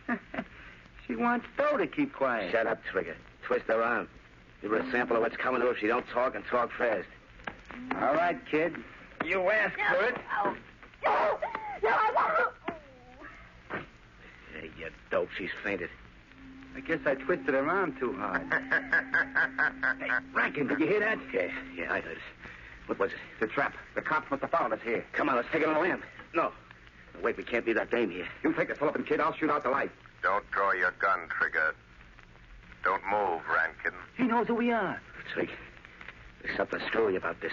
She wants Doe to keep quiet. Shut up, Trigger. Twist her around. Give her a sample of what's coming to her if she don't talk, and talk fast. All right, kid. You asked for it. No, I won't. Hey, you dope. She's fainted. I guess I twisted her arm too hard. Hey, Rankin, did you hear that? Yeah, I heard it. What was it? It's a trap. The cops must have followed us here. Come on, let's take it on the lamp. No. Wait, we can't leave that dame here. You take the Sullivan kid. I'll shoot out the light. Don't draw your gun, Trigger. Don't move, Rankin. He knows who we are. Trig, there's something screwy about this.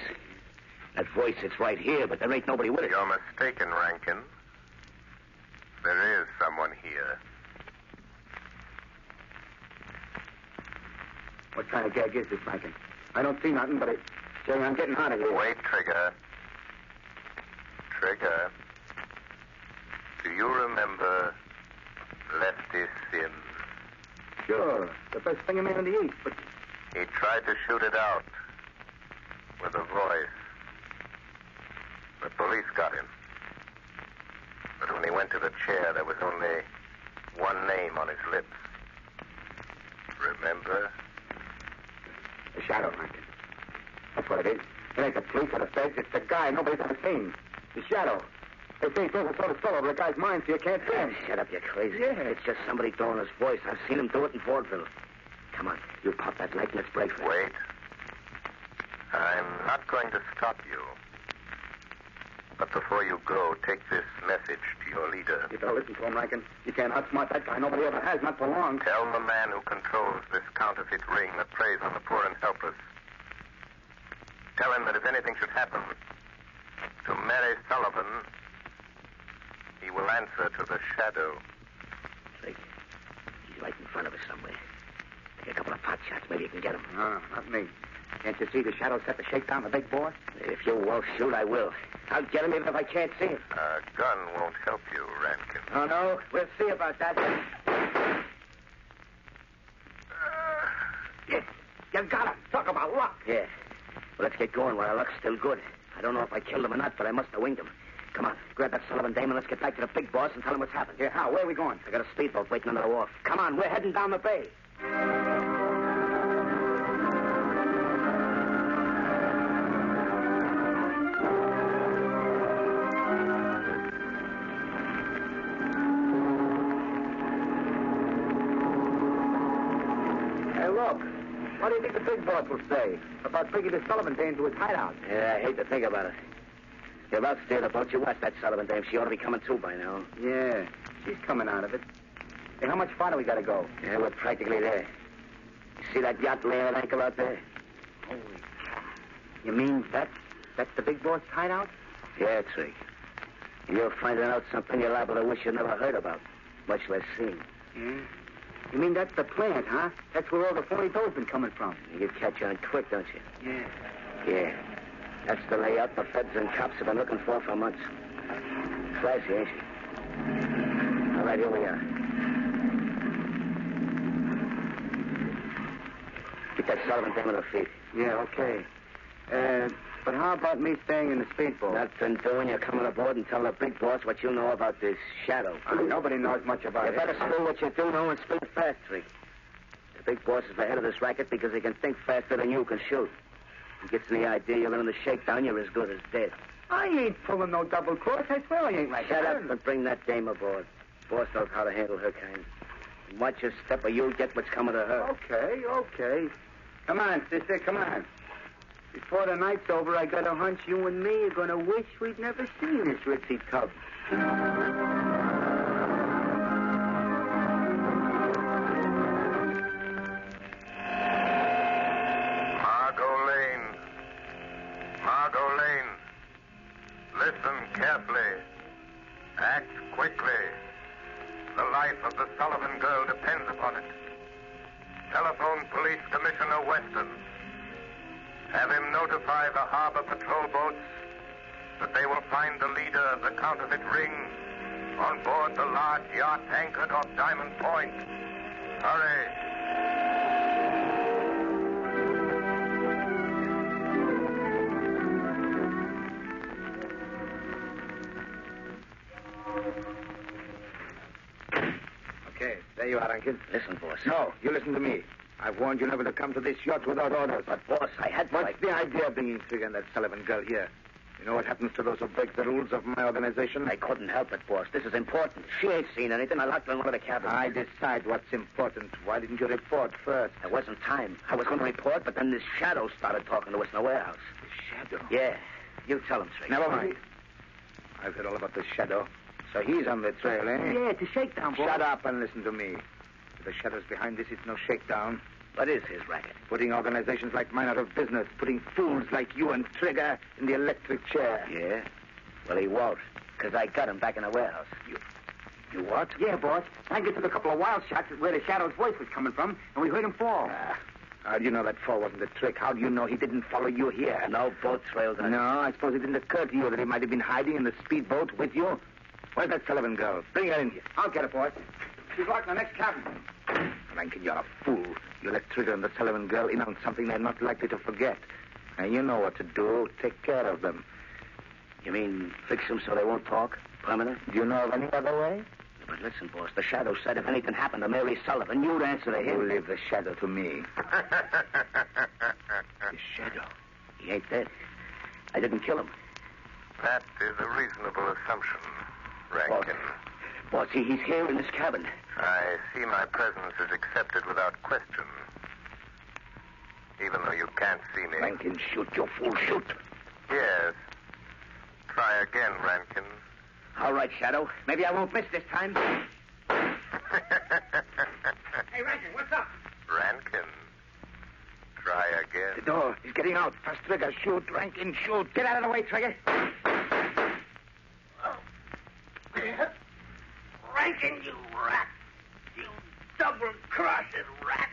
That voice, it's right here, but there ain't nobody with it. You're mistaken, Rankin. There is someone here. What kind of gag is this, Rankin? I don't see nothing, but Jerry, I'm getting out of here. Wait, Trigger. Trigger. Do you remember Lefty Sims? Sure. The best finger man in the East, but... He tried to shoot it out with a voice. The police got him. But when he went to the chair, there was only one name on his lips. Remember? The Shadow, Rankin. That's what it is. It ain't the police or the feds. It's the guy nobody's ever seen. The Shadow. They say he throws a sort of spell over a guy's mind so you can't see him. Shut up, you're crazy. Yeah. It's just somebody throwing his voice. I've seen him do it in vaudeville. Come on, you pop that light and let's break for it. Wait. I'm not going to stop you. But before you go, take this message to your leader. You better listen to him, Rankin. You can't outsmart that guy. Nobody ever has, not for long. Tell the man who controls this counterfeit ring that preys on the poor and helpless. Tell him that if anything should happen to Mary Sullivan, he will answer to the Shadow. Drake, he's right in front of us somewhere. Take a couple of pot shots. Maybe you can get him. No, not me. Can't you see the Shadow set the shakedown the big boss? If you won't shoot, I will. I'll get him even if I can't see him. A gun won't help you, Rankin. Oh, no? We'll see about that. Yes, you got him. Talk about luck. Yeah. Well, let's get going while our luck's still good. I don't know if I killed him or not, but I must have winged him. Come on, grab that Sullivan dame and let's get back to the big boss and tell him what's happened. Yeah, how? Where are we going? I got a speedboat waiting under the wharf. Come on, we're heading down the bay. Hey, look. What do you think the big boss will say about bringing the Sullivan dame to his hideout? Yeah, I hate to think about it. You're about to steer the boat. You watch that Sullivan dame. She ought to be coming too by now. Yeah, she's coming out of it. Hey, how much farther we got to go? Yeah, we're practically there. You see that yacht laying at anchor out there? Holy cow. You mean that's the big boss hideout? Yeah, Trig. And you're finding out something you're liable to wish you never heard about, much less seen. Yeah? You mean that's the plant, huh? That's where all the phony dough's been coming from. You'd catch on quick, don't you? Yeah. Yeah. That's the layout the feds and cops have been looking for months. Flashy, ain't she? All right, here we are. Get that Sullivan dame on her feet. Yeah, okay. But how about me staying in the speedboat? Nothing doing. You're coming aboard and tell the big boss what you know about this Shadow. Nobody knows much about it. You better spill what you do know and spill it fast, Trig. The big boss is the head of this racket because he can think faster than you can shoot. He gets the idea you're in the shakedown, you're as good as dead. I ain't pulling no double cross. I swear I ain't like Shut that. up and bring that dame aboard. Boss knows how to handle her kind. Watch your step or you'll get what's coming to her. Okay. Come on, sister, come on. Before the night's over, I got a hunch you and me are going to wish we'd never seen this ritzy tub. Margot Lane. Listen carefully. Act quickly. The life of the Sullivan girl depends upon it. Telephone Police Commissioner Weston. Have him notify the harbor patrol boats that they will find the leader of the counterfeit ring on board the large yacht anchored off Diamond Point. Hurry. you are, Rankin. Listen, boss. No, you listen to me. I've warned you never to come to this yacht without orders. But, boss, I had to... What's the idea of bringing Trigger and that Sullivan girl here? You know what happens to those who break the rules of my organization? I couldn't help it, boss. This is important. She ain't seen anything. I locked her in one of the cabins. I decide what's important. Why didn't you report first? There wasn't time. I was going to report, but then this Shadow started talking to us in the warehouse. The Shadow? Yeah. You tell him, Trigger. Never mind. I've heard all about the Shadow. So he's on the trail, eh? Yeah, it's a shakedown, boss. Shut up and listen to me. If the Shadow's behind this, it's no shakedown. What is his racket? Putting organizations like mine out of business. Putting fools like you and Trigger in the electric chair. Yeah? Well, he won't. Because I got him back in the warehouse. You what? Yeah, boss. I took a couple of wild shots at where the Shadow's voice was coming from, and we heard him fall. How do you know that fall wasn't a trick? How do you know he didn't follow you here? No boat trails. No, I suppose it didn't occur to you that he might have been hiding in the speedboat with you? Where's that Sullivan girl? Bring her in here. I'll get her, boss. She's locked in the next cabin. Rankin, you're a fool. You let Trigger and the Sullivan girl in on something they're not likely to forget. And you know what to do. Take care of them. You mean fix them so they won't talk? Permanent? Do you know of any other way? But listen, boss, the Shadow said if anything happened to Mary Sullivan, you'd answer to him. You leave the Shadow to me. The Shadow? He ain't dead. I didn't kill him. That is a reasonable assumption, Rankin. Boss, he's here in this cabin. I see my presence is accepted without question. Even though you can't see me. Rankin, shoot, you fool, shoot. Yes. Try again, Rankin. All right, Shadow. Maybe I won't miss this time. Hey, Rankin, what's up? Rankin. Try again. The door. He's getting out. First Trigger, shoot. Rankin, shoot. Get out of the way, Trigger. Rankin, you rat. You double-crossed rat.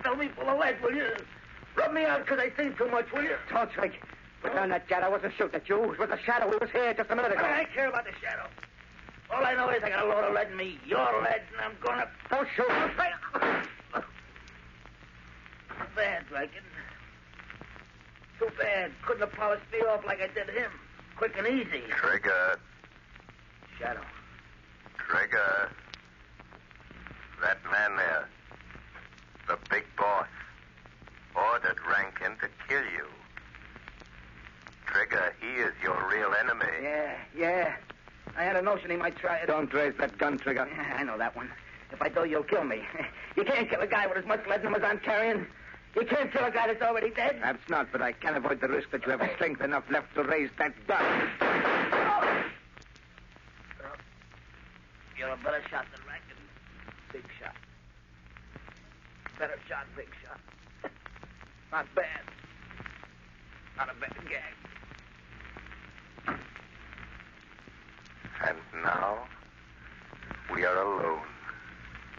Fill me full of lead, will you? Rub me out because I think too much, will you? Talk, Trigger. Put down that gun. I wasn't shooting at you. It was the Shadow. He was here just a minute ago. I don't care about the Shadow. All I know is I got a load of lead in me. Your lead, and I'm going to... Don't shoot. Too bad, Rankin. Too bad. Couldn't have polished me off like I did him. Quick and easy. Trigger. Shadow. Trigger. That man there, the big boss, ordered Rankin to kill you. Trigger, he is your real enemy. Yeah. I had a notion he might try it. Don't raise that gun, Trigger. I know that one. If I do, you'll kill me. You can't kill a guy with as much lead in him as I'm carrying. You can't kill a guy that's already dead. Perhaps not, but I can't avoid the risk that you have strength enough left to raise that gun. You're a better shot than Rankin. Big shot. Better shot, big shot. Not bad. Not a bad gag. And now, we are alone.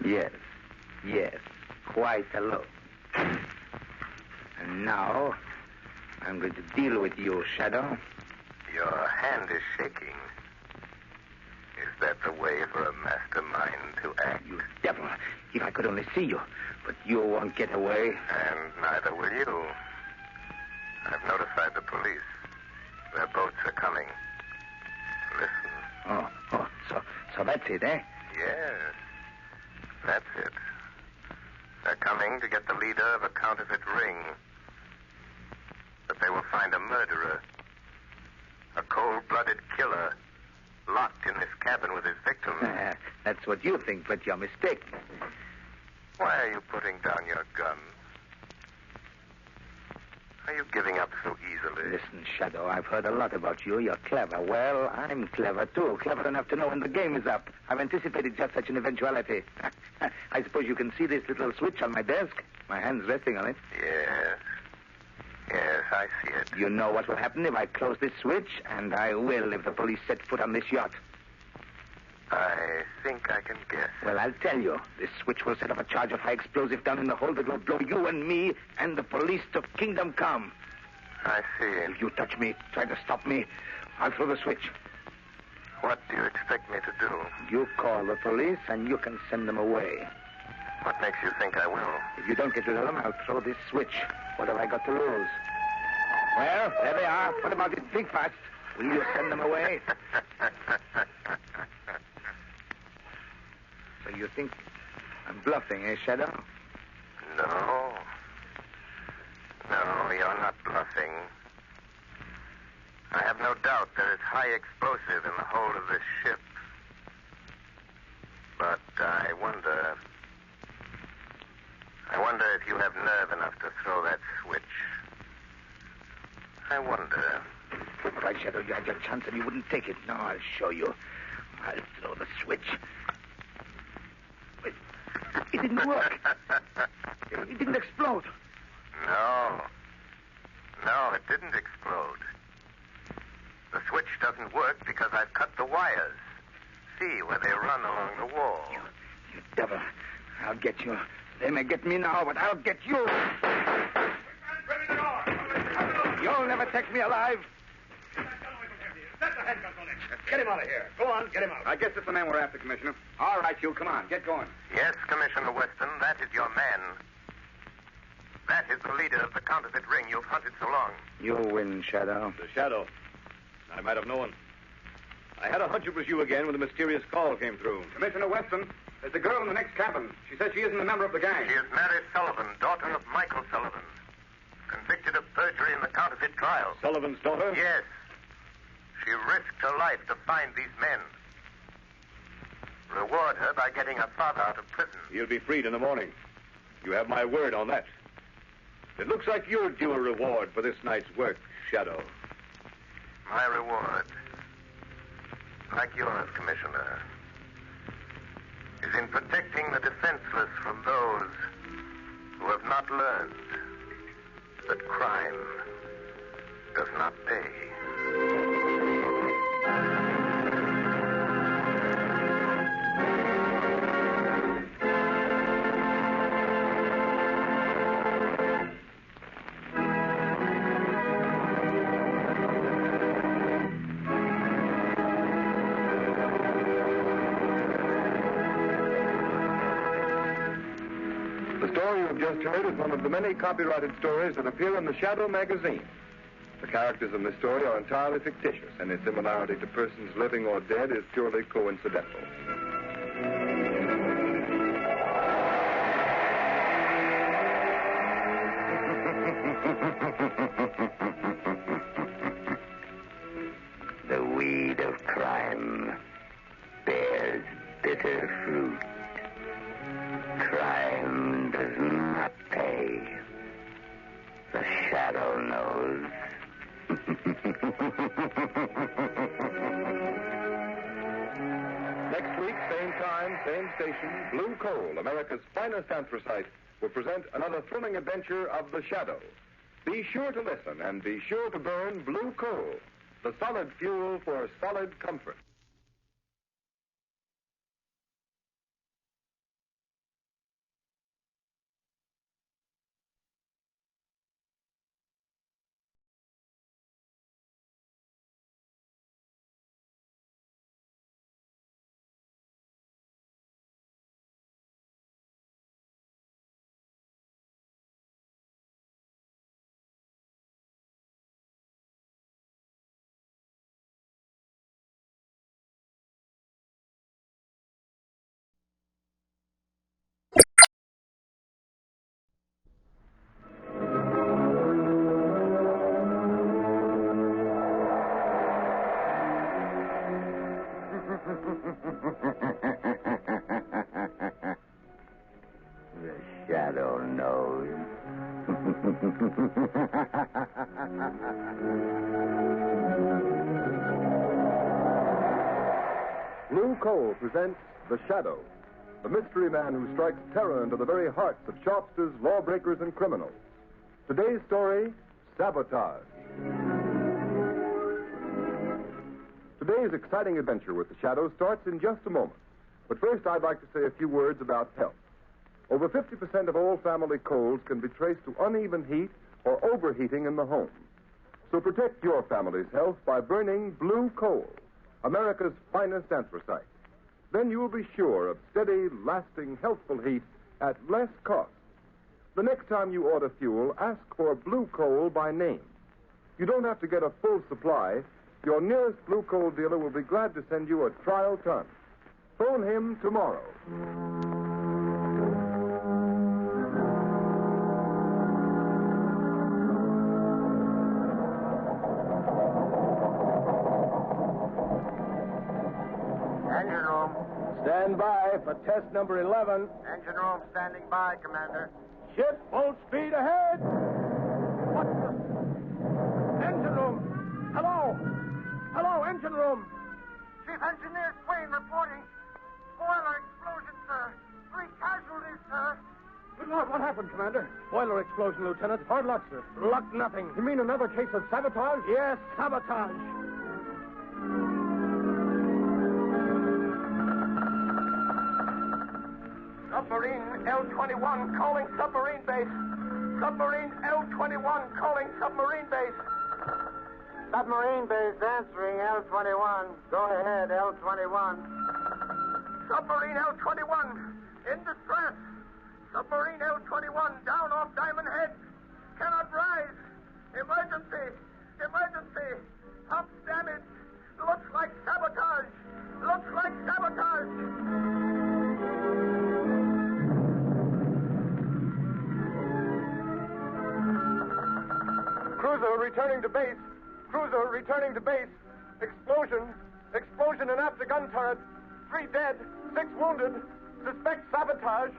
Yes, quite alone. And now, I'm going to deal with you, Shadow. Your hand is shaking. Is that the way for a mastermind to act? You devil. If I could only see you. But you won't get away. And neither will you. I've notified the police. Their boats are coming. Listen. So that's it, eh? Yes. That's it. They're coming to get the leader of a counterfeit ring. But they will find a murderer. A cold-blooded killer. Locked in this cabin with his victim. That's what you think, but you're mistaken. Why are you putting down your guns? Are you giving up so easily? Listen, Shadow, I've heard a lot about you. You're clever. Well, I'm clever, too. Clever enough to know when the game is up. I've anticipated just such an eventuality. I suppose you can see this little switch on my desk. My hand's resting on it. Yes, I see it. You know what will happen if I close this switch, and I will if the police set foot on this yacht. I think I can guess. Well, I'll tell you. This switch will set off a charge of high explosive down in the hold that will blow you and me and the police to kingdom come. I see. If you touch me, try to stop me, I'll throw the switch. What do you expect me to do? You call the police, and you can send them away. What makes you think I will? If you don't get rid of them, I'll throw this switch. What have I got to lose? Well, there they are. What about it? Think fast. Will you send them away? So you think I'm bluffing, eh, Shadow? No. No, you're not bluffing. I have no doubt there is high explosive in the hold of this ship. But I wonder if you have nerve enough to throw that switch. I wonder. Right, Shadow, you had your chance and you wouldn't take it. Now I'll show you. I'll throw the switch. It didn't work. It didn't explode. No. No, it didn't explode. The switch doesn't work because I've cut the wires. See where they run along the wall. You devil. I'll get you. They may get me now, but I'll get you. You'll never take me alive. Get him out of here. Go on, get him out. I guess it's the man we're after, Commissioner. All right, you, come on, get going. Yes, Commissioner Weston, that is your man. That is the leader of the counterfeit ring you've hunted so long. You win, Shadow. The Shadow. I might have known. I had a hunch it was you again when the mysterious call came through. Commissioner Weston, there's a girl in the next cabin. She says she isn't a member of the gang. She is Mary Sullivan, daughter of Michael Sullivan, convicted of perjury in the counterfeit trial. Sullivan's daughter? Yes. She risked her life to find these men. Reward her by getting her father out of prison. He'll be freed in the morning. You have my word on that. It looks like you're due a reward for this night's work, Shadow. My reward, like yours, Commissioner, is in protecting the defenseless from those who have not learned that crime does not pay. The story you have just heard is one of the many copyrighted stories that appear in the Shadow magazine. The characters in this story are entirely fictitious, and its similarity to persons living or dead is purely coincidental. The weed of crime bears bitter fruit. Crime does not pay. The Shadow knows. Next week, same time, same station, Blue Coal, America's finest anthracite, will present another thrilling adventure of the Shadow. Be sure to listen and be sure to burn Blue Coal, the solid fuel for solid comfort. The Shadow knows. Blue Coal presents The Shadow, the mystery man who strikes terror into the very hearts of shopsters, lawbreakers, and criminals. Today's story, Sabotage. Today's exciting adventure with The Shadow starts in just a moment. But first, I'd like to say a few words about health. Over 50% of all family colds can be traced to uneven heat or overheating in the home. So protect your family's health by burning Blue Coal, America's finest anthracite. Then you'll be sure of steady, lasting, healthful heat at less cost. The next time you order fuel, ask for Blue Coal by name. You don't have to get a full supply. Your nearest Blue Coal dealer will be glad to send you a trial ton. Phone him tomorrow. Engine room. Stand by for test number 11. Engine room standing by, Commander. Ship full speed ahead. What the? Engine room. Hello. Hello, engine room. Chief Engineer Swain reporting. Boiler explosion, sir. 3 casualties, sir. Good Lord, what happened, Commander? Boiler explosion, Lieutenant. Hard luck, sir. Luck nothing. You mean another case of sabotage? Yes, sabotage. Submarine L-21 calling submarine base. Submarine L-21 calling submarine base. Submarine base answering L-21. Go ahead, L-21. Submarine L-21 in distress. Submarine L-21 down off Diamond Head. Cannot rise. Emergency. Emergency. Pump damage. Looks like sabotage. Looks like sabotage. Cruiser returning to base. Cruiser returning to base. Explosion. Explosion in after gun turret. 3 dead. 6 wounded. Suspect sabotage.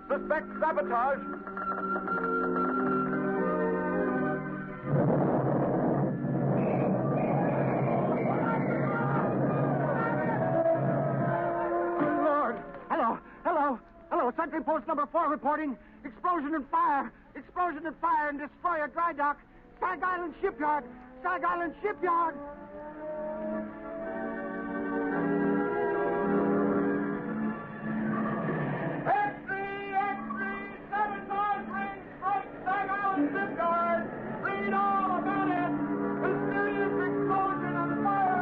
Suspect sabotage. Lord. Hello. Hello. Hello. Sentry post number 4 reporting. Explosion and fire. Explosion and fire in destroyer dry dock. Sag Island Shipyard. Sag Island Shipyard. Sabotage ring strike Sag Island Shipyard. Read all about it. Mysterious explosion and fire.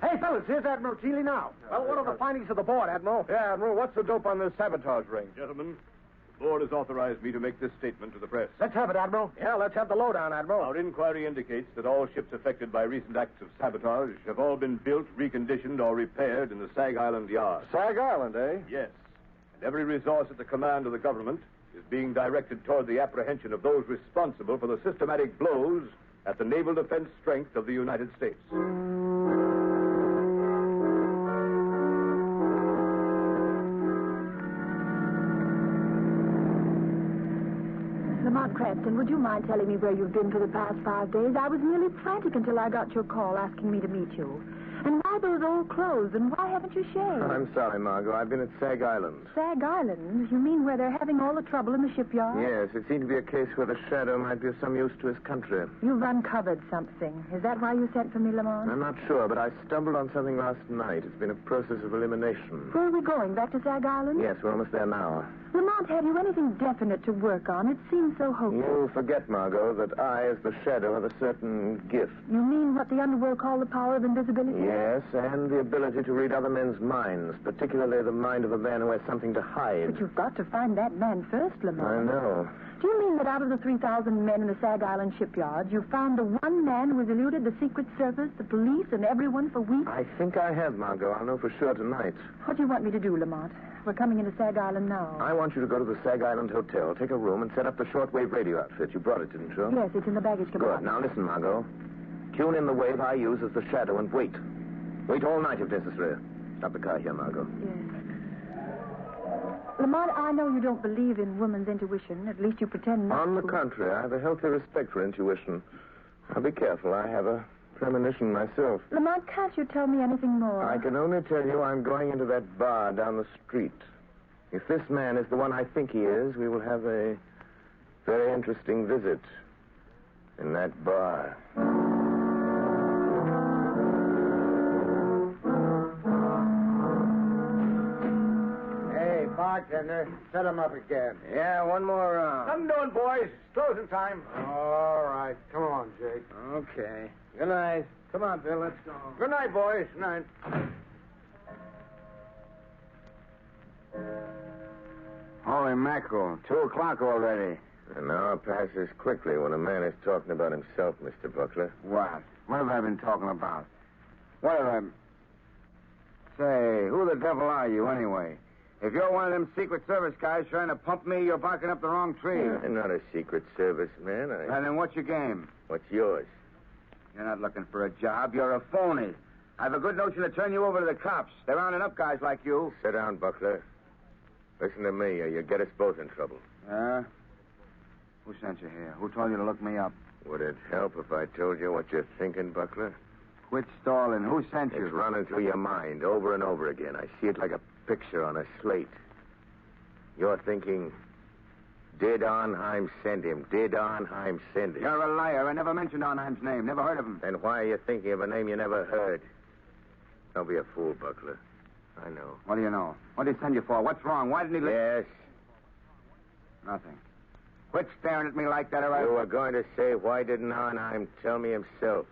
Hey, fellas, here's Admiral Keeley now. Well, what are the findings of the board, Admiral? Yeah, Admiral, what's the dope on this sabotage ring? Gentlemen, the board has authorized me to make this statement to the press. Let's have it, Admiral. Yeah, let's have the lowdown, Admiral. Our inquiry indicates that all ships affected by recent acts of sabotage have all been built, reconditioned, or repaired in the Sag Island yard. Sag Island, eh? Yes. And every resource at the command of the government is being directed toward the apprehension of those responsible for the systematic blows at the naval defense strength of the United States. Lamont Cranston, would you mind telling me where you've been for the past 5 days? I was nearly frantic until I got your call asking me to meet you. And why those old clothes, and why haven't you shaved? I'm sorry, Margot. I've been at Sag Island. Sag Island? You mean where they're having all the trouble in the shipyard? Yes, it seemed to be a case where the Shadow might be of some use to his country. You've uncovered something. Is that why you sent for me, Lamont? I'm not sure, but I stumbled on something last night. It's been a process of elimination. Where are we going? Back to Sag Island? Yes, we're almost there now. Lamont, have you anything definite to work on? It seems so hopeless. You forget, Margot, that I, as the Shadow, have a certain gift. You mean what the underworld call the power of invisibility? Yes, and the ability to read other men's minds, particularly the mind of a man who has something to hide. But you've got to find that man first, Lamont. I know. Do you mean that out of the 3,000 men in the Sag Island shipyard, you found the one man who has eluded the Secret Service, the police, and everyone for weeks? I think I have, Margot. I'll know for sure tonight. What do you want me to do, Lamont? We're coming into Sag Island now. I want you to go to the Sag Island Hotel, take a room, and set up the shortwave radio outfit. You brought it, didn't you? Yes, it's in the baggage compartment. Good. Now listen, Margot. Tune in the wave I use as the Shadow and wait. Wait all night if necessary. Stop the car here, Margot. Yes. Lamont, I know you don't believe in woman's intuition. At least you pretend not On the to. contrary, I have a healthy respect for intuition. Now be careful. I have a premonition myself. Lamont, can't you tell me anything more? I can only tell you I'm going into that bar down the street. If this man is the one I think he is, we will have a very interesting visit in that bar. Bartender, set him up again. Yeah, one more round. I'm doing, boys. It's closing time. All right. Come on, Jake. Okay. Good night. Come on, Bill. Let's go. Good night, boys. Good night. Holy mackerel. 2 o'clock already. An hour passes quickly when a man is talking about himself, Mr. Buckler. What? What have I been talking about? What have I... Say, who the devil are you, anyway? If you're one of them Secret Service guys trying to pump me, you're barking up the wrong tree. I'm not a Secret Service man. And then what's your game? What's yours? You're not looking for a job. You're a phony. I have a good notion to turn you over to the cops. They're rounding up guys like you. Sit down, Buckler. Listen to me, or you get us both in trouble. Who sent you here? Who told you to look me up? Would it help if I told you what you're thinking, Buckler? Quit stalling. Who sent you? It's running through your mind over and over again. I see it like a picture on a slate. You're thinking, did Arnheim send him? Did Arnheim send him? You're a liar. I never mentioned Arnheim's name. Never heard of him. Then why are you thinking of a name you never heard? Don't be a fool, Buckler. I know. What do you know? What did he send you for? What's wrong? Why didn't he... Yes. Nothing. Quit staring at me like that, or I... You were going to say, why didn't Arnheim tell me himself?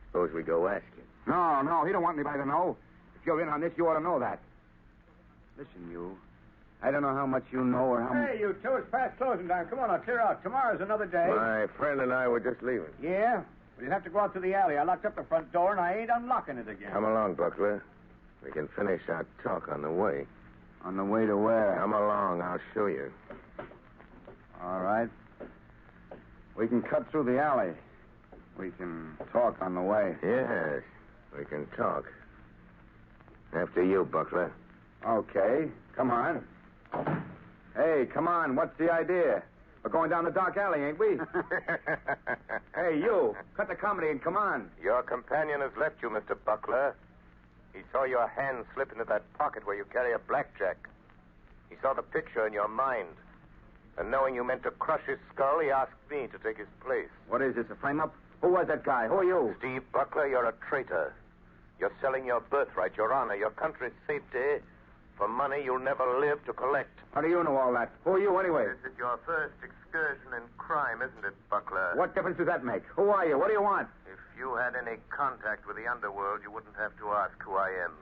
Suppose we go ask him. No, he don't want anybody to know. If you're in on this, you ought to know that. Listen, you. I don't know how much you know or how much... Hey, you two, it's past closing time. Come on, I'll clear out. Tomorrow's another day. My friend and I were just leaving. Yeah? Well, you'll have to go out to the alley. I locked up the front door, and I ain't unlocking it again. Come along, Buckler. We can finish our talk on the way. On the way to where? Come along. I'll show you. All right. We can cut through the alley. We can talk on the way. Yes, we can talk. After you, Buckler. Okay. Come on. Hey, come on. What's the idea? We're going down the dark alley, ain't we? Hey, you. Cut the comedy and come on. Your companion has left you, Mr. Buckler. He saw your hand slip into that pocket where you carry a blackjack. He saw the picture in your mind. And knowing you meant to crush his skull, he asked me to take his place. What is this, a frame-up? Who was that guy? Who are you? Steve Buckler, you're a traitor. You're selling your birthright, your honor, your country's safety for money you'll never live to collect. How do you know all that? Who are you, anyway? This is your first excursion in crime, isn't it, Buckler? What difference does that make? Who are you? What do you want? If you had any contact with the underworld, you wouldn't have to ask who I am.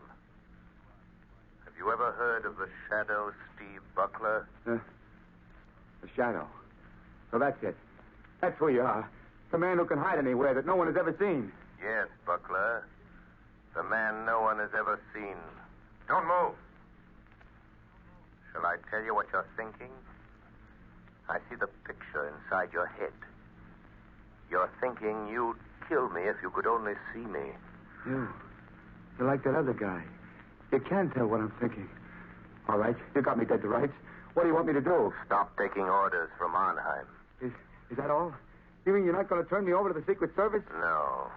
Have you ever heard of the Shadow, Steve Buckler? The Shadow. So that's it. That's who you are. The man who can hide anywhere that no one has ever seen. Yes, Buckler. The man no one has ever seen. Don't move. Shall I tell you what you're thinking? I see the picture inside your head. You're thinking you'd kill me if you could only see me. You're like that other guy. You can tell what I'm thinking. All right, you got me dead to rights. What do you want me to do? Stop taking orders from Arnheim. Is that all? You mean you're not going to turn me over to the Secret Service? No.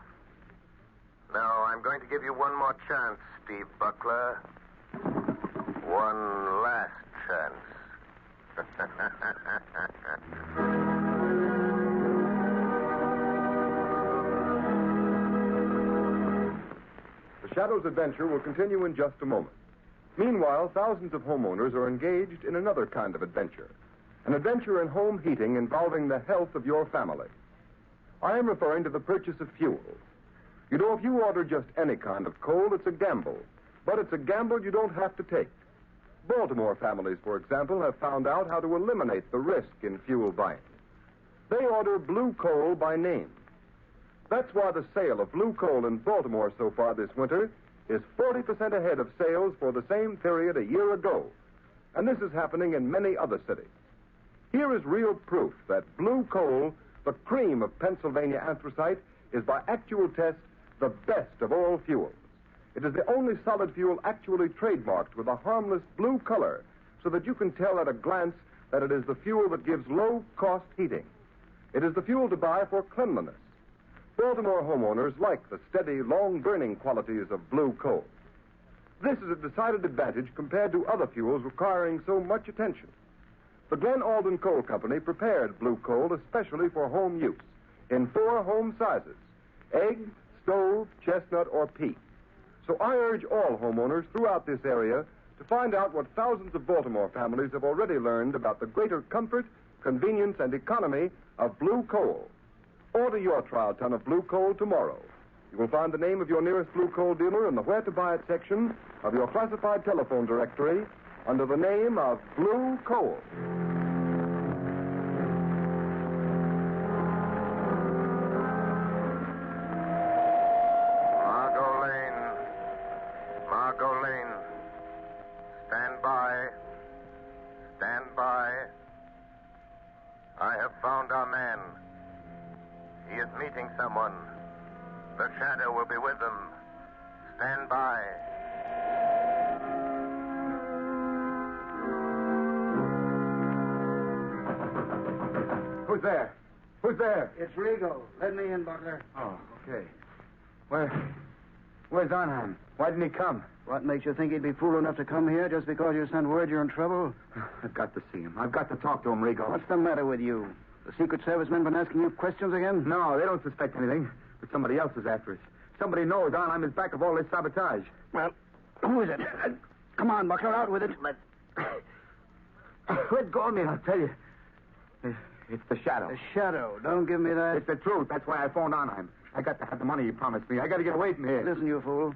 No, I'm going to give you one more chance, Steve Buckler. One last chance. The Shadow's adventure will continue in just a moment. Meanwhile, thousands of homeowners are engaged in another kind of adventure. An adventure in home heating involving the health of your family. I am referring to the purchase of fuel. You know, if you order just any kind of coal, it's a gamble. But it's a gamble you don't have to take. Baltimore families, for example, have found out how to eliminate the risk in fuel buying. They order blue coal by name. That's why the sale of blue coal in Baltimore so far this winter is 40% ahead of sales for the same period a year ago. And this is happening in many other cities. Here is real proof that blue coal, the cream of Pennsylvania anthracite, is by actual test the best of all fuels. It is the only solid fuel actually trademarked with a harmless blue color so that you can tell at a glance that it is the fuel that gives low-cost heating. It is the fuel to buy for cleanliness. Baltimore homeowners like the steady, long-burning qualities of blue coal. This is a decided advantage compared to other fuels requiring so much attention. The Glen Alden Coal Company prepared blue coal especially for home use in 4 home sizes: egg, stove, chestnut, or peat. So I urge all homeowners throughout this area to find out what thousands of Baltimore families have already learned about the greater comfort, convenience, and economy of blue coal. Order your trial ton of blue coal tomorrow. You will find the name of your nearest blue coal dealer in the Where to Buy It section of your classified telephone directory under the name of Blue Coal. Margot Lane. Stand by. Stand by. I have found our man. He is meeting someone. The shadow will be with them. Stand by. Who's there? Who's there? It's Rigo. Let me in, Butler. Oh, okay. Where's Arnheim? Why didn't he come? What makes you think he'd be fool enough to come here just because you sent word you're in trouble? I've got to see him. I've got to talk to him, Rigo. What's the matter with you? The Secret Service men been asking you questions again? No, they don't suspect anything. But somebody else is after us. Somebody knows Arnheim is back of all this sabotage. Well, who is it? Come on, Buckler, out with it. Let go of me, I'll tell you. It's the Shadow. The Shadow. Don't give me that. It's the truth. That's why I phoned Arnheim. I got to have the money he promised me. I got to get away from here. Listen, you fool.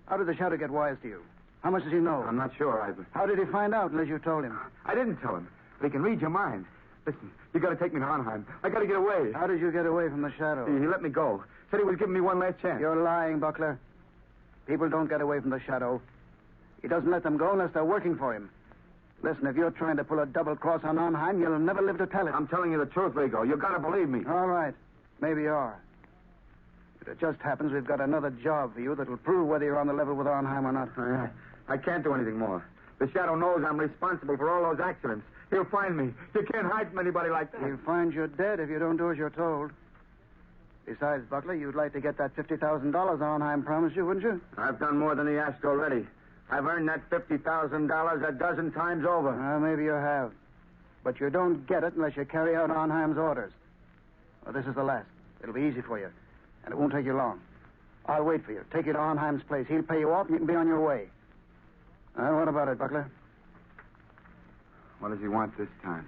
How did the Shadow get wise to you? How much does he know? I'm not sure. How did he find out unless you told him? I didn't tell him. But he can read your mind. Listen, you got to take me to Arnheim. I got to get away. How did you get away from the Shadow? He let me go. Said he was giving me one last chance. You're lying, Buckler. People don't get away from the Shadow. He doesn't let them go unless they're working for him. Listen, if you're trying to pull a double cross on Arnheim, you'll never live to tell it. I'm telling you the truth, Rigo. You got to believe me. All right. Maybe you are. But it just happens we've got another job for you that'll prove whether you're on the level with Arnheim or not. I can't do anything more. The Shadow knows I'm responsible for all those accidents. He'll find me. You can't hide from anybody like that. He'll find you dead if you don't do as you're told. Besides, Buckler, you'd like to get that $50,000 Arnheim promised you, wouldn't you? I've done more than he asked already. I've earned that $50,000 a dozen times over. Maybe you have. But you don't get it unless you carry out Arnheim's orders. Well, this is the last. It'll be easy for you. And it won't take you long. I'll wait for you. Take you to Arnheim's place. He'll pay you off and you can be on your way. What about it, Buckler? What does he want this time?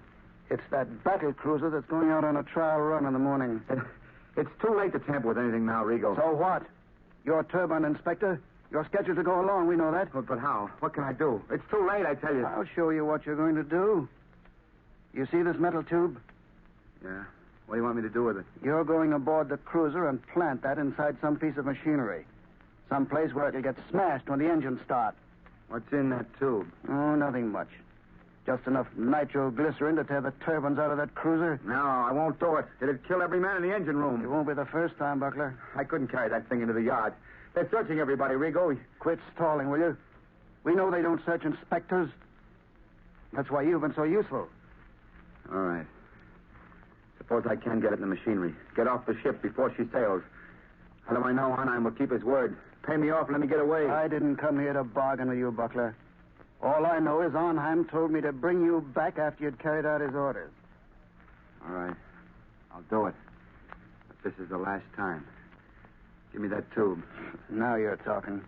It's that battle cruiser that's going out on a trial run in the morning. It's too late to tamper with anything now, Rigo. So what? You're turbine inspector. You're scheduled to go along. We know that. But how? What can I do? It's too late, I tell you. I'll show you what you're going to do. You see this metal tube? Yeah. What do you want me to do with it? You're going aboard the cruiser and plant that inside some piece of machinery. Some place where it'll get smashed when the engines start. What's in that tube? Oh, nothing much. Just enough nitroglycerin to tear the turbines out of that cruiser. No, I won't do it. It'd kill every man in the engine room. It won't be the first time, Buckler. I couldn't carry that thing into the yard. They're searching everybody, Rigo. Quit stalling, will you? We know they don't search inspectors. That's why you've been so useful. All right. Suppose I can get it in the machinery. Get off the ship before she sails. How do I know Arnheim will keep his word? Pay me off and let me get away. I didn't come here to bargain with you, Buckler. All I know is Arnheim told me to bring you back after you'd carried out his orders. All right. I'll do it. But this is the last time. Give me that tube. Now you're talking.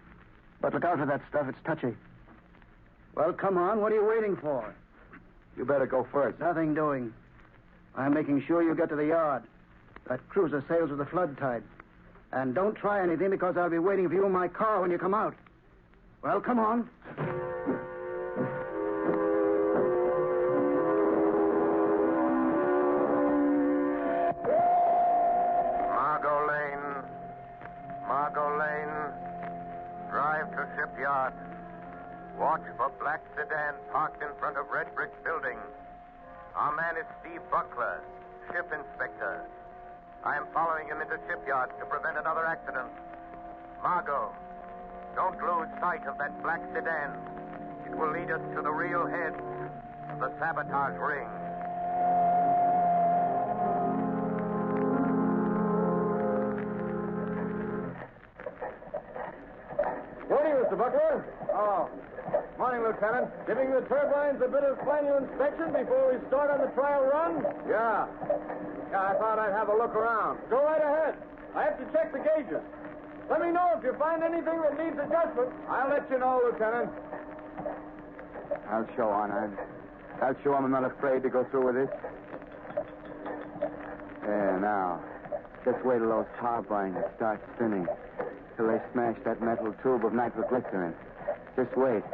But look out for that stuff. It's touchy. Well, come on. What are you waiting for? You better go first. Nothing doing. I'm making sure you get to the yard. That cruiser sails with the flood tide. And don't try anything because I'll be waiting for you in my car when you come out. Well, come on. Margot Lane. Drive to shipyard. Watch for black sedan parked in front of red brick building. Our man is Steve Buckler, ship inspector. I am following him into shipyard to prevent another accident. Margot, don't lose sight of that black sedan. It will lead us to the real head of the sabotage ring. Morning, Mr. Buckler. Oh, morning, Lieutenant. Giving the turbines a bit of final inspection before we start on the trial run? Yeah, I thought I'd have a look around. Go right ahead. I have to check the gauges. Let me know if you find anything that needs adjustment. I'll let you know, Lieutenant. I'll show Arnheim. I'll show him I'm not afraid to go through with this. There, now. Just wait till those turbines start spinning. Till they smash that metal tube of nitroglycerin. Just wait.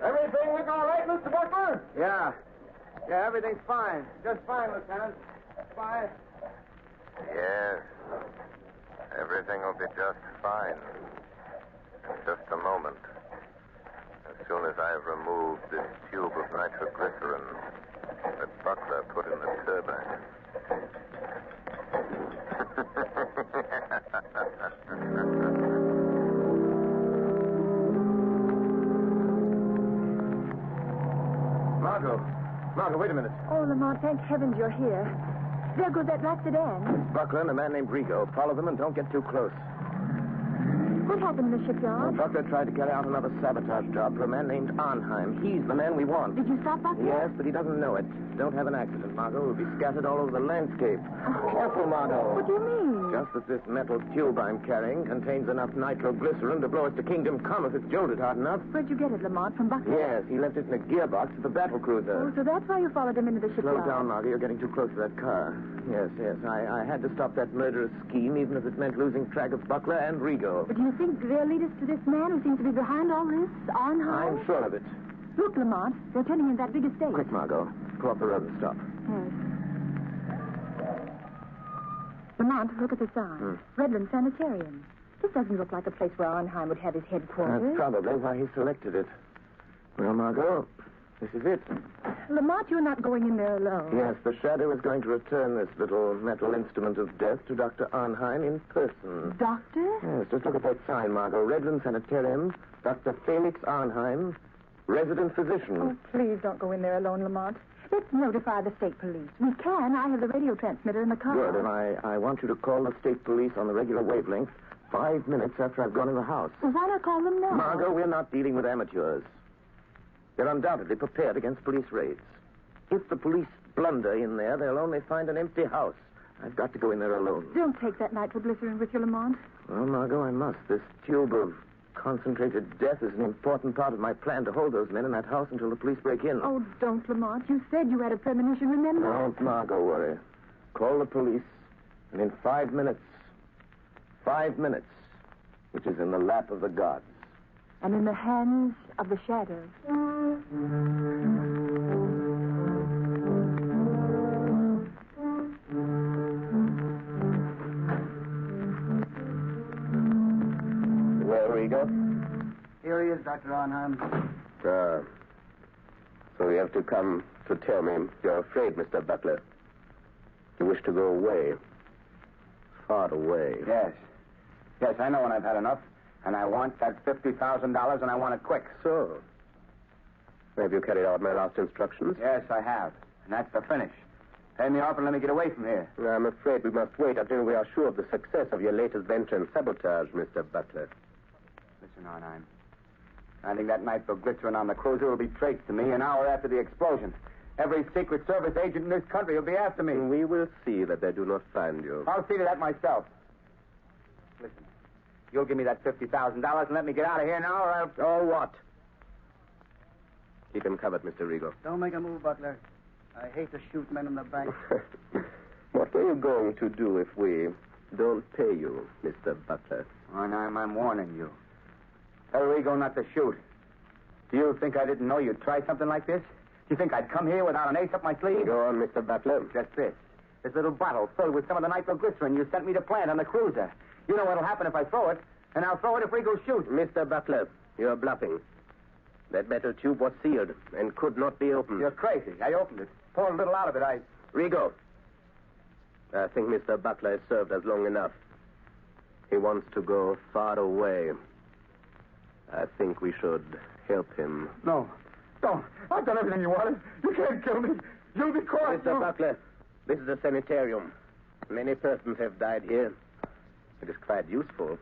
Everything look all right, Mr. Buckler? Yeah, everything's fine. Just fine, Lieutenant. Fine. Yes. Everything will be just fine. Just a moment. As soon as I've removed this tube of nitroglycerin that Buckler put in the turbine. Margot, wait a minute. Oh, Lamont, thank heavens you're here. There goes that rat sedan. Buckler and a man named Rigo. Follow them and don't get too close. What happened in the shipyard? Buckler tried to carry out another sabotage job for a man named Arnheim. He's the man we want. Did you stop Buckler? Yes, but he doesn't know it. Don't have an accident, Margot. We'll be scattered all over the landscape. Careful, Margot. What do you mean? Just that this metal tube I'm carrying contains enough nitroglycerin to blow us to Kingdom Come if it's jolted hard enough. Where'd you get it, Lamont? From Buckler? Yes, he left it in a gearbox at the battle cruiser. Oh, so that's why you followed him into the shipyard. Slow down, Margot. You're getting too close to that car. Yes. I had to stop that murderous scheme, even if it meant losing track of Buckler and Rigo. But do you think they'll lead us to this man who seems to be behind all this, Arnheim? I'm sure of it. Look, Lamont, they're turning in that big estate. Quick, Margot. Pull up the road and stop. Yes. Lamont, look at the sign. Redland Sanitarium. This doesn't look like a place where Arnheim would have his headquarters. That's probably why he selected it. Well, Margot, this is it. Lamont, you're not going in there alone. Yes, the Shadow is going to return this little metal instrument of death to Dr. Arnheim in person. Doctor? Yes, just look at that sign, Margot. Redland Sanitarium, Dr. Felix Arnheim, resident physician. Oh, please don't go in there alone, Lamont. Let's notify the state police. We can. I have the radio transmitter in the car. Good, and I want you to call the state police on the regular wavelength 5 minutes after I've gone in the house. Well, why not call them now? Margot, we're not dealing with amateurs. They're undoubtedly prepared against police raids. If the police blunder in there, they'll only find an empty house. I've got to go in there alone. Don't take that nitroglycerin with you, Lamont. Well, Margot, I must. This tube of concentrated death is an important part of my plan to hold those men in that house until the police break in. Oh, don't, Lamont. You said you had a premonition, remember? Don't, Margot, worry. Call the police, and in 5 minutes, which is in the lap of the gods. And in the hands of the shadows. Where we go? Here he is, Dr. Arnheim. So you have to come to tell me you're afraid, Mr. Butler. You wish to go away. Far away. Yes. Yes, I know when I've had enough. And I want that $50,000, and I want it quick. So? Have you carried out my last instructions? Yes, I have. And that's the finish. Pay me off and let me get away from here. I'm afraid we must wait until we are sure of the success of your latest venture in sabotage, Mr. Butler. Listen, Arnheim. Finding that nitroglycerin on the cruiser will be traced to me an hour after the explosion. Every Secret Service agent in this country will be after me. We will see that they do not find you. I'll see to that myself. Listen. You'll give me that $50,000 and let me get out of here now, or I'll... Oh, what? Keep him covered, Mr. Rigo. Don't make a move, Butler. I hate to shoot men in the bank. What are you going to do if we don't pay you, Mr. Butler? Arnheim, I'm warning you. Tell Rigo not to shoot. Do you think I didn't know you'd try something like this? Do you think I'd come here without an ace up my sleeve? Go on, Mr. Butler. Just this. This little bottle filled with some of the nitroglycerin you sent me to plant on the cruiser. You know what'll happen if I throw it, and I'll throw it if Rigo shoots. Mr. Butler, you're bluffing. That metal tube was sealed and could not be opened. You're crazy. I opened it. Poured a little out of it. Rigo, I think Mr. Butler has served us long enough. He wants to go far away. I think we should help him. No. Don't. I've done everything you wanted. You can't kill me. You'll be caught. Mr. Butler, this is a sanitarium. Many persons have died here. It is quite useful.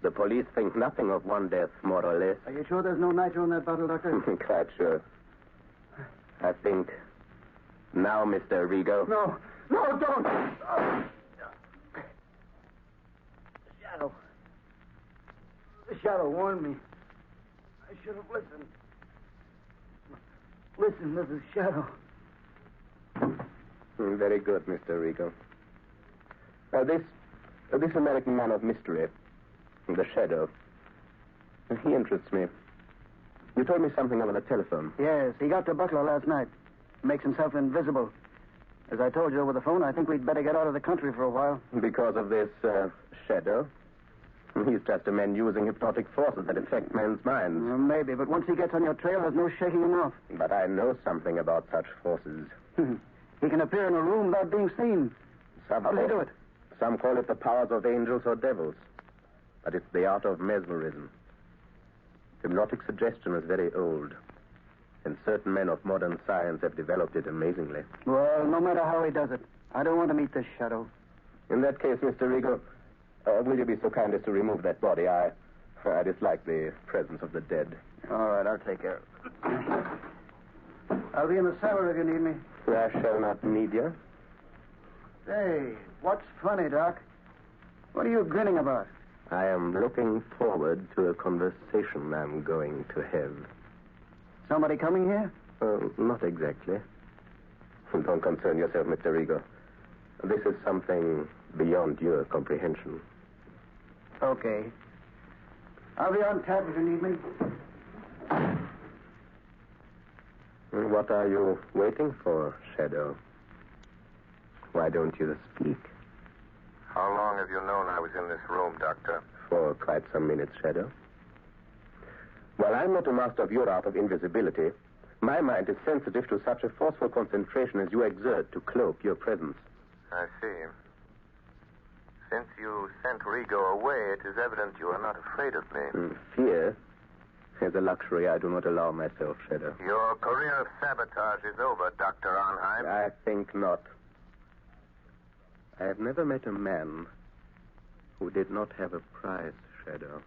The police think nothing of one death, more or less. Are you sure there's no nitro in that bottle, Doctor? Quite sure. I think now, Mr. Rigo. No, don't. Shadow. The shadow warned me. I should have listened. Listen, Mrs. Shadow. Very good, Mr. Rigo. This American man of mystery, the Shadow, he interests me. You told me something over the telephone. Yes, he got to Buckler last night. Makes himself invisible. As I told you over the phone, I think we'd better get out of the country for a while. Because of this Shadow? He's just a man using hypnotic forces that affect men's minds. Well, maybe, but once he gets on your trail, there's no shaking him off. But I know something about such forces. He can appear in a room without being seen. How does he do it? Some call it the powers of angels or devils. But it's the art of mesmerism. Hypnotic suggestion is very old. And certain men of modern science have developed it amazingly. Well, no matter how he does it, I don't want to meet this shadow. In that case, Mr. Rigo, will you be so kind as to remove that body? I dislike the presence of the dead. All right, I'll take care of it. I'll be in the cellar if you need me. I shall not need you. Hey, what's funny, Doc? What are you grinning about? I am looking forward to a conversation I'm going to have. Somebody coming here? Not exactly. Don't concern yourself, Mr. Rigo. This is something beyond your comprehension. Okay. I'll be on tap if you need me. What are you waiting for, Shadow? Why don't you speak? How long have you known I was in this room, Doctor? For quite some minutes, Shadow. While I'm not a master of your art of invisibility, my mind is sensitive to such a forceful concentration as you exert to cloak your presence. I see. Since you sent Rigo away, it is evident you are not afraid of me. Fear is a luxury I do not allow myself, Shadow. Your career of sabotage is over, Dr. Arnheim. I think not. I have never met a man who did not have a price, Shadow.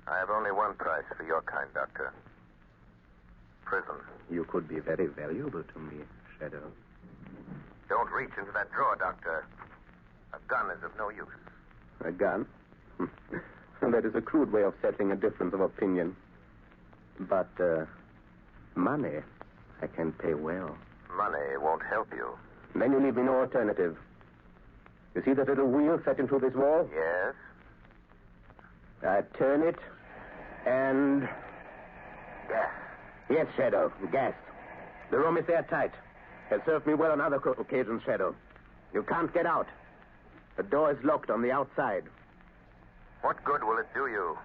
I have only one price for your kind, Doctor. Prison. You could be very valuable to me, Shadow. Don't reach into that drawer, Doctor. A gun is of no use. A gun? That is a crude way of settling a difference of opinion. But, money, I can pay well. Money won't help you. Then you leave me no alternative. You see that little wheel set into this wall? Yes. I turn it, and... Gas. Yes, Shadow, gas. The room is airtight. Has served me well on other occasions, Shadow. You can't get out. The door is locked on the outside. What good will it do you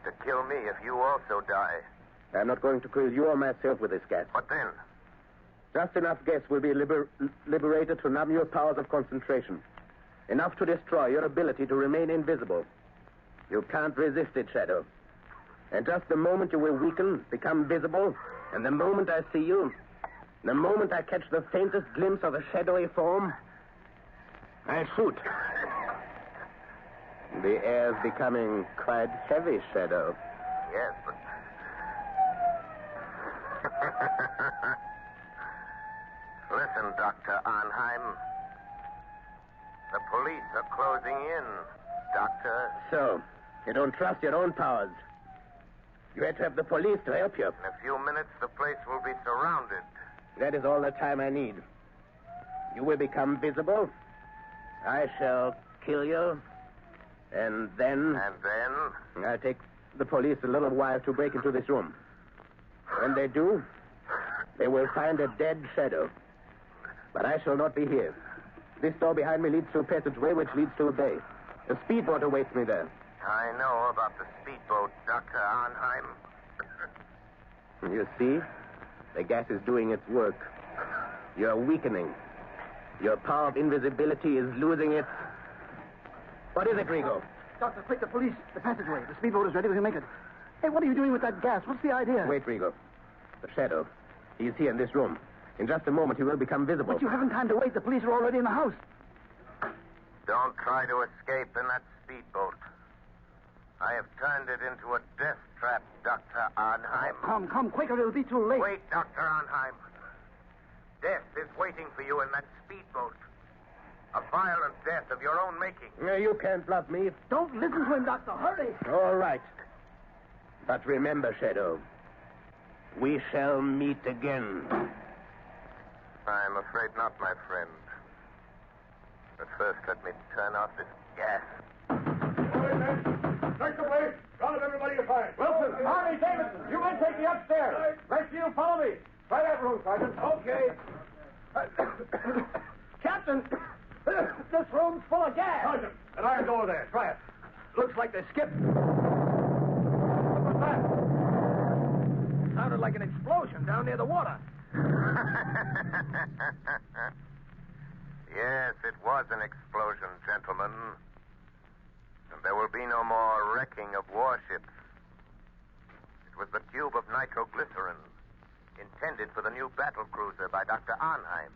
to kill me if you also die? I'm not going to kill you or myself with this gas. What then? Just enough gas will be liberated to numb your powers of concentration. Enough to destroy your ability to remain invisible. You can't resist it, Shadow. And just the moment you will weaken, become visible, and the moment I see you, the moment I catch the faintest glimpse of a shadowy form, I shoot. The air's becoming quite heavy, Shadow. Yes, but... Listen, Dr. Arnheim. The police are closing in, Doctor. So, you don't trust your own powers. You had to have the police to help you. In a few minutes, the place will be surrounded. That is all the time I need. You will become visible. I shall kill you. And then... And then? I'll take the police a little while to break into this room. When they do, they will find a dead Shadow. But I shall not be here. This door behind me leads to a passageway which leads to a bay. A speedboat awaits me there. I know about the speedboat, Dr. Arnheim. You see? The gas is doing its work. You're weakening. Your power of invisibility is losing its... What is it, Rigo? Doctor, quick, the police. The passageway. The speedboat is ready. We can make it. Hey, what are you doing with that gas? What's the idea? Wait, Rigo. The Shadow. He's here in this room. In just a moment, he will become visible. But you haven't time to wait. The police are already in the house. Don't try to escape in that speedboat. I have turned it into a death trap, Dr. Arnheim. Come, quicker. It'll be too late. Wait, Dr. Arnheim. Death is waiting for you in that speedboat. A violent death of your own making. You can't bluff me. Don't listen to him, Doctor. Hurry. All right. But remember, Shadow, we shall meet again. I'm afraid not, my friend. But first, let me turn off this gas. Search the place. Round up everybody you find. Wilson, Harvey, Davidson, you men take me upstairs. Rest of you follow me. Try that room, Sergeant. Okay. Captain, this room's full of gas. Sergeant, that iron door there. Try it. Looks like they skipped. What was that? Sounded like an explosion down near the water. Yes, it was an explosion, gentlemen. And there will be no more wrecking of warships. It was the tube of nitroglycerin intended for the new battle cruiser by Dr. Arnheim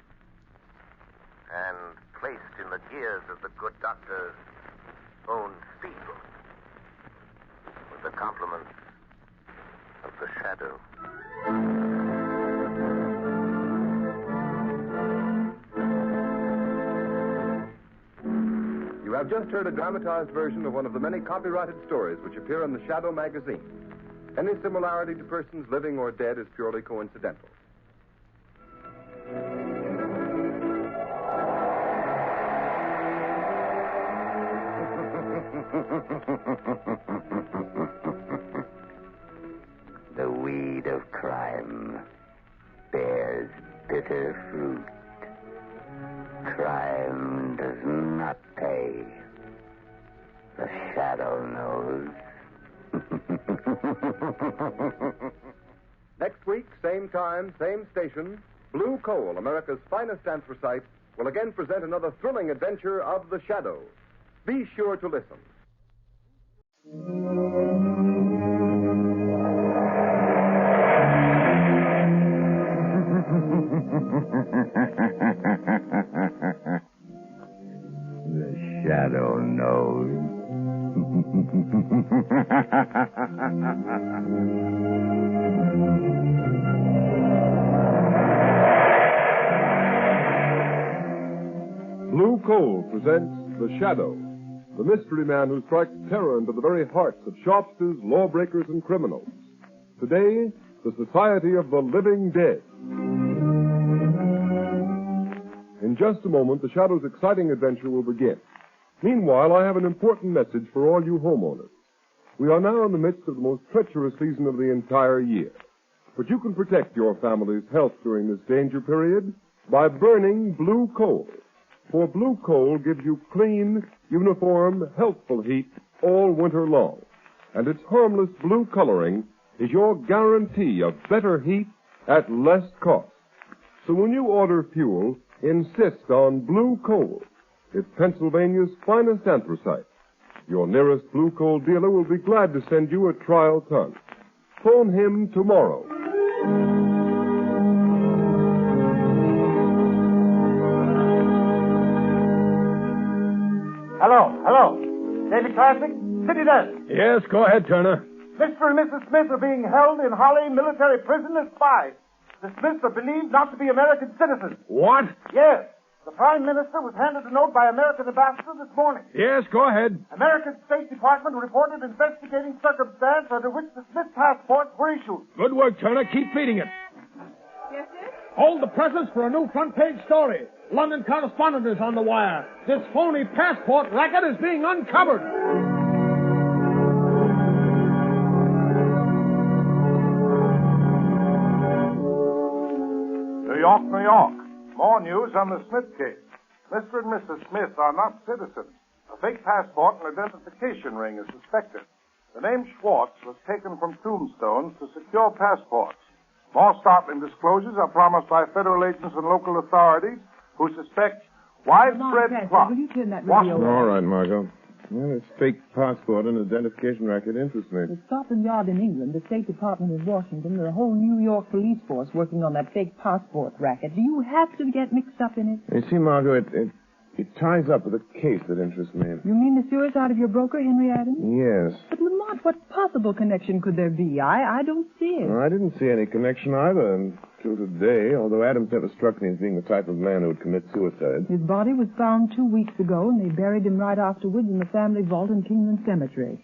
and placed in the gears of the good doctor's own speedboat with the compliments of the Shadow. You have just heard a dramatized version of one of the many copyrighted stories which appear in the Shadow magazine. Any similarity to persons living or dead is purely coincidental. The weed of crime bears bitter fruit. Crime does not pay. The Shadow knows. Next week, same time, same station, Blue Coal, America's finest anthracite, will again present another thrilling adventure of the Shadow. Be sure to listen. The Shadow knows. Blue Coal presents The Shadow, the mystery man who strikes terror into the very hearts of shopsters, lawbreakers, and criminals. Today, the Society of the Living Dead. In just a moment, the Shadow's exciting adventure will begin. Meanwhile, I have an important message for all you homeowners. We are now in the midst of the most treacherous season of the entire year. But you can protect your family's health during this danger period by burning blue coal. For blue coal gives you clean, uniform, healthful heat all winter long. And its harmless blue coloring is your guarantee of better heat at less cost. So when you order fuel, insist on blue coal. It's Pennsylvania's finest anthracite. Your nearest blue coal dealer will be glad to send you a trial ton. Phone him tomorrow. Hello. David Classic, City Desk. Yes, go ahead, Turner. Mr. and Mrs. Smith are being held in Holly military prison as spies. The Smiths are believed not to be American citizens. What? Yes. The Prime Minister was handed a note by American ambassador this morning. Yes, go ahead. American State Department reported investigating circumstance under which the Smith passports were issued. Good work, Turner. Keep feeding it. Yes, sir? Hold the presses for a new front-page story. London correspondent is on the wire. This phony passport racket is being uncovered. New York, New York. More news on the Smith case. Mr. and Mrs. Smith are not citizens. A fake passport and identification ring is suspected. The name Schwartz was taken from tombstones to secure passports. More startling disclosures are promised by federal agents and local authorities who suspect widespread plot. Will you turn that radio off? All right, Margot. Well, this fake passport and identification racket interests me. The Scotland Yard in England, the State Department in Washington, and a whole New York police force working on that fake passport racket. Do you have to get mixed up in it? You see, Margot, it ties up with a case that interests me. You mean the suicide of your broker, Henry Adams? Yes. But, Lamont, what possible connection could there be? I don't see it. Well, I didn't see any connection either until today, although Adams never struck me as being the type of man who would commit suicide. His body was found 2 weeks ago, and they buried him right afterwards in the family vault in Kingland Cemetery.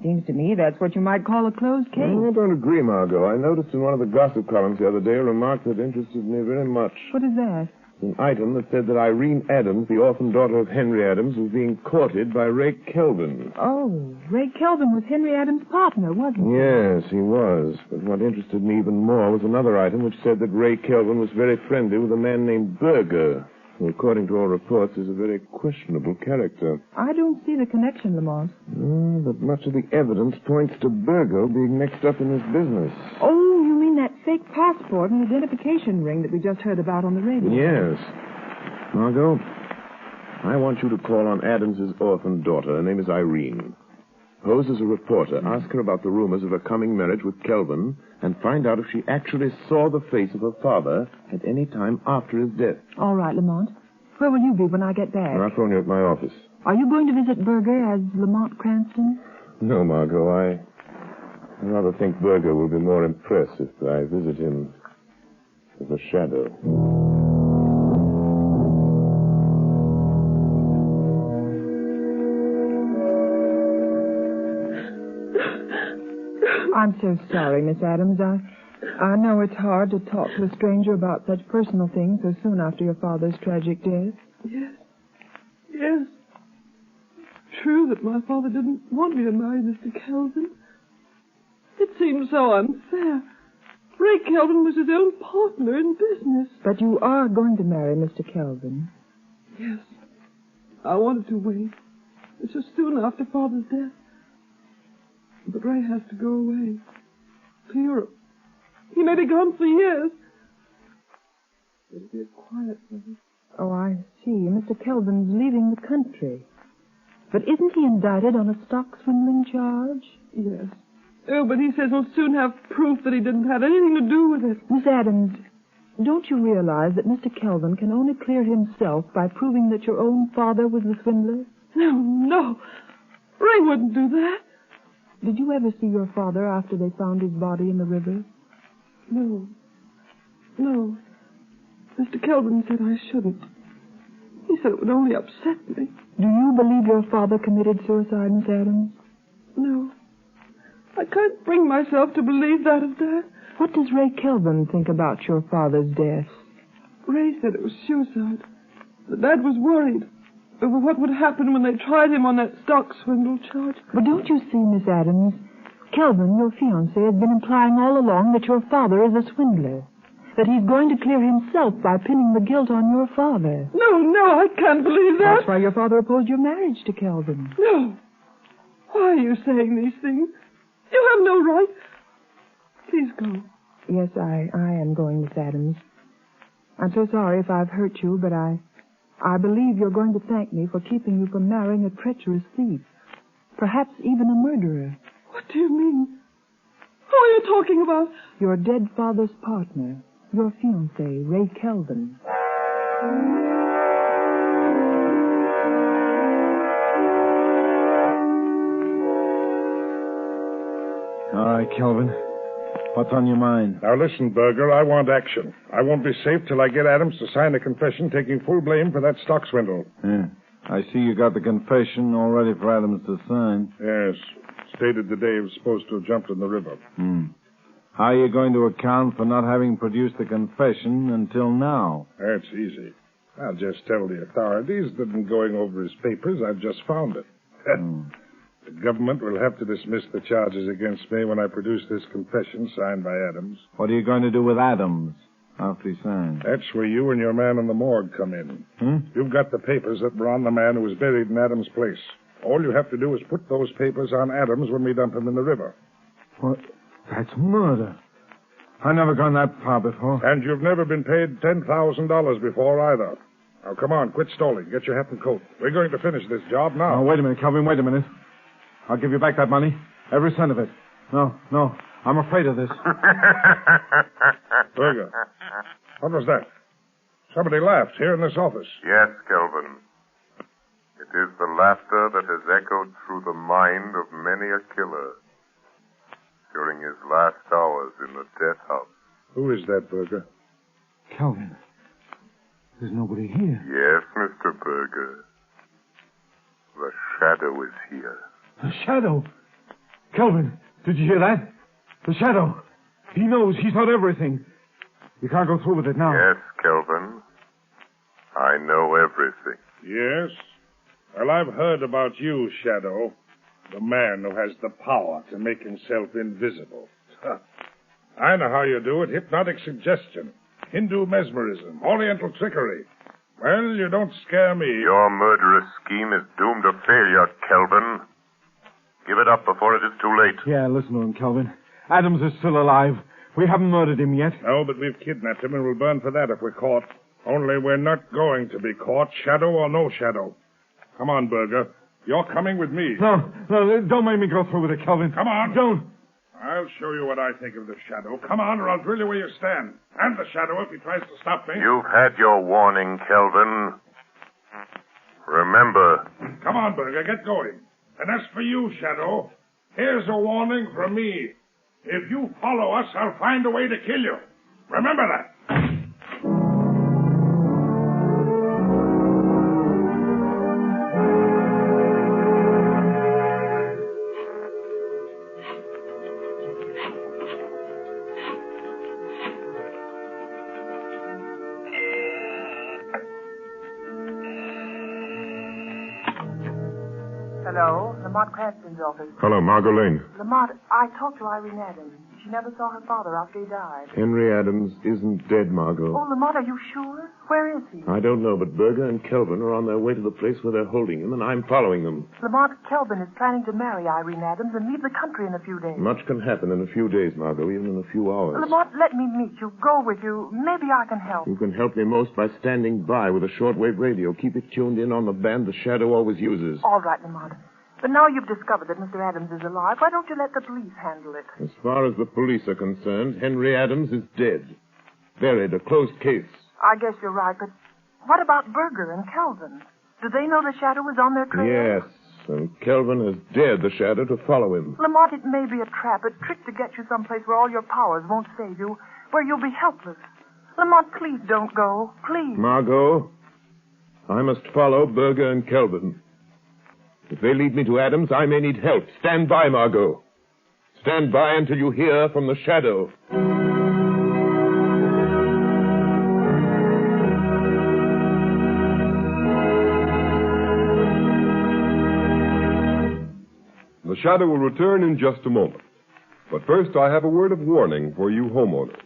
Seems to me that's what you might call a closed case. I don't agree, Margot. I noticed in one of the gossip columns the other day a remark that interested me very much. What is that? An item that said that Irene Adams, the orphan daughter of Henry Adams, was being courted by Ray Kelvin. Oh, Ray Kelvin was Henry Adams' partner, wasn't he? Yes, he was. But what interested me even more was another item which said that Ray Kelvin was very friendly with a man named Berger. who, according to all reports, is a very questionable character. I don't see the connection, Lamont. But much of the evidence points to Burgo being mixed up in this business. Oh, you mean that fake passport and identification ring that we just heard about on the radio? Yes. Margot, I want you to call on Adams's orphaned daughter. Her name is Irene. Pose as a reporter. Ask her about the rumors of her coming marriage with Kelvin and find out if she actually saw the face of her father at any time after his death. All right, Lamont. Where will you be when I get back? I'll phone you at my office. Are you going to visit Berger as Lamont Cranston? No, Margot. I rather think Berger will be more impressed if I visit him as a shadow. I'm so sorry, Miss Adams. I know it's hard to talk to a stranger about such personal things so soon after your father's tragic death. Yes. True that my father didn't want me to marry Mr. Kelvin. It seems so unfair. Ray Kelvin was his own partner in business. But you are going to marry Mr. Kelvin. Yes. I wanted to wait. It's just soon after Father's death. But Ray has to go away. To Europe. He may be gone for years. It'll be a quiet one. Oh, I see. Mr. Kelvin's leaving the country. But isn't he indicted on a stock swindling charge? Yes. Oh, but he says he'll soon have proof that he didn't have anything to do with it. Miss Adams, don't you realize that Mr. Kelvin can only clear himself by proving that your own father was the swindler? No. Ray wouldn't do that. Did you ever see your father after they found his body in the river? No. Mr. Kelvin said I shouldn't. He said it would only upset me. Do you believe your father committed suicide, Miss Adams? No. I can't bring myself to believe that of Dad. What does Ray Kelvin think about your father's death? Ray said it was suicide. But Dad was worried over what would happen when they tried him on that stock swindle charge. But don't you see, Miss Adams, Kelvin, your fiancé, has been implying all along that your father is a swindler. That he's going to clear himself by pinning the guilt on your father. No, I can't believe that. That's why your father opposed your marriage to Kelvin. No. Why are you saying these things? You have no right. Please go. Yes, I am going, Miss Adams. I'm so sorry if I've hurt you, but I believe you're going to thank me for keeping you from marrying a treacherous thief. Perhaps even a murderer. What do you mean? Who are you talking about? Your dead father's partner. Your fiancé, Ray Kelvin. All right, Kelvin. What's on your mind? Now listen, Berger, I want action. I won't be safe till I get Adams to sign a confession taking full blame for that stock swindle. Yeah. I see you got the confession all ready for Adams to sign. Yes. Stated the day he was supposed to have jumped in the river. How are you going to account for not having produced the confession until now? That's easy. I'll just tell the authorities that in going over his papers, I've just found it. The government will have to dismiss the charges against me when I produce this confession signed by Adams. What are you going to do with Adams after he signs? That's where you and your man in the morgue come in. You've got the papers that were on the man who was buried in Adams' place. All you have to do is put those papers on Adams when we dump him in the river. What? That's murder. I've never gone that far before. And you've never been paid $10,000 before either. Now, come on, quit stalling. Get your hat and coat. We're going to finish this job now. Oh, wait a minute, Kelvin, wait a minute. I'll give you back that money. Every cent of it. No. I'm afraid of this. Berger, what was that? Somebody laughed here in this office. Yes, Kelvin. It is the laughter that has echoed through the mind of many a killer during his last hours in the death house. Who is that, Berger? Kelvin. There's nobody here. Yes, Mr. Berger. The shadow is here. The shadow? Kelvin, did you hear that? The shadow. He knows. He's not everything. You can't go through with it now. Yes, Kelvin. I know everything. Yes? Well, I've heard about you, Shadow. The man who has the power to make himself invisible. I know how you do it. Hypnotic suggestion. Hindu mesmerism. Oriental trickery. Well, you don't scare me. Your murderous scheme is doomed to failure, Kelvin. Give it up before it is too late. Yeah, listen to him, Kelvin. Adams is still alive. We haven't murdered him yet. No, but we've kidnapped him and we'll burn for that if we're caught. Only we're not going to be caught, shadow or no shadow. Come on, Berger. You're coming with me. No, don't make me go through with it, Kelvin. Come on. Don't. I'll show you what I think of the shadow. Come on, or I'll drill you where you stand. And the shadow if he tries to stop me. You've had your warning, Kelvin. Remember. Come on, Berger, get going. And as for you, Shadow, here's a warning from me. If you follow us, I'll find a way to kill you. Remember that. Hello, Lamont Cranston's office. Hello, Margot Lane. Lamont, I talked to Irene Adams. She never saw her father after he died. Henry Adams isn't dead, Margot. Oh, Lamont, are you sure? Where is he? I don't know, but Berger and Kelvin are on their way to the place where they're holding him, and I'm following them. Lamont, Kelvin is planning to marry Irene Adams and leave the country in a few days. Much can happen in a few days, Margot, even in a few hours. Lamont, let me meet you. Go with you. Maybe I can help. You can help me most by standing by with a shortwave radio. Keep it tuned in on the band the Shadow always uses. All right, Lamont. But now you've discovered that Mr. Adams is alive, why don't you let the police handle it? As far as the police are concerned, Henry Adams is dead. Buried, a closed case. I guess you're right, but what about Berger and Kelvin? Do they know the Shadow is on their trail? Yes, and Kelvin has dared the Shadow to follow him. Lamont, it may be a trap, a trick to get you someplace where all your powers won't save you, where you'll be helpless. Lamont, please don't go. Please. Margot, I must follow Berger and Kelvin. If they lead me to Adams, I may need help. Stand by, Margot. Stand by until you hear from the Shadow. The Shadow will return in just a moment. But first, I have a word of warning for you homeowners.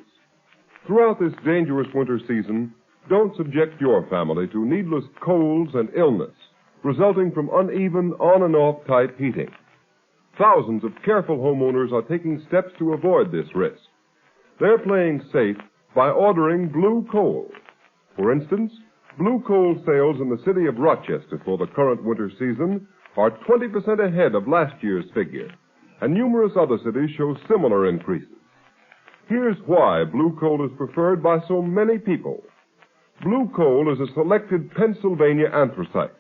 Throughout this dangerous winter season, don't subject your family to needless colds and illness resulting from uneven on and off type heating. Thousands of careful homeowners are taking steps to avoid this risk. They're playing safe by ordering blue coal. For instance, blue coal sales in the city of Rochester for the current winter season are 20% ahead of last year's figure, and numerous other cities show similar increases. Here's why blue coal is preferred by so many people. Blue coal is a selected Pennsylvania anthracite,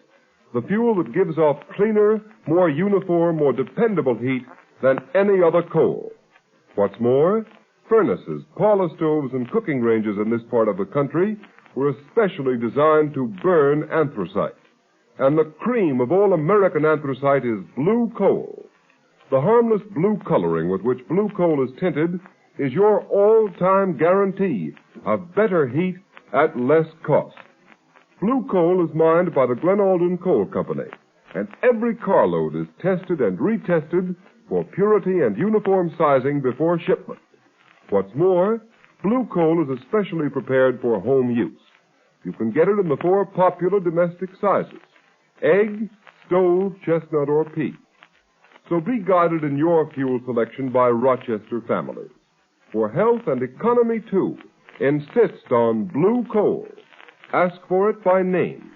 the fuel that gives off cleaner, more uniform, more dependable heat than any other coal. What's more, furnaces, parlor stoves, and cooking ranges in this part of the country were especially designed to burn anthracite. And the cream of all American anthracite is blue coal. The harmless blue coloring with which blue coal is tinted is your all-time guarantee of better heat at less cost. Blue coal is mined by the Glen Alden Coal Company, and every carload is tested and retested for purity and uniform sizing before shipment. What's more, blue coal is especially prepared for home use. You can get it in the 4 popular domestic sizes: egg, stove, chestnut, or peat. So be guided in your fuel selection by Rochester families. For health and economy, too, insist on blue coal. Ask for it by name.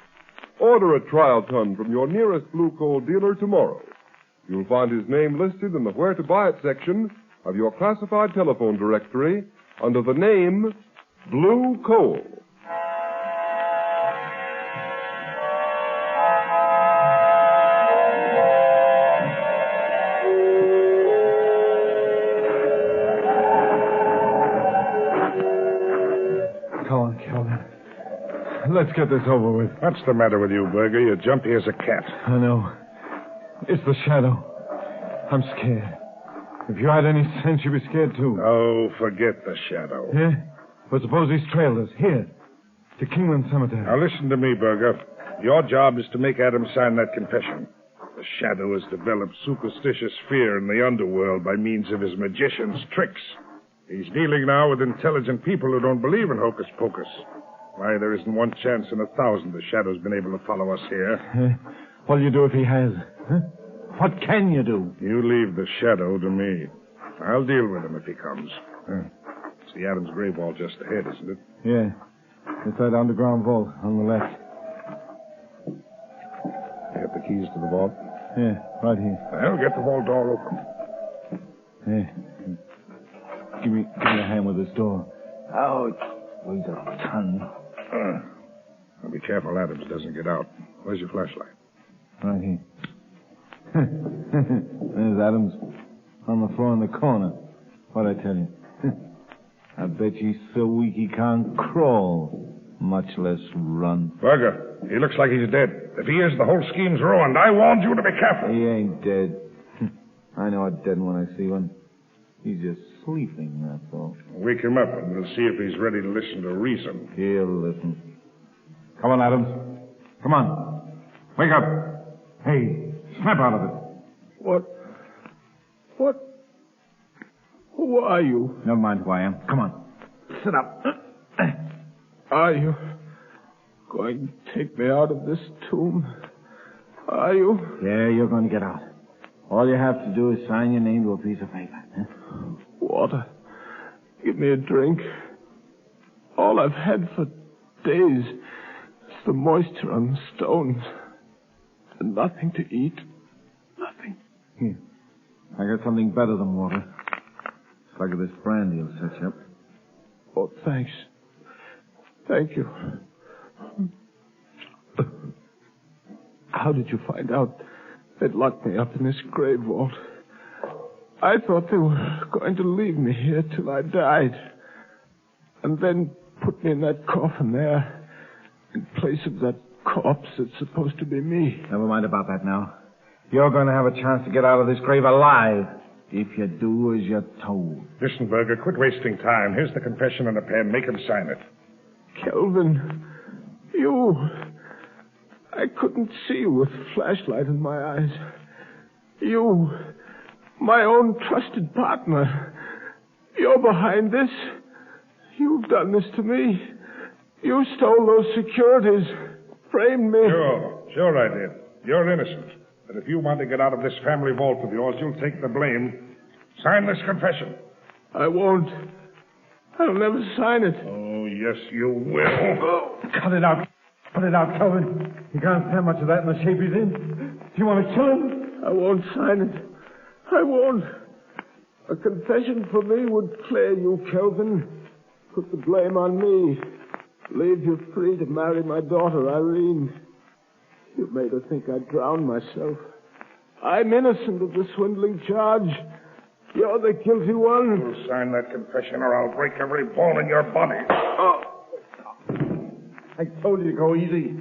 Order a trial ton from your nearest blue coal dealer tomorrow. You'll find his name listed in the Where to Buy It section of your classified telephone directory under the name Blue Coal. Let's get this over with. What's the matter with you, Berger? You're jumpy as a cat. I know. It's the Shadow. I'm scared. If you had any sense, you'd be scared, too. Oh, forget the Shadow. Yeah? But suppose he's trailed us. Here. To Kingland Cemetery. Now, listen to me, Berger. Your job is to make Adams sign that confession. The Shadow has developed superstitious fear in the underworld by means of his magician's tricks. He's dealing now with intelligent people who don't believe in hocus pocus. Why, there isn't one chance in 1,000 the Shadow's been able to follow us here. What'll you do if he has? Huh? What can you do? You leave the Shadow to me. I'll deal with him if he comes. It's the Adams grave wall just ahead, isn't it? Yeah. It's that underground vault on the left. You got the keys to the vault? Yeah, right here. Well, get the vault door open. Yeah. Give me a hand with this door. Oh, it weighs a ton. Now be careful Adams doesn't get out. Where's your flashlight? Right here. There's Adams on the floor in the corner. What'd I tell you? I bet he's so weak he can't crawl, much less run. Berger, he looks like he's dead. If he is, the whole scheme's ruined. I warned you to be careful. He ain't dead. I know a dead one when I see one. He's just sleeping, that's all. Wake him up, and we'll see if he's ready to listen to reason. He'll listen. Come on, Adams. Come on. Wake up. Hey, snap out of it. What? Who are you? Never mind who I am. Come on. Sit up. Are you going to take me out of this tomb? Are you? Yeah, you're going to get out. All you have to do is sign your name to a piece of paper. Huh? Water. Give me a drink. All I've had for days is the moisture on the stones. And nothing to eat. Nothing. Here. I got something better than water. It's like this brandy will set you up. Oh, thanks. Thank you. How did you find out they'd locked me up in this grave vault? I thought they were going to leave me here till I died. And then put me in that coffin there in place of that corpse that's supposed to be me. Never mind about that now. You're going to have a chance to get out of this grave alive if you do as you're told. Listen, Berger, quit wasting time. Here's the confession and a pen. Make him sign it. Kelvin, you... I couldn't see you with a flashlight in my eyes. You, my own trusted partner. You're behind this. You've done this to me. You stole those securities. Framed me. Sure I did. You're innocent. But if you want to get out of this family vault of yours, you'll take the blame. Sign this confession. I won't. I'll never sign it. Oh, yes, you will. Cut it out. Put it out, Kelvin. You can't stand much of that in the shape he's in. Do you want to kill him? I won't sign it. I won't. A confession for me would clear you, Kelvin. Put the blame on me. Leave you free to marry my daughter, Irene. You made her think I drowned myself. I'm innocent of the swindling charge. You're the guilty one. You'll sign that confession or I'll break every bone in your body. Oh. I told you to go easy.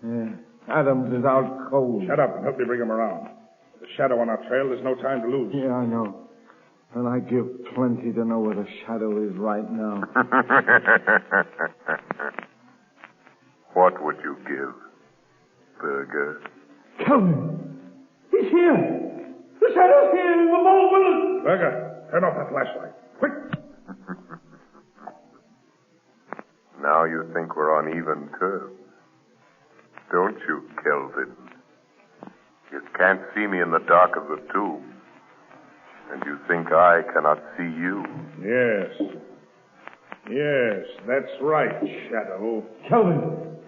Yeah, Adams is out cold. Shut up and help me bring him around. The Shadow on our trail, there's no time to lose. Yeah, I know. And I give plenty to know where the Shadow is right now. What would you give, Berger? Kelvin! He's here! The Shadow's here in the vault with us! Berger, turn off that flashlight. Quick! Now you think we're on even terms. Don't you, Kelvin? You can't see me in the dark of the tomb. And you think I cannot see you. Yes, that's right, Shadow. Kelvin,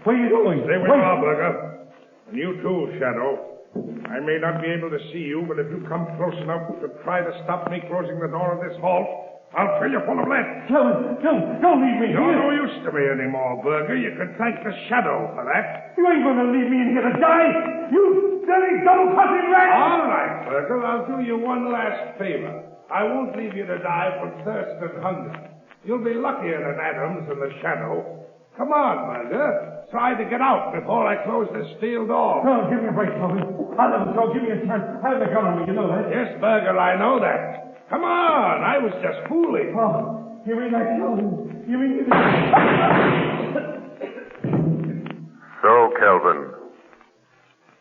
what are you doing? Stay where you are, Berger. And you too, Shadow. I may not be able to see you, but if you come close enough to try to stop me closing the door of this vault, I'll fill you full of lead. Kelvin, don't leave me You're here. no use to me anymore, Berger. You can thank the Shadow for that. You ain't going to leave me in here to die. You dirty, double-crossing rat. All right, Berger. I'll do you one last favor. I won't leave you to die from thirst and hunger. You'll be luckier than Adams and the Shadow. Come on, Berger. Try to get out before I close this steel door. No, give me a break, Kelvin. I'll let him go. Give me a chance. I have the gun on me, you know that. Yes, Berger, I know that. Come on, I was just fooling. Oh, you mean that, Kelvin? You mean... So, Kelvin,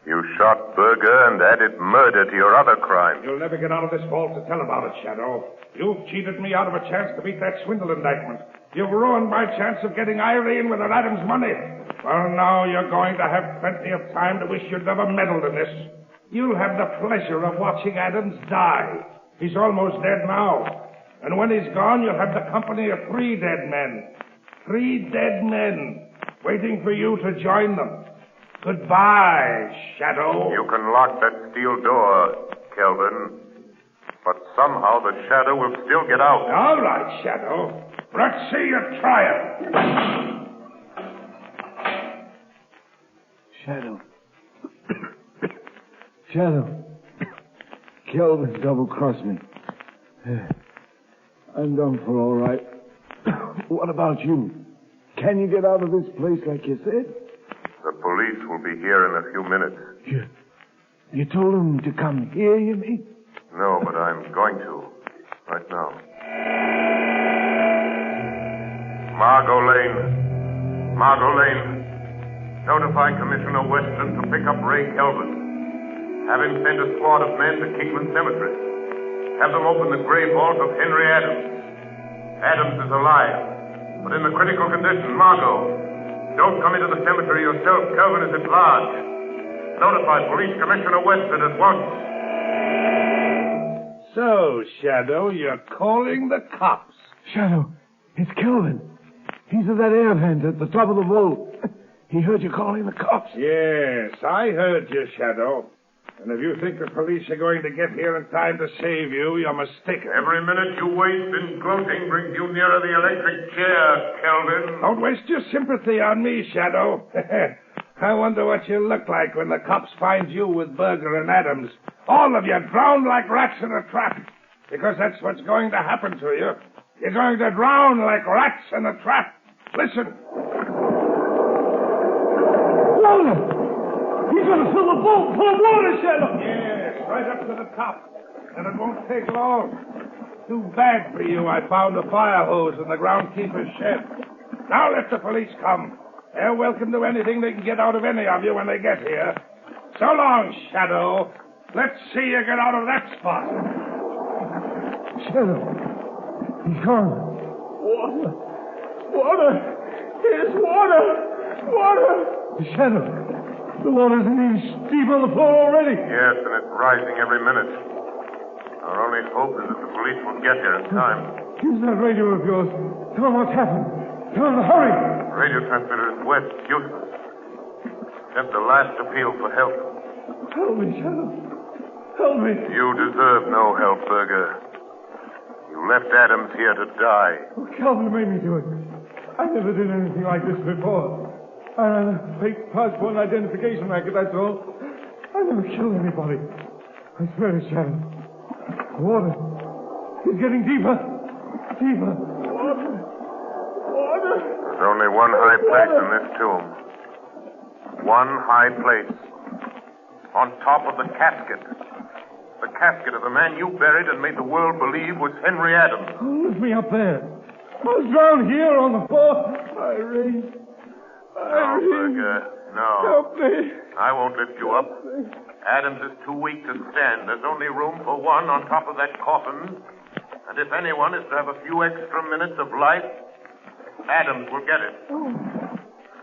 you shot Berger and added murder to your other crimes. You'll never get out of this vault to tell about it, Shadow. You've cheated me out of a chance to beat that swindle indictment. You've ruined my chance of getting Irene with her Adams money. Well, now you're going to have plenty of time to wish you'd never meddled in this. You'll have the pleasure of watching Adams die. He's almost dead now. And when he's gone, you'll have the company of 3 dead men. 3 dead men waiting for you to join them. Goodbye, Shadow. You can lock that steel door, Kelvin. But somehow the Shadow will still get out. All right, Shadow. Let's see you try it. Shadow. Shadow. Kelvin double-crossed me. I'm done for all right. What about you? Can you get out of this place like you said? The police will be here in a few minutes. You told them to come here, you mean? No, but I'm going to. Right now. Margot Lane. Margot Lane. Notify Commissioner Weston to pick up Ray Kelvin. Have him send a squad of men to Kingman Cemetery. Have them open the grave vault of Henry Adams. Adams is alive, but in the critical condition. Margot, don't come into the cemetery yourself. Kelvin is at large. Notify Police Commissioner Weston at once. So, Shadow, you're calling the cops. Shadow, it's Kelvin. He's at that air vent at the top of the vault. He heard you calling the cops. Yes, I heard you, Shadow. And if you think the police are going to get here in time to save you, you're mistaken. Every minute you waste in gloating brings you nearer the electric chair, Kelvin. Don't waste your sympathy on me, Shadow. I wonder what you'll look like when the cops find you with Berger and Adams. All of you drowned like rats in a trap. Because that's what's going to happen to you. You're going to drown like rats in a trap. Listen. Water! He's going to fill the boat full of water, Shadow! Yes, right up to the top. And it won't take long. Too bad for you I found a fire hose in the groundkeeper's shed. Now let the police come. They're welcome to anything they can get out of any of you when they get here. So long, Shadow. Let's see you get out of that spot. Shadow. He's gone. Water. Water. Here's water. Water. Shadow. The water's an inch deep on the floor already. Yes, and it's rising every minute. Our only hope is that the police will get here in time. Use that radio of yours. Tell them what's happened. Tell them to hurry. The radio transmitter is wet, useless. Just a last appeal for help. Help me, Shadow. Help me. You deserve no help, Berger. You left Adams here to die. Oh, Calvin made me do it. I never did anything like this before. I ran a fake passport and identification racket, that's all. I never killed anybody. I swear to Shadow. The water is getting deeper. Deeper. Water. Water. There's only one high place in this tomb. One high place. On top of the casket. The casket of the man you buried and made the world believe was Henry Adams. Oh, lift me up there. I was drowned here on the floor. Irene. No, Berger, no. Help me. I won't lift you up. Adams is too weak to stand. There's only room for one on top of that coffin. And if anyone is to have a few extra minutes of life, Adams will get it. Oh,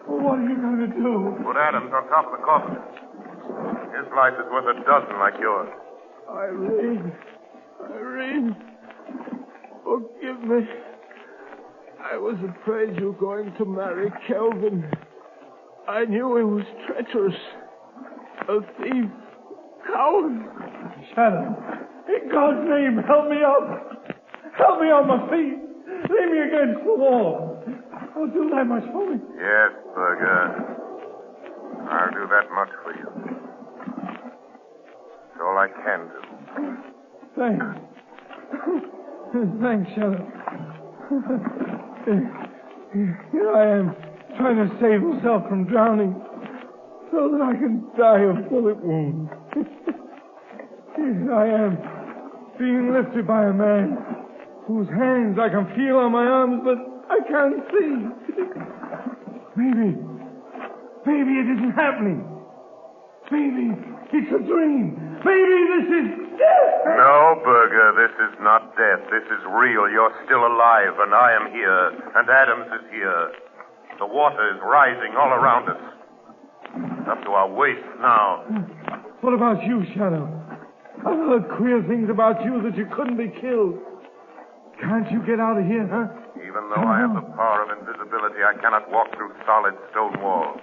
what are you going to do? Put Adams on top of the coffin. His life is worth a dozen like yours. Irene. Irene. Forgive me. I was afraid you were going to marry Kelvin. I knew he was treacherous. A thief. Coward. Shadow. In God's name, help me up. Help me on my feet. Lay me against the wall. Oh, do that much for me. Yes, Berger. I'll do that much for you. It's all I can do. Thanks. Thanks, Shadow. Here I am, trying to save myself from drowning, so that I can die of bullet wounds. Here I am, being lifted by a man whose hands I can feel on my arms, but I can't see. Maybe it isn't happening. Maybe it's a dream. Maybe this is No, Berger, this is not death. This is real. You're still alive, and I am here, and Adams is here. The water is rising all around us. Up to our waists now. What about you, Shadow? I've heard queer things about you that you couldn't be killed. Can't you get out of here, huh? Even though I have the power of invisibility, I cannot walk through solid stone walls.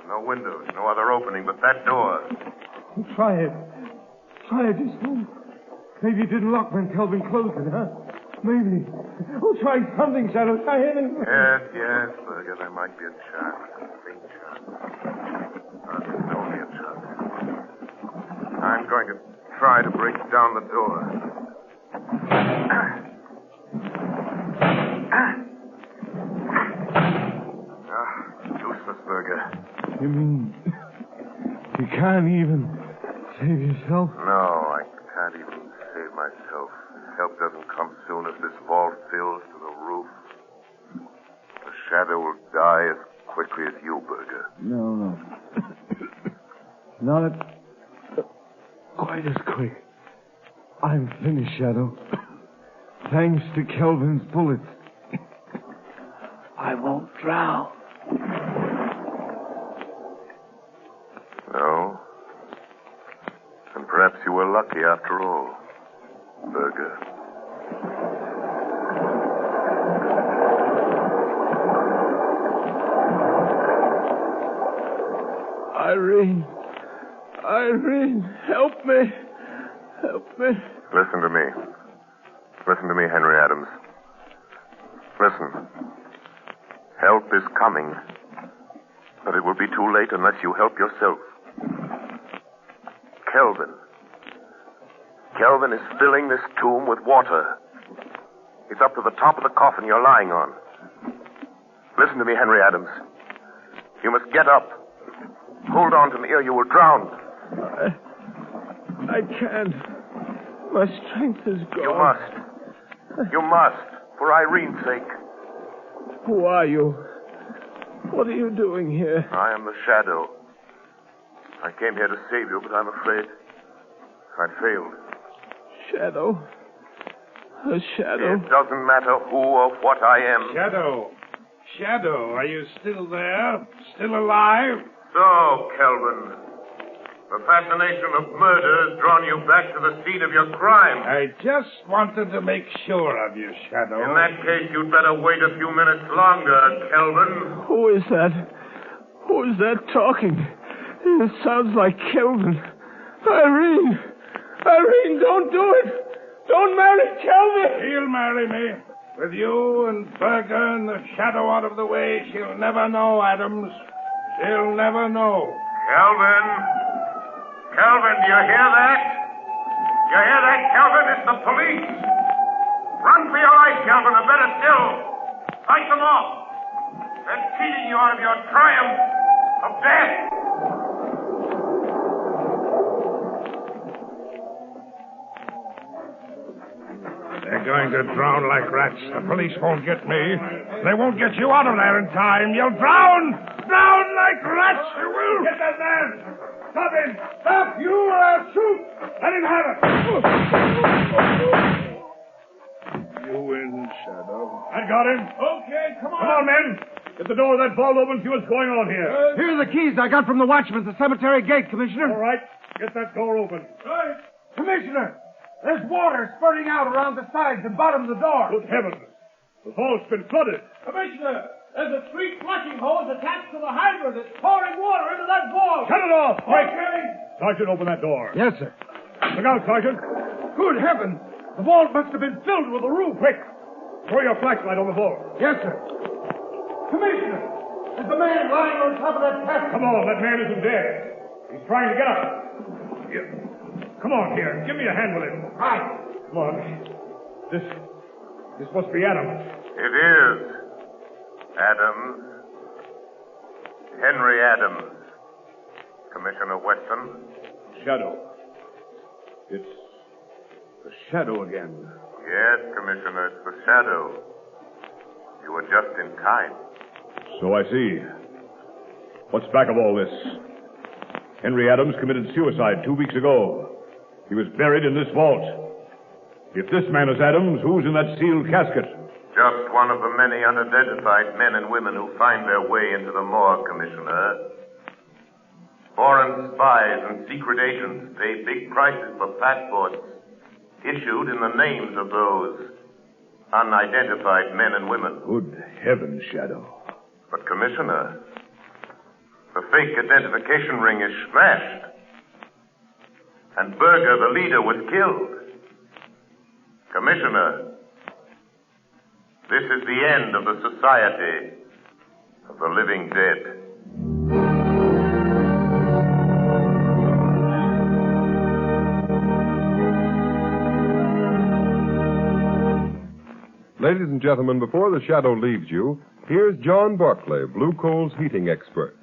No windows, no other opening but that door. Try it. Try it just once. Maybe it didn't lock when Kelvin closed it, huh? Maybe. Oh, try something, Shadow. Try anything. Yes, Berger, there might be a chance. A faint chance. It's only a chance. I'm going to try to break down the door. Useless, Berger. You mean you can't even save yourself? No, I can't even save myself. Help doesn't come soon as this vault fills to the roof. The Shadow will die as quickly as you, Berger. No. Not quite as quick. I'm finished, Shadow. Thanks to Kelvin's bullets. I won't drown. No? And perhaps you were lucky after all, Berger. Irene, help me. Help me. Listen to me. Listen to me, Henry Adams. Listen. Help is coming. But it will be too late unless you help yourself. Kelvin is filling this tomb with water. It's up to the top of the coffin you're lying on. Listen to me, Henry Adams. You must get up. Hold on to me or you will drown. I can't. My strength is gone. You must. For Irene's sake. Who are you? What are you doing here? I am the Shadow. I came here to save you, but I'm afraid I failed. Shadow? A shadow? It doesn't matter who or what I am. Shadow, are you still there? Still alive? So, Kelvin, the fascination of murder has drawn you back to the scene of your crime. I just wanted to make sure of you, Shadow. In that case, you'd better wait a few minutes longer, Kelvin. Who is that? Who is that talking? It sounds like Kelvin. Irene, don't do it. Don't marry Kelvin. She'll marry me. With you and Berger and the Shadow out of the way, she'll never know, Adams. She'll never know. Kelvin, do you hear that? You hear that, Kelvin? It's the police. Run for your life, Kelvin, or better still, fight them off. They're cheating you out of your triumph of death. They're going to drown like rats. The police won't get me. They won't get you out of there in time. You'll drown! Drown like rats! You will! Get that man! Stop him! Stop! You or I'll shoot! Let him have it! You win, Shadow. I got him. Okay, come on. Come on, men. Get the door of that vault open, see what's going on here. Here are the keys I got from the watchman at the cemetery gate, Commissioner. All right. Get that door open. Right. Commissioner, there's water spurting out around the sides and bottom of the door. Good heavens. The vault's been flooded. Commissioner, there's a street flushing hose attached to the hydrant that's pouring water into that vault. Shut it off, quick. Okay. Sergeant, open that door. Yes, sir. Look out, Sergeant. Good heavens. The vault must have been filled with the roof. Quick. Throw your flashlight on the vault. Yes, sir. Commissioner, there's a man lying on top of that chest. Come on, that man isn't dead. He's trying to get up. Here. Come on, here. Give me a hand with him. Right. Come on. This must be Adams. It is. Adams. Henry Adams. Commissioner Weston. Shadow. It's the Shadow again. Yes, Commissioner, it's the Shadow. You were just in time. So I see. What's back of all this? Henry Adams committed suicide 2 weeks ago. He was buried in this vault. If this man is Adams, who's in that sealed casket? Just one of the many unidentified men and women who find their way into the morgue, Commissioner. Foreign spies and secret agents pay big prices for passports issued in the names of those unidentified men and women. Good heavens, Shadow. But, Commissioner, the fake identification ring is smashed. And Berger, the leader, was killed. Commissioner, this is the end of the Society of the Living Dead. Ladies and gentlemen, before the Shadow leaves you, here's John Barclay, Blue Coal's heating expert.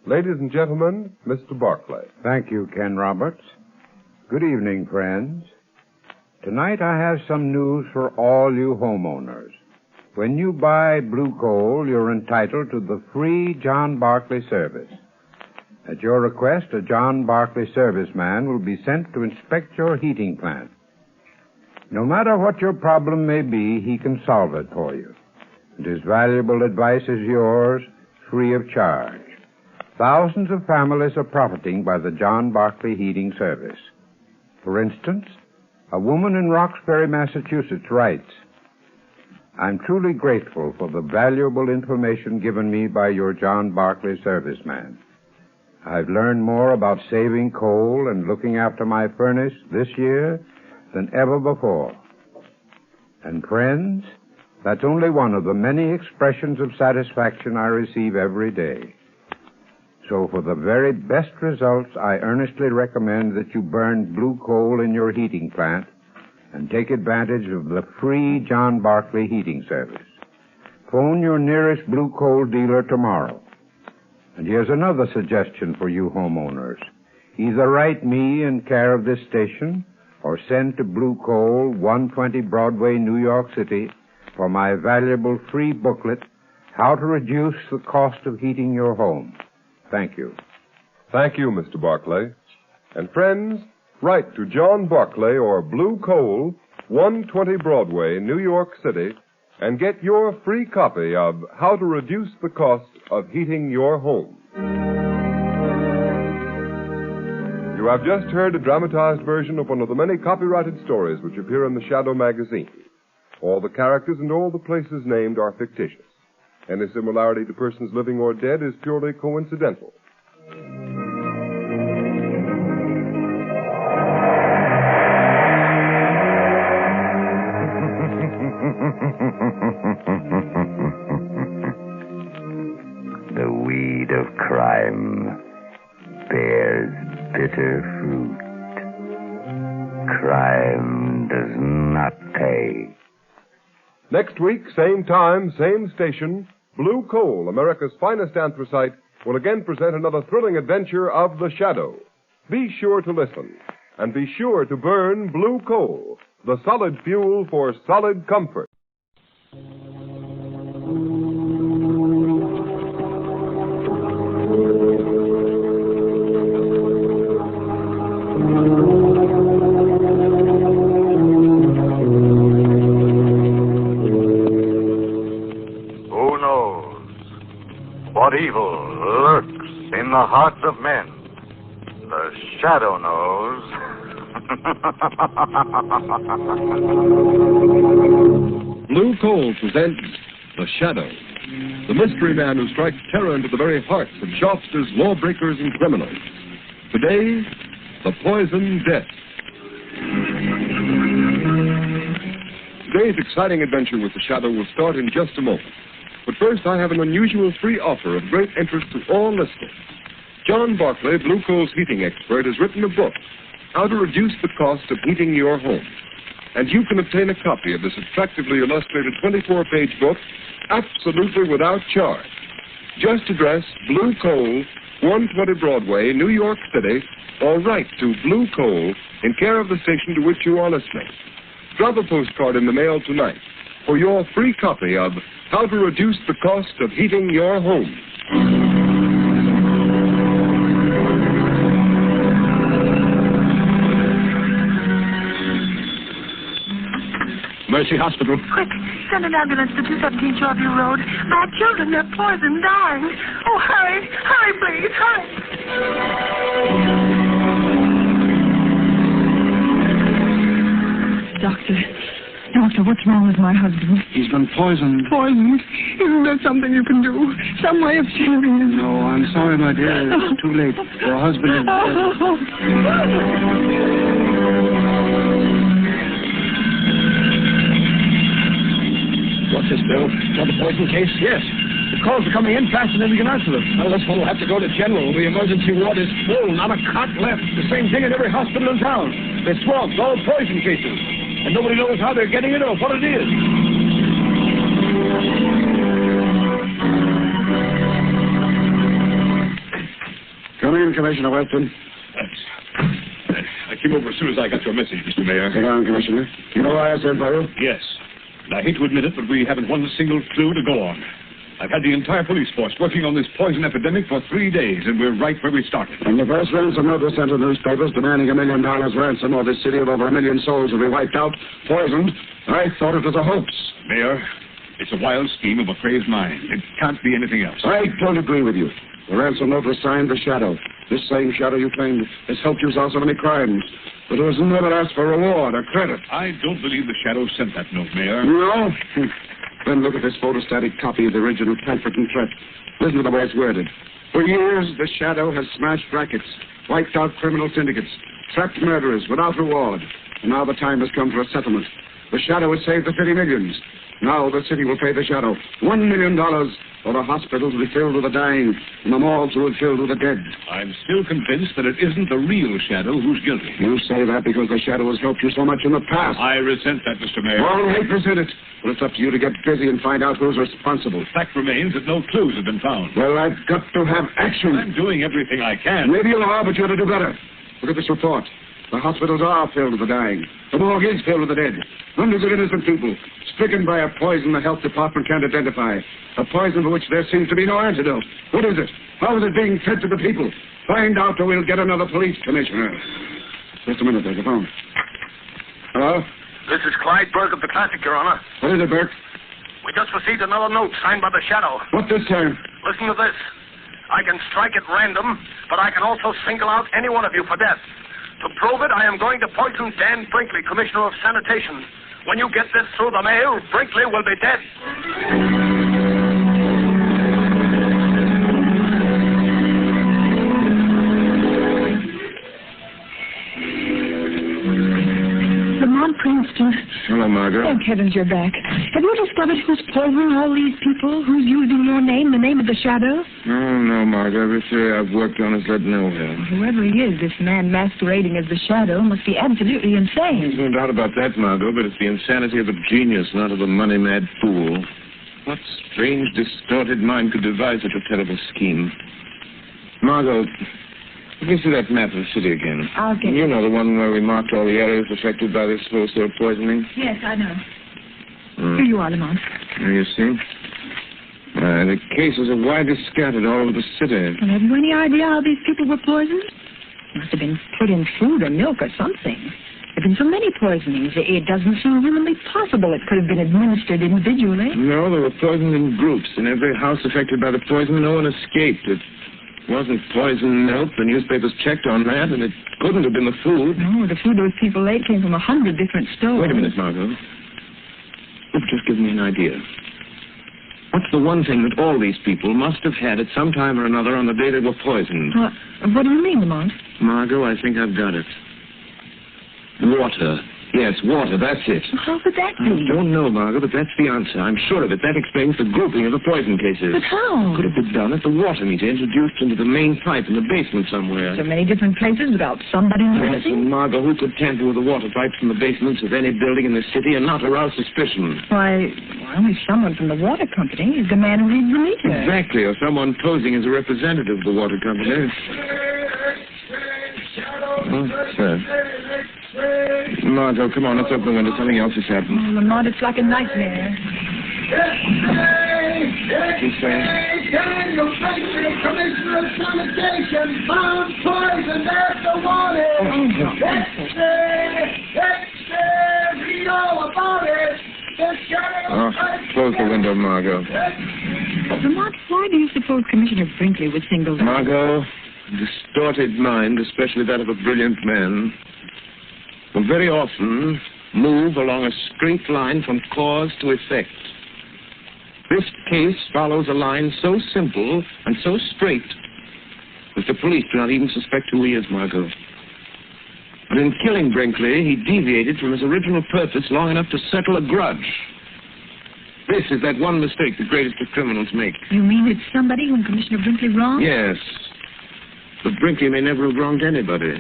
Ladies and gentlemen, Mr. Barclay. Thank you, Ken Roberts. Good evening, friends. Tonight I have some news for all you homeowners. When you buy Blue Coal, you're entitled to the free John Barclay service. At your request, a John Barclay serviceman will be sent to inspect your heating plant. No matter what your problem may be, he can solve it for you. And his valuable advice is yours, free of charge. Thousands of families are profiting by the John Barclay heating service. For instance, a woman in Roxbury, Massachusetts writes, I'm truly grateful for the valuable information given me by your John Barclay serviceman. I've learned more about saving coal and looking after my furnace this year than ever before. And friends, that's only one of the many expressions of satisfaction I receive every day. So for the very best results, I earnestly recommend that you burn Blue Coal in your heating plant and take advantage of the free John Barclay heating service. Phone your nearest Blue Coal dealer tomorrow. And here's another suggestion for you homeowners. Either write me in care of this station or send to Blue Coal, 120 Broadway, New York City, for my valuable free booklet, How to Reduce the Cost of Heating Your Home. Thank you. Thank you, Mr. Barclay. And friends, write to John Barclay or Blue Coal, 120 Broadway, New York City, and get your free copy of How to Reduce the Cost of Heating Your Home. You have just heard a dramatized version of one of the many copyrighted stories which appear in the Shadow magazine. All the characters and all the places named are fictitious. Any similarity to persons living or dead is purely coincidental. The weed of crime bears bitter fruit. Crime does not pay. Next week, same time, same station, Blue Coal, America's finest anthracite, will again present another thrilling adventure of The Shadow. Be sure to listen, and be sure to burn Blue Coal, the solid fuel for solid comfort. What evil lurks in the hearts of men? The Shadow knows. Blue Coal presents The Shadow, the mystery man who strikes terror into the very hearts of shopsters, lawbreakers, and criminals. Today, the Poison Death. Today's exciting adventure with The Shadow will start in just a moment. But first, I have an unusual free offer of great interest to all listeners. John Barclay, Blue Coal's heating expert, has written a book, How to Reduce the Cost of Heating Your Home. And you can obtain a copy of this attractively illustrated 24-page book absolutely without charge. Just address Blue Coal, 120 Broadway, New York City, or write to Blue Coal in care of the station to which you are listening. Drop a postcard in the mail tonight for your free copy of How to Reduce the Cost of Heating Your Home. Mercy Hospital. Quick, send an ambulance to 217 Shoreview Road. My children, they're poisoned, dying. Oh, hurry. Hurry, please. Hurry. Doctor, what's wrong with my husband? He's been poisoned. Poisoned? Isn't there something you can do? Some way of saving him? No, I'm sorry, my dear. It's too late. Your husband is dead. What's this, Bill? Is that the poison case? Yes. The calls are coming in faster than we can answer them. Well, this one will have to go to General. The emergency ward is full. Not a cot left. The same thing in every hospital in town. They're swamped, all poison cases. And nobody knows how they're getting it or what it is. Come in, Commissioner Weston. I came over as soon as I got your message, Mr. Mayor. Sit down, Commissioner. You know why I sent for you? Yes. And I hate to admit it, but we haven't one single clue to go on. I've had the entire police force working on this poison epidemic for 3 days, and we're right where we started. When the first ransom note was sent to newspapers demanding $1 million ransom, or this city of over 1 million souls will be wiped out, poisoned, I thought it was a hoax. Mayor, it's a wild scheme of a crazed mind. It can't be anything else. I don't agree with you. The ransom note was signed The Shadow. This same Shadow you claimed has helped you solve so many crimes. But it was never asked for reward or credit. I don't believe the Shadow sent that note, Mayor. No? Then look at this photostatic copy of the original pamphlet and threat. Listen to the way it's worded. For years, the Shadow has smashed rackets, wiped out criminal syndicates, trapped murderers without reward. And now the time has come for a settlement. The Shadow has saved the city millions. Now the city will pay the Shadow $1 million, or the hospitals will be filled with the dying, and the morgues will be filled with the dead. I'm still convinced that it isn't the real Shadow who's guilty. You say that because the Shadow has helped you so much in the past. I resent that, Mr. Mayor. All right, resent it. But it's up to you to get busy and find out who's responsible. The fact remains that no clues have been found. Well, I've got to have action. I'm doing everything I can. Maybe you are, but you ought to do better. Look at this report. The hospitals are filled with the dying. The morgue is filled with the dead. Hundreds of innocent people stricken by a poison the health department can't identify. A poison for which there seems to be no antidote. What is it? How is it being fed to the people? Find out or we'll get another police commissioner. Just a minute, there's a phone. Hello? This is Clyde Burke of the Classic, Your Honor. What is it, Burke? We just received another note signed by the Shadow. What this time? Listen to this. I can strike at random, but I can also single out any one of you for death. To prove it, I am going to poison Dan Brinkley, Commissioner of Sanitation. When you get this through the mail, Brinkley will be dead. Lamont Princeton. Hello, Margot. Thank heavens you're back. Have you discovered who's poisoning all these people? Who's using your name, the name of the Shadow? No, Margot. Every theory I've worked on has led nowhere. Whoever he is, this man masquerading as the Shadow must be absolutely insane. There's no doubt about that, Margot, but it's the insanity of a genius, not of a money-mad fool. What strange, distorted mind could devise such a terrible scheme? Margot, let me see that map of the city again. I'll get You know the one where we marked all the areas affected by this wholesale poisoning? Yes, I know. Here you are, Lamont. There you see. The cases are widely scattered all over the city. Well, have you any idea how these people were poisoned? Must have been put in food or milk or something. There have been so many poisonings. It doesn't seem humanly possible it could have been administered individually. No, they were poisoned in groups. In every house affected by the poison, no one escaped. It wasn't poisoned milk. The newspapers checked on that, and it couldn't have been the food. No, the food those people ate came from 100 different stores. Wait a minute, Margot. You've just given me an idea. What's the one thing that all these people must have had at some time or another on the day they were poisoned? What do you mean, Lamont? Margot, I think I've got it. Water. Yes, water, that's it. How could that be? I don't know, Margot, but that's the answer. I'm sure of it. That explains the grouping of the poison cases. But how? Could have been done at the water meter introduced into the main pipe in the basement somewhere. So many different places without somebody Yes, noticing? and Margot, who could tamper with the water pipes from the basements of any building in the city and not arouse suspicion? Why, only someone from the water company is the man who reads the meter. Exactly, or someone posing as a representative of the water company. Oh, sir. Margot, come on, let's open the window. Something else has happened. Oh, Lamont, it's like a nightmare. What's he saying? Daniel Brinkley, Commissioner of Sanitation, found poison after water. Read all about it. Oh, close the window, Margot. Lamont, why do you suppose Commissioner Brinkley was singled out? Margot, a distorted mind, especially that of a brilliant man, will very often move along a straight line from cause to effect. This case follows a line so simple and so straight that the police do not even suspect who he is, Margot. But in killing Brinkley, he deviated from his original purpose long enough to settle a grudge. This is that one mistake the greatest of criminals make. You mean it's somebody whom Commissioner Brinkley wronged? Yes. But Brinkley may never have wronged anybody.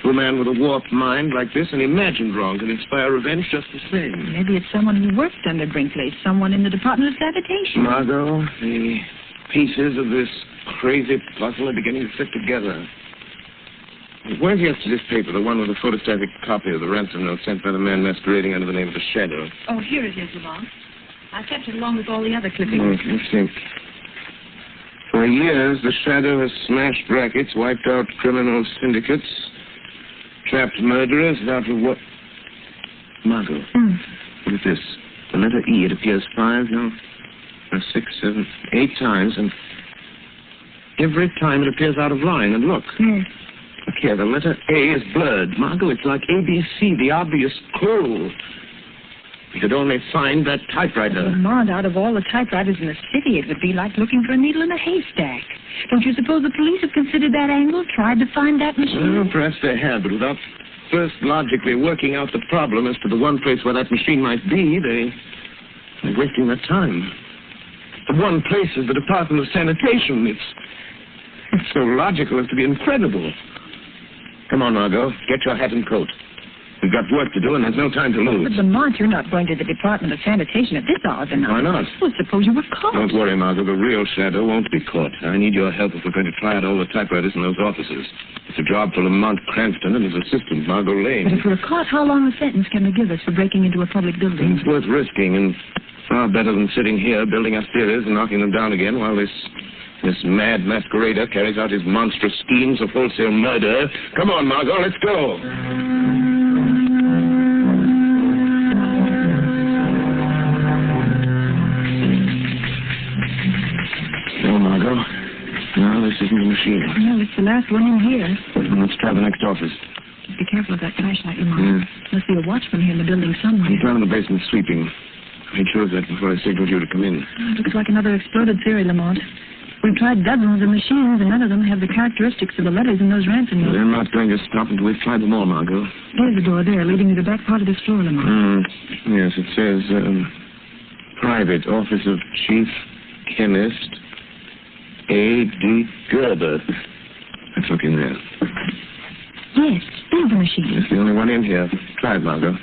To a man with a warped mind like this, an imagined wrong can inspire revenge just the same. Maybe it's someone who worked under Brinkley, someone in the Department of Sanitation. Margot, the pieces of this crazy puzzle are beginning to fit together. Where's yesterday's paper, the one with the photostatic copy of the ransom note sent by the man masquerading under the name of the Shadow? Oh, here it is, Lamont. I kept it along with all the other clippings. Let's see. For years, the Shadow has smashed rackets, wiped out criminal syndicates, trapped murderers without reward. Margot, look at this. The letter E, it appears 6, 7, 8 times, and every time it appears out of line. And look. Look here, the letter A is blurred. Margot, it's like ABC, the obvious clue. We could only find that typewriter. Lamont, out of all the typewriters in the city, it would be like looking for a needle in a haystack. Don't you suppose the police have considered that angle, tried to find that machine? Well, perhaps they have, but without first logically working out the problem as to the one place where that machine might be, they're wasting their time. The one place is the Department of Sanitation. It's so logical as to be incredible. Come on, Margot. Get your hat and coat. We've got work to do, and there's no time to lose. But, Lamont, you're not going to the Department of Sanitation at this hour of the night. Why not? Well, suppose you were caught. Don't worry, Margot. The real Shadow won't be caught. I need your help if we're going to try out all the typewriters in those offices. It's a job for Lamont Cranston and his assistant, Margot Lane. But if we're caught, how long a sentence can they give us for breaking into a public building? It's worth risking, and far better than sitting here building up theories and knocking them down again while this mad masquerader carries out his monstrous schemes of wholesale murder. Come on, Margot, let's go. No, Margot. No, this isn't the machine. No, it's the last one in here. Let's try the next office. Be careful of that flashlight, Lamont. Must be a watchman here in the building somewhere. I'm down in the basement sweeping. Made sure of that before I signaled you to come in. Looks like another exploded theory, Lamont. We've tried dozens of machines, and none of them have the characteristics of the letters in those ransom notes. They're not going to stop until we've tried them all, Margot. There's the door there, leading to the back part of this floor, Lamont. Yes, it says, Private Office of Chief Chemist A.D. Gerber. Let's look in there. Yes, there's the machine. It's the only one in here. Try it, Margot.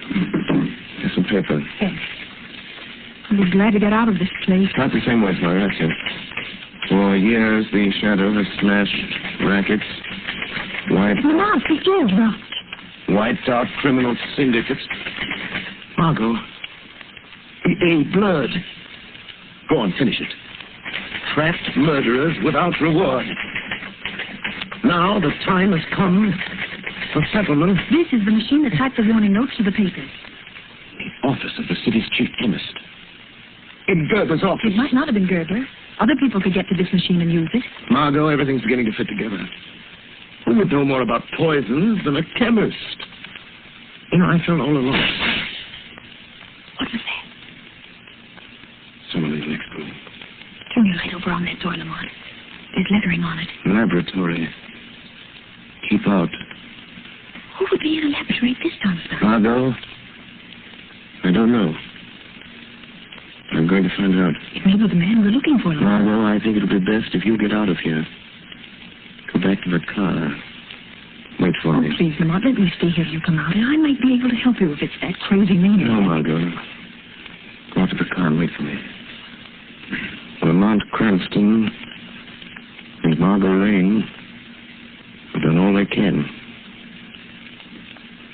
Here's some paper. Yes. We're glad to get out of this place. Start the same way, Margot. That's it. For years, the Shadow has smashed rackets, Lamont, the door's locked. wiped out criminal syndicates. Margot, the A blurred. Go on, finish it. Trapped murderers without reward. Now the time has come for settlement. This is the machine that typed the warning notes to the papers. The office of the city's chief chemist. In Gerber's office. It might not have been Gerber. Other people could get to this machine and use it. Margot, everything's beginning to fit together. Who would know more about poisons than a chemist? You know, I felt all alone. What was that? Someone in the next room. Turn your light over on that door, Lamont. There's lettering on it. Laboratory. Keep out. Who would be in a laboratory at this time of night? Margot, I don't know. I'm going to find out. It may be the man we're looking for, Lamont. Margot, I think it'll be best if you get out of here. Go back to the car. Wait for me. Oh, please, Lamont, let me stay here till you come out, and I might be able to help you if it's that crazy maniac. No, Margot. Go out to the car and wait for me. Lamont Cranston and Margot Lane have done all they can.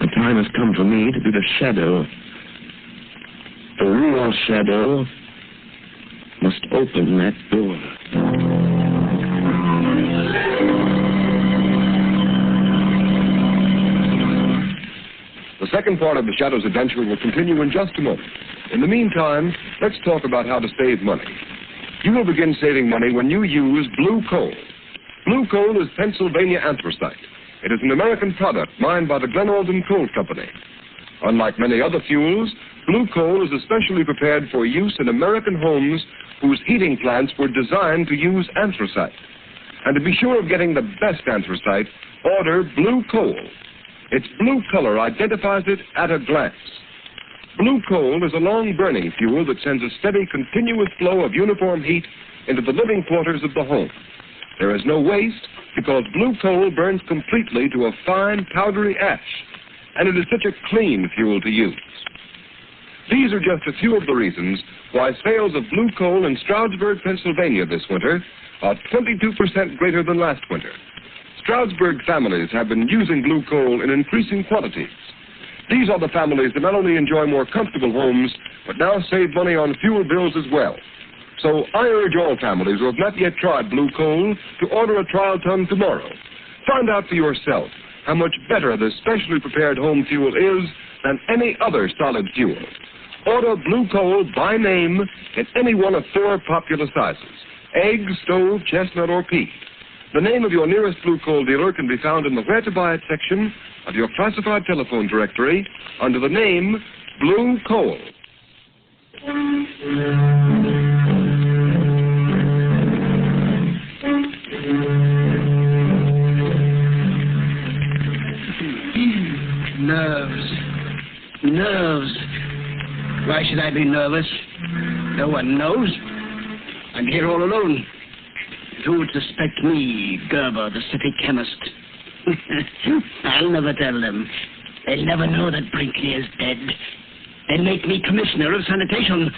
The time has come for me to be the Shadow. The real Shadow must open that door. The second part of the Shadow's adventure will continue in just a moment. In the meantime, let's talk about how to save money. You will begin saving money when you use blue coal. Blue coal is Pennsylvania anthracite. It is an American product mined by the Glen Alden Coal Company. Unlike many other fuels, blue coal is especially prepared for use in American homes whose heating plants were designed to use anthracite. And to be sure of getting the best anthracite, order blue coal. Its blue color identifies it at a glance. Blue coal is a long-burning fuel that sends a steady, continuous flow of uniform heat into the living quarters of the home. There is no waste because blue coal burns completely to a fine, powdery ash, and it is such a clean fuel to use. These are just a few of the reasons why sales of blue coal in Stroudsburg, Pennsylvania this winter are 22% greater than last winter. Stroudsburg families have been using blue coal in increasing quantities. These are the families that not only enjoy more comfortable homes, but now save money on fuel bills as well. So I urge all families who have not yet tried blue coal to order a trial ton tomorrow. Find out for yourself how much better this specially prepared home fuel is than any other solid fuel. Order blue coal by name in any one of 4 popular sizes: egg, stove, chestnut, or peat. The name of your nearest blue coal dealer can be found in the Where to Buy It section of your classified telephone directory under the name Blue Coal. Nerves. Why should I be nervous? No one knows. I'm here all alone. Who would suspect me, Gerber, the city chemist? I'll never tell them. They'll never know that Brinkley is dead. They'll make me commissioner of sanitation.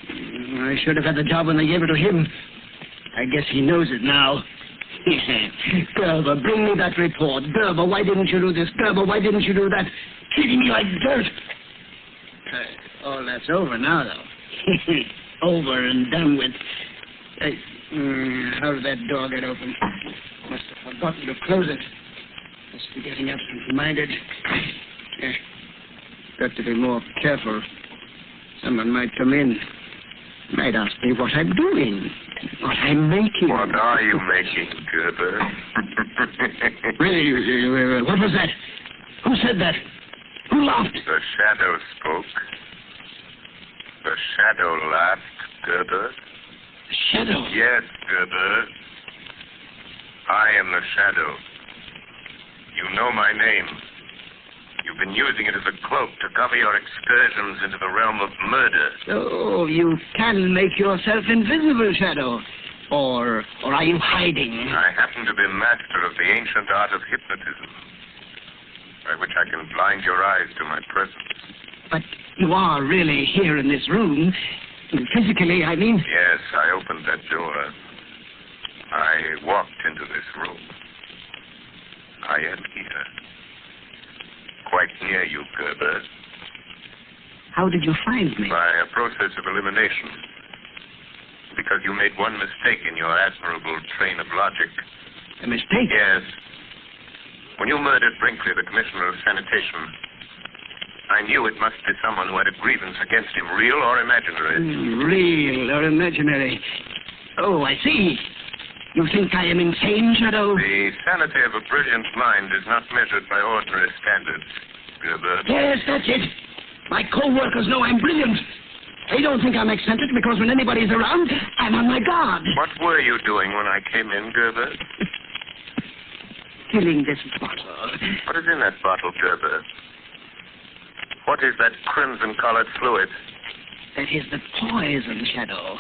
I should have had the job when they gave it to him. I guess he knows it now. Gerber, bring me that report. Gerber, why didn't you do this? Gerber, why didn't you do that? Treating me like dirt. All that's over now, though. Over and done with. How did that door get open? Must have forgotten to close it. Must be getting absent-minded. Got to be more careful. Someone might come in. Might ask me what I'm doing. What I'm making. What are you making, Gerber? Really? What was that? Who said that? Who laughed? The shadow spoke. The shadow laughed, Gerber. The shadow? Yes, Gerber. I am the shadow. You know my name. You've been using it as a cloak to cover your excursions into the realm of murder. Oh, you can make yourself invisible, Shadow. Or are you hiding? I happen to be master of the ancient art of hypnotism, by which I can blind your eyes to my presence. But you are really here in this room. Physically, I mean. Yes, I opened that door. I walked into this room. I am here. Quite near you, Gerber. How did you find me? By a process of elimination. Because you made one mistake in your admirable train of logic. A mistake? Yes. When you murdered Brinkley, the commissioner of sanitation, I knew it must be someone who had a grievance against him, real or imaginary. Real or imaginary. Oh, I see. You think I am insane, Shadow? The sanity of a brilliant mind is not measured by ordinary standards, Gerber. Yes, that's it. My co-workers know I'm brilliant. They don't think I'm eccentric because when anybody's around, I'm on my guard. What were you doing when I came in, Gerber? Filling this bottle. What is in that bottle, Gerber? What is that crimson-colored fluid? That is the poison, Shadow.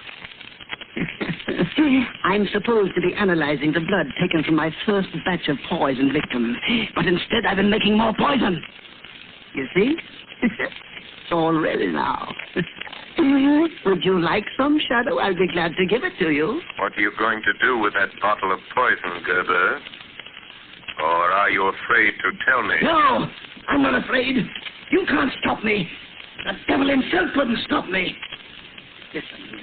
I'm supposed to be analyzing the blood taken from my first batch of poison victims, but instead I've been making more poison. You see? It's all ready now. Would you like some, Shadow? I'll be glad to give it to you. What are you going to do with that bottle of poison, Gerber? Or are you afraid to tell me? No, I'm not afraid. You can't stop me. The devil himself wouldn't stop me. Listen.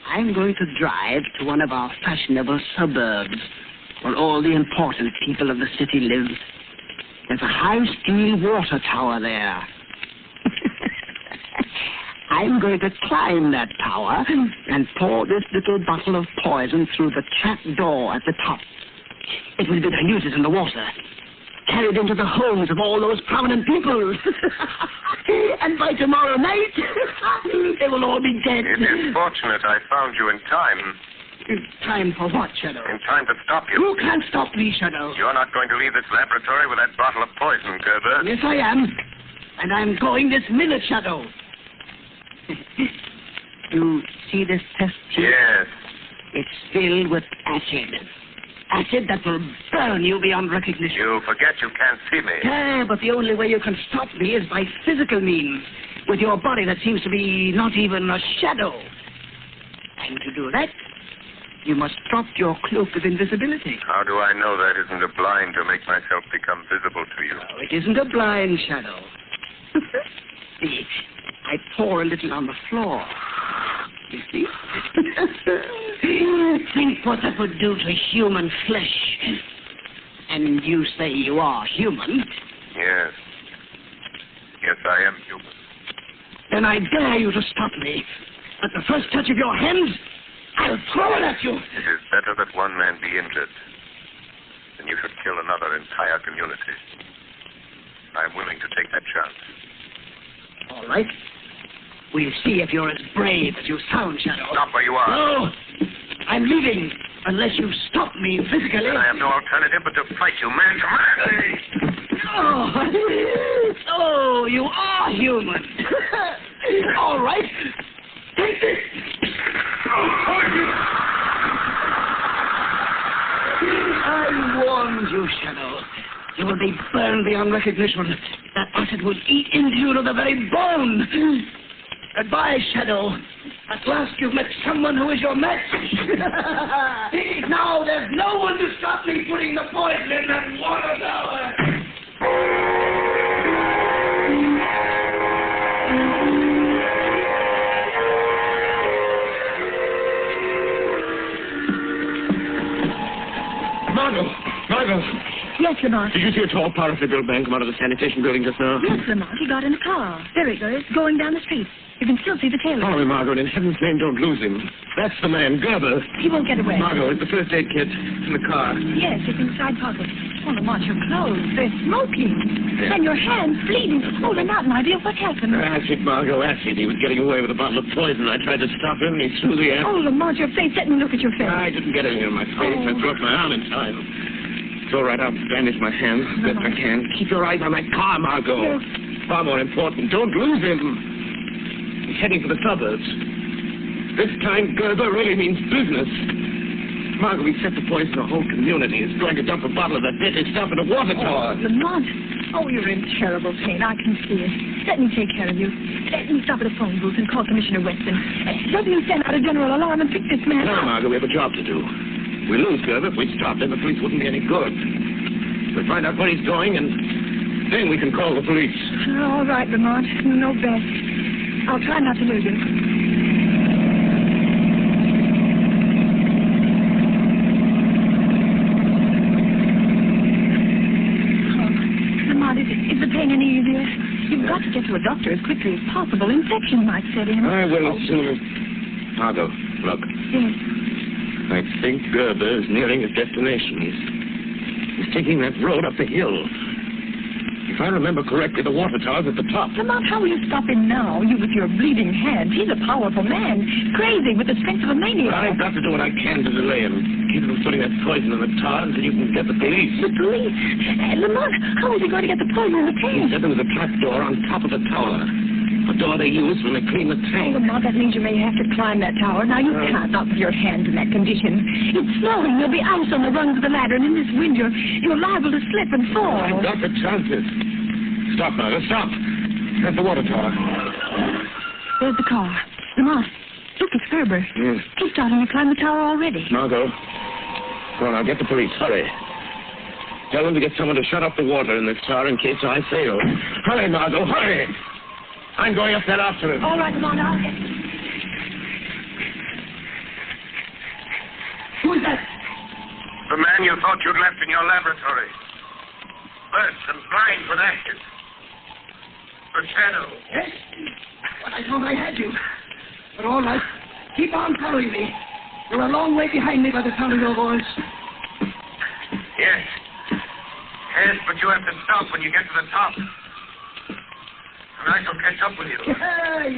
I'm going to drive to one of our fashionable suburbs where all the important people of the city live. There's a high steel water tower there. I'm going to climb that tower and pour this little bottle of poison through the trap door at the top. It will be diluted in the water, carried into the homes of all those prominent people. And by tomorrow night, they will all be dead. It is fortunate I found you in time. In time for what, Shadow? In time to stop you. You can't stop me, Shadow. You're not going to leave this laboratory with that bottle of poison, Gerber. Yes, I am. And I'm going this minute, Shadow. You see this test tube? Yes. It's filled with acid. Acid that will burn you beyond recognition. You forget you can't see me. Yeah, but the only way you can stop me is by physical means, with your body that seems to be not even a shadow. And to do that, you must drop your cloak of invisibility. How do I know that isn't a blind to make myself become visible to you? No, it isn't a blind, Shadow. See, I pour a little on the floor. You see? Think what that would do to human flesh. And you say you are human. Yes. Yes, I am human. Then I dare you to stop me. At the first touch of your hands, I'll throw it at you. It is better that one man be injured than you should kill another entire community. I'm willing to take that chance. All right. We'll see if you're as brave as you sound, Shadow. Stop where you are. No! I'm leaving unless you stop me physically. Then I have no alternative but to fight you man to man. Oh, you are human. All right. Take this. I warned you, Shadow. You will be burned beyond recognition. That acid will eat into you to the very bone. Goodbye, Shadow. At last you've met someone who is your match. Now there's no one to stop me putting the poison in that water tower. Margot. Yes, Lamont. Did you see a tall, powerfully built man come out of the sanitation building just now? Yes, Lamont. He got in a car. There he goes, going down the street. You can still see the tail. Follow me, Margot. In heaven's name, don't lose him. That's the man, Gerber. He won't get away. Margot, it's the first aid kit in the car. Yes, it's inside pocket. Oh, Lamont, your clothes. They're smoking. Yeah. And your hands bleeding. Oh, they're not an idea of what happened. Acid, Margot, acid. He was getting away with a bottle of poison. I tried to stop him, and he threw the acid. Oh, Lamont, your face. Let me look at your face. I didn't get anything on my face. I broke my arm in time. It's all right. I'll bandage my hands as best I can. Keep your eyes on that car, Margot. Yes. Far more important. Don't lose him. He's heading for the suburbs. This time, Gerber really means business. Margot, we set the poison to the whole community. He's going to dump a bottle of that deadly stuff in a water tower. Oh, Lamont. Oh, you're in terrible pain. I can see it. Let me take care of you. Let me stop at a phone booth and call Commissioner Weston. Doesn't you send out a general alarm and pick this man up? No, Margot, we have a job to do. We lose Gerber. If we stop him, the police wouldn't be any good. We'll find out where he's going, and then we can call the police. All right, Lamont. You know best. I'll try not to lose him. Oh, Lamont, is the pain any easier? You've got to get to a doctor as quickly as possible. Infection might set in. I will as soon as... Margot, look. Yes. I think Gerber is nearing his destination. He's taking that road up the hill. If I remember correctly, the water tower's at the top. Lamont, how will you stop him now? You with your bleeding hands. He's a powerful man. Crazy with the strength of a maniac. I've got to do what I can to delay him. Keep him from putting that poison in the tower until you can get the police. The police? Lamont, how is he going to get the poison in the tank? He said there was a trap door on top of the tower. A door they use when they clean the tank. Oh, Lamont, that means you may have to climb that tower. Now, you can't not with your hands in that condition. It's snowing. There'll be ice on the rungs of the ladder, and in this wind, you're liable to slip and fall. I've got the chances. Stop, Margot, stop. That's the water tower. There's the car. Lamont, look, it's Gerber. Yes. He's starting to climb the tower already. Margot, go on, I'll get the police. Hurry. Tell them to get someone to shut off the water in this tower in case I fail. Hurry, Margot, hurry! I'm going up there after him. All right, Lamont, I'll get... Who is that? The man you thought you'd left in your laboratory. Burnt and blind with acid. The shadow. Yes? What I thought I had you. But all right. Keep on following me. You're a long way behind me by the sound of your voice. Yes. Yes, but you have to stop when you get to the top. And I shall catch up with you.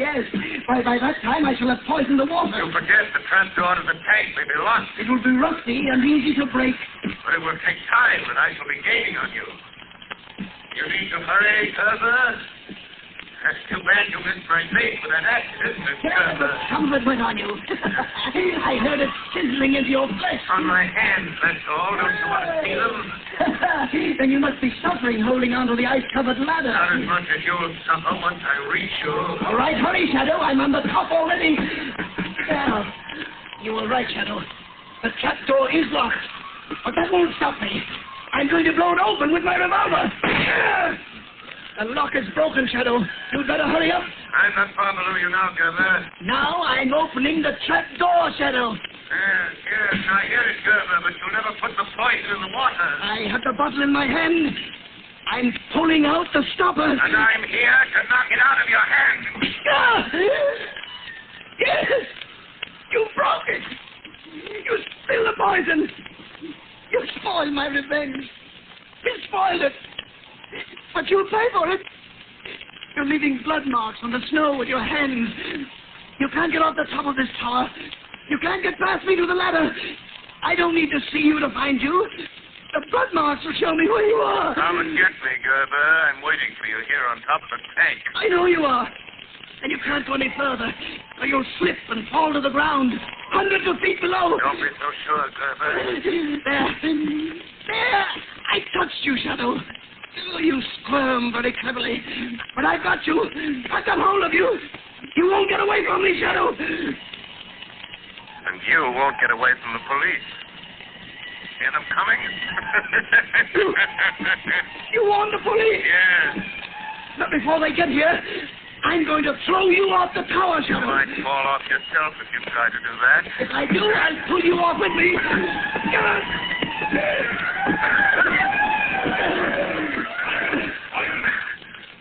Yes. By that time, I shall have poisoned the water. You forget the trapdoor to the tank may be locked. It will be rusty and easy to break. But it will take time, and I shall be gaining on you. You need to hurry, Gerber. That's too bad you missed my face with that accident, Gerber. Some of it went on you. I heard it sizzling into your flesh. On my hands, that's all. Don't you want to see them? Then you must be suffering holding onto the ice-covered ladder. Not as much as you'll suffer once I reach you. All right, hurry, Shadow. I'm on the top already. Well, you were right, Shadow. The trapdoor is locked. But that won't stop me. I'm going to blow it open with my revolver. The lock is broken, Shadow. You'd better hurry up. I'm not far below you now, Gerber. Now I'm opening the trap door, Shadow. Yes, I hear it, Gerber, but you'll never put the poison in the water. I have the bottle in my hand. I'm pulling out the stopper. And I'm here to knock it out of your hand. Yes! You broke it. You spilled the poison. You spoiled my revenge. You spoiled it. But you'll pay for it. You're leaving blood marks on the snow with your hands. You can't get off the top of this tower. You can't get past me to the ladder. I don't need to see you to find you. The blood marks will show me where you are. Come and get me, Gerber. I'm waiting for you here on top of the tank. I know you are. And you can't go any further, or you'll slip and fall to the ground, hundreds of feet below. Don't be so sure, Gerber. There. I touched you, Shadow. Oh, you squirm very cleverly. But I got you. I got hold of you. You won't get away from me, Shadow. And you won't get away from the police. Hear them coming? You warned the police? Yes. But before they get here, I'm going to throw you off the tower, Shadow. You might fall off yourself if you try to do that. If I do, I'll pull you off with me.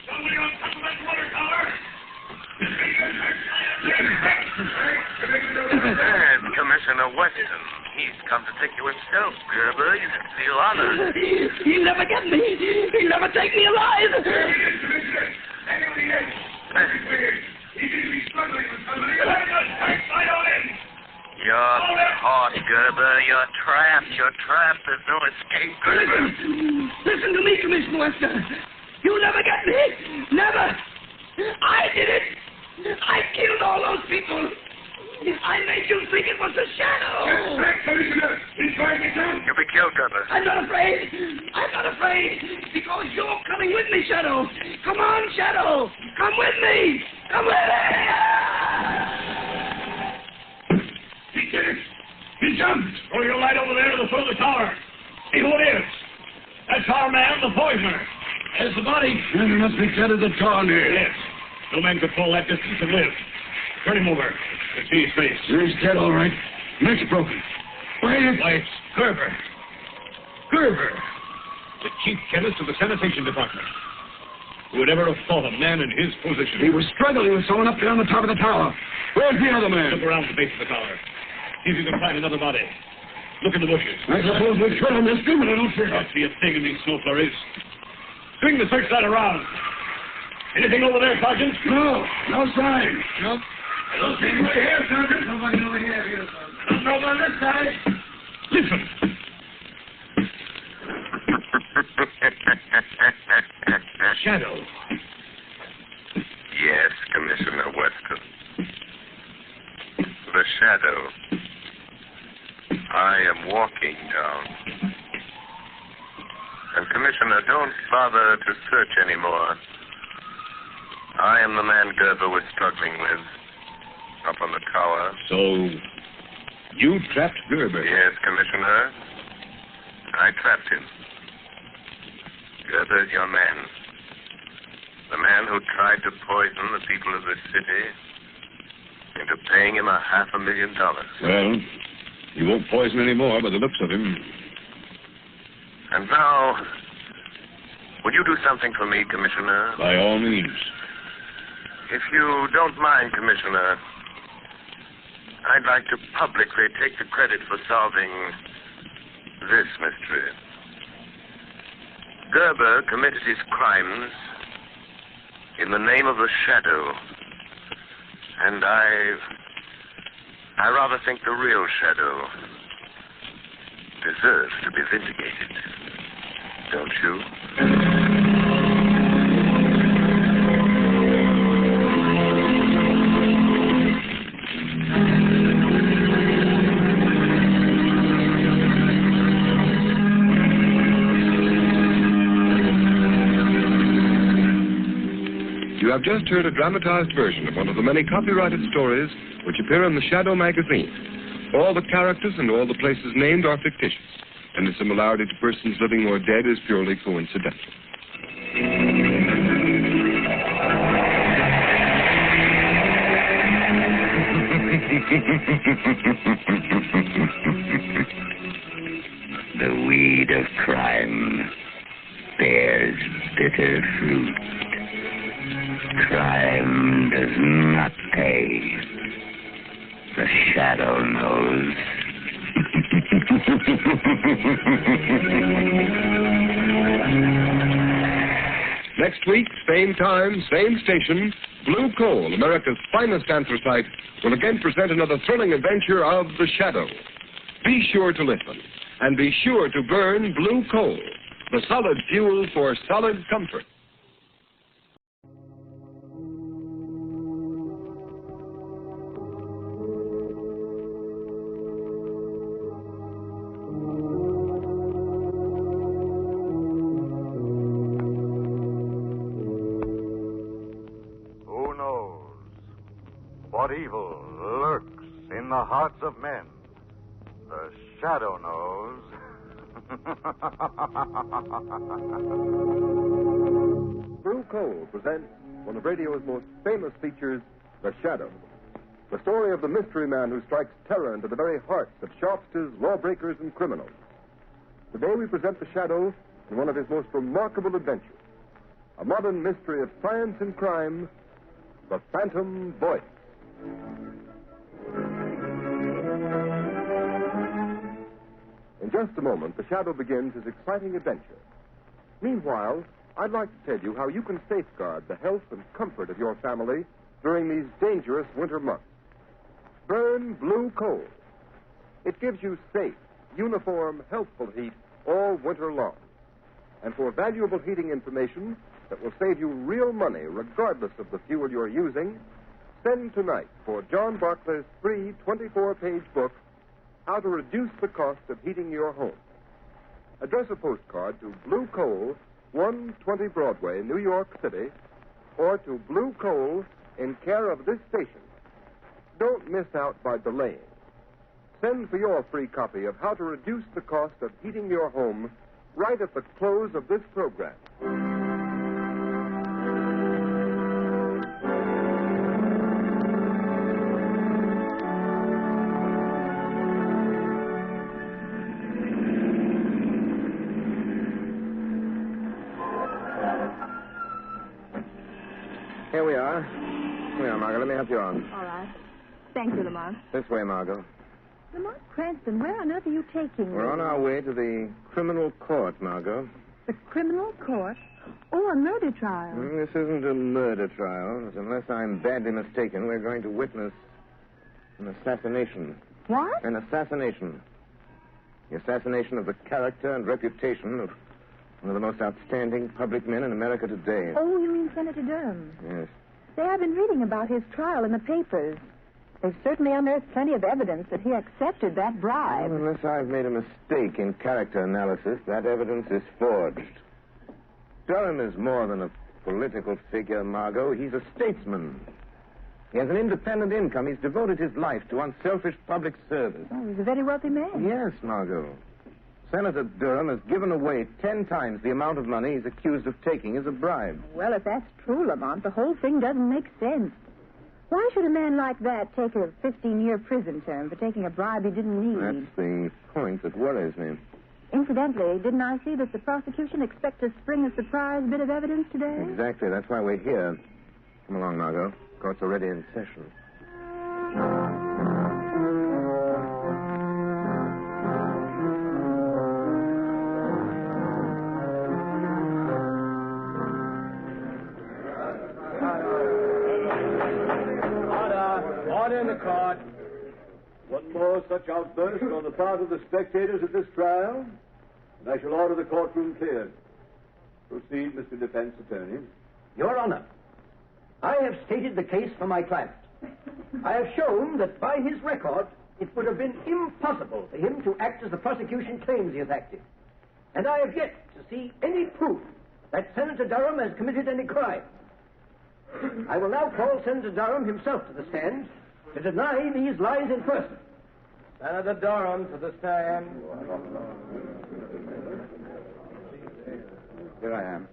Somebody on top of that water tower. And Commissioner Weston. He's come to take you himself, Gerber. You should feel honored. He'll never get me. He'll never take me alive. You're caught, Gerber. You're trapped. You're trapped. There's no escape, Gerber. Listen to me, Commissioner Weston. You'll never get me. Never. I did it. I killed all those people. I made you think it was the Shadow. Commissioner. He's trying to get down. You'll be killed, Gerber. I'm not afraid. I'm not afraid. Because you're coming with me, Shadow. Come on, Shadow. Come with me. Come with me. He did it. He jumped. Throw your light over there to the foot of the tower. See who it is. That's our man, the poisoner. There's the body. Then he must be dead as a tornado. Yes. No man could fall that distance and live. Turn him over. Let's see his face. He's dead, all right. Neck's broken. Why, it's Gerber. Gerber. The chief chemist of the sanitation department. Who would ever have thought a man in his position? He was struggling with someone up there on the top of the tower. Where's the other man? Look around the base of the tower. See if you can find another body. Look in the bushes. I suppose we could on this thing, but I don't see Can't see a thing in these snow flurries. Swing the searchlight around. Anything over there, Sergeant? No sign. Nope. Nothing over here, Sergeant. Nobody over here. Nothing over on this side. Listen. Shadow. Yes, Commissioner Weston. The Shadow. I am walking down. And, Commissioner, don't bother to search anymore. I am the man Gerber was struggling with up on the tower. So, you trapped Gerber? Yes, Commissioner. I trapped him. Gerber's your man. The man who tried to poison the people of this city into paying him $500,000. Well, he won't poison any more by the looks of him. And now, would you do something for me, Commissioner? By all means. If you don't mind, Commissioner, I'd like to publicly take the credit for solving this mystery. Gerber committed his crimes in the name of the Shadow. And I rather think the real Shadow deserves to be vindicated. Don't you? You have just heard a dramatized version of one of the many copyrighted stories which appear in the Shadow magazine. All the characters and all the places named are fictitious, and the similarity to persons living or dead is purely coincidental. The weed of crime bears bitter fruit. Crime does not pay. The Shadow knows. Next week, same time, same station, Blue Coal, America's finest anthracite, will again present another thrilling adventure of the Shadow. Be sure to listen, and be sure to burn Blue Coal, the solid fuel for solid comfort. What evil lurks in the hearts of men? The Shadow knows. Blue Coal presents one of radio's most famous features, The Shadow. The story of the mystery man who strikes terror into the very hearts of shopsters, lawbreakers, and criminals. Today we present The Shadow in one of his most remarkable adventures. A modern mystery of science and crime, The Phantom Voice. In just a moment, The Shadow begins his exciting adventure. Meanwhile, I'd like to tell you how you can safeguard the health and comfort of your family during these dangerous winter months. Burn Blue Coal. It gives you safe, uniform, healthful heat all winter long. And for valuable heating information that will save you real money regardless of the fuel you're using, send tonight for John Barclay's free 24-page book, How to Reduce the Cost of Heating Your Home. Address a postcard to Blue Coal, 120 Broadway, New York City, or to Blue Coal in care of this station. Don't miss out by delaying. Send for your free copy of How to Reduce the Cost of Heating Your Home right at the close of this program. Here we are. Here, Margot, let me help you on. All right. Thank you, Lamont. This way, Margot. Lamont Cranston, where on earth are you taking me? We're on our way to the criminal court, Margot. The criminal court? Oh, a murder trial. This isn't a murder trial. Unless I'm badly mistaken, we're going to witness an assassination. What? An assassination. The assassination of the character and reputation of one of the most outstanding public men in America today. Oh, you mean Senator Durham? Yes. Say, I've been reading about his trial in the papers. They've certainly unearthed plenty of evidence that he accepted that bribe. Well, unless I've made a mistake in character analysis, that evidence is forged. Durham is more than a political figure, Margot. He's a statesman. He has an independent income. He's devoted his life to unselfish public service. Oh, he's a very wealthy man. Yes, Margot. Senator Durham has given away 10 times the amount of money he's accused of taking as a bribe. Well, if that's true, Lamont, the whole thing doesn't make sense. Why should a man like that take a 15-year prison term for taking a bribe he didn't need? That's the point that worries me. Incidentally, didn't I see that the prosecution expect to spring a surprise bit of evidence today? Exactly. That's why we're here. Come along, Margot. Court's already in session. Order in the court. One more such outburst on the part of the spectators at this trial, and I shall order the courtroom cleared. Proceed, Mr. Defense Attorney. Your Honor, I have stated the case for my client. I have shown that by his record, it would have been impossible for him to act as the prosecution claims he has acted. And I have yet to see any proof that Senator Durham has committed any crime. I will now call Senator Durham himself to the stand to deny these lies in person. Senator Durham to the stand. Here I am.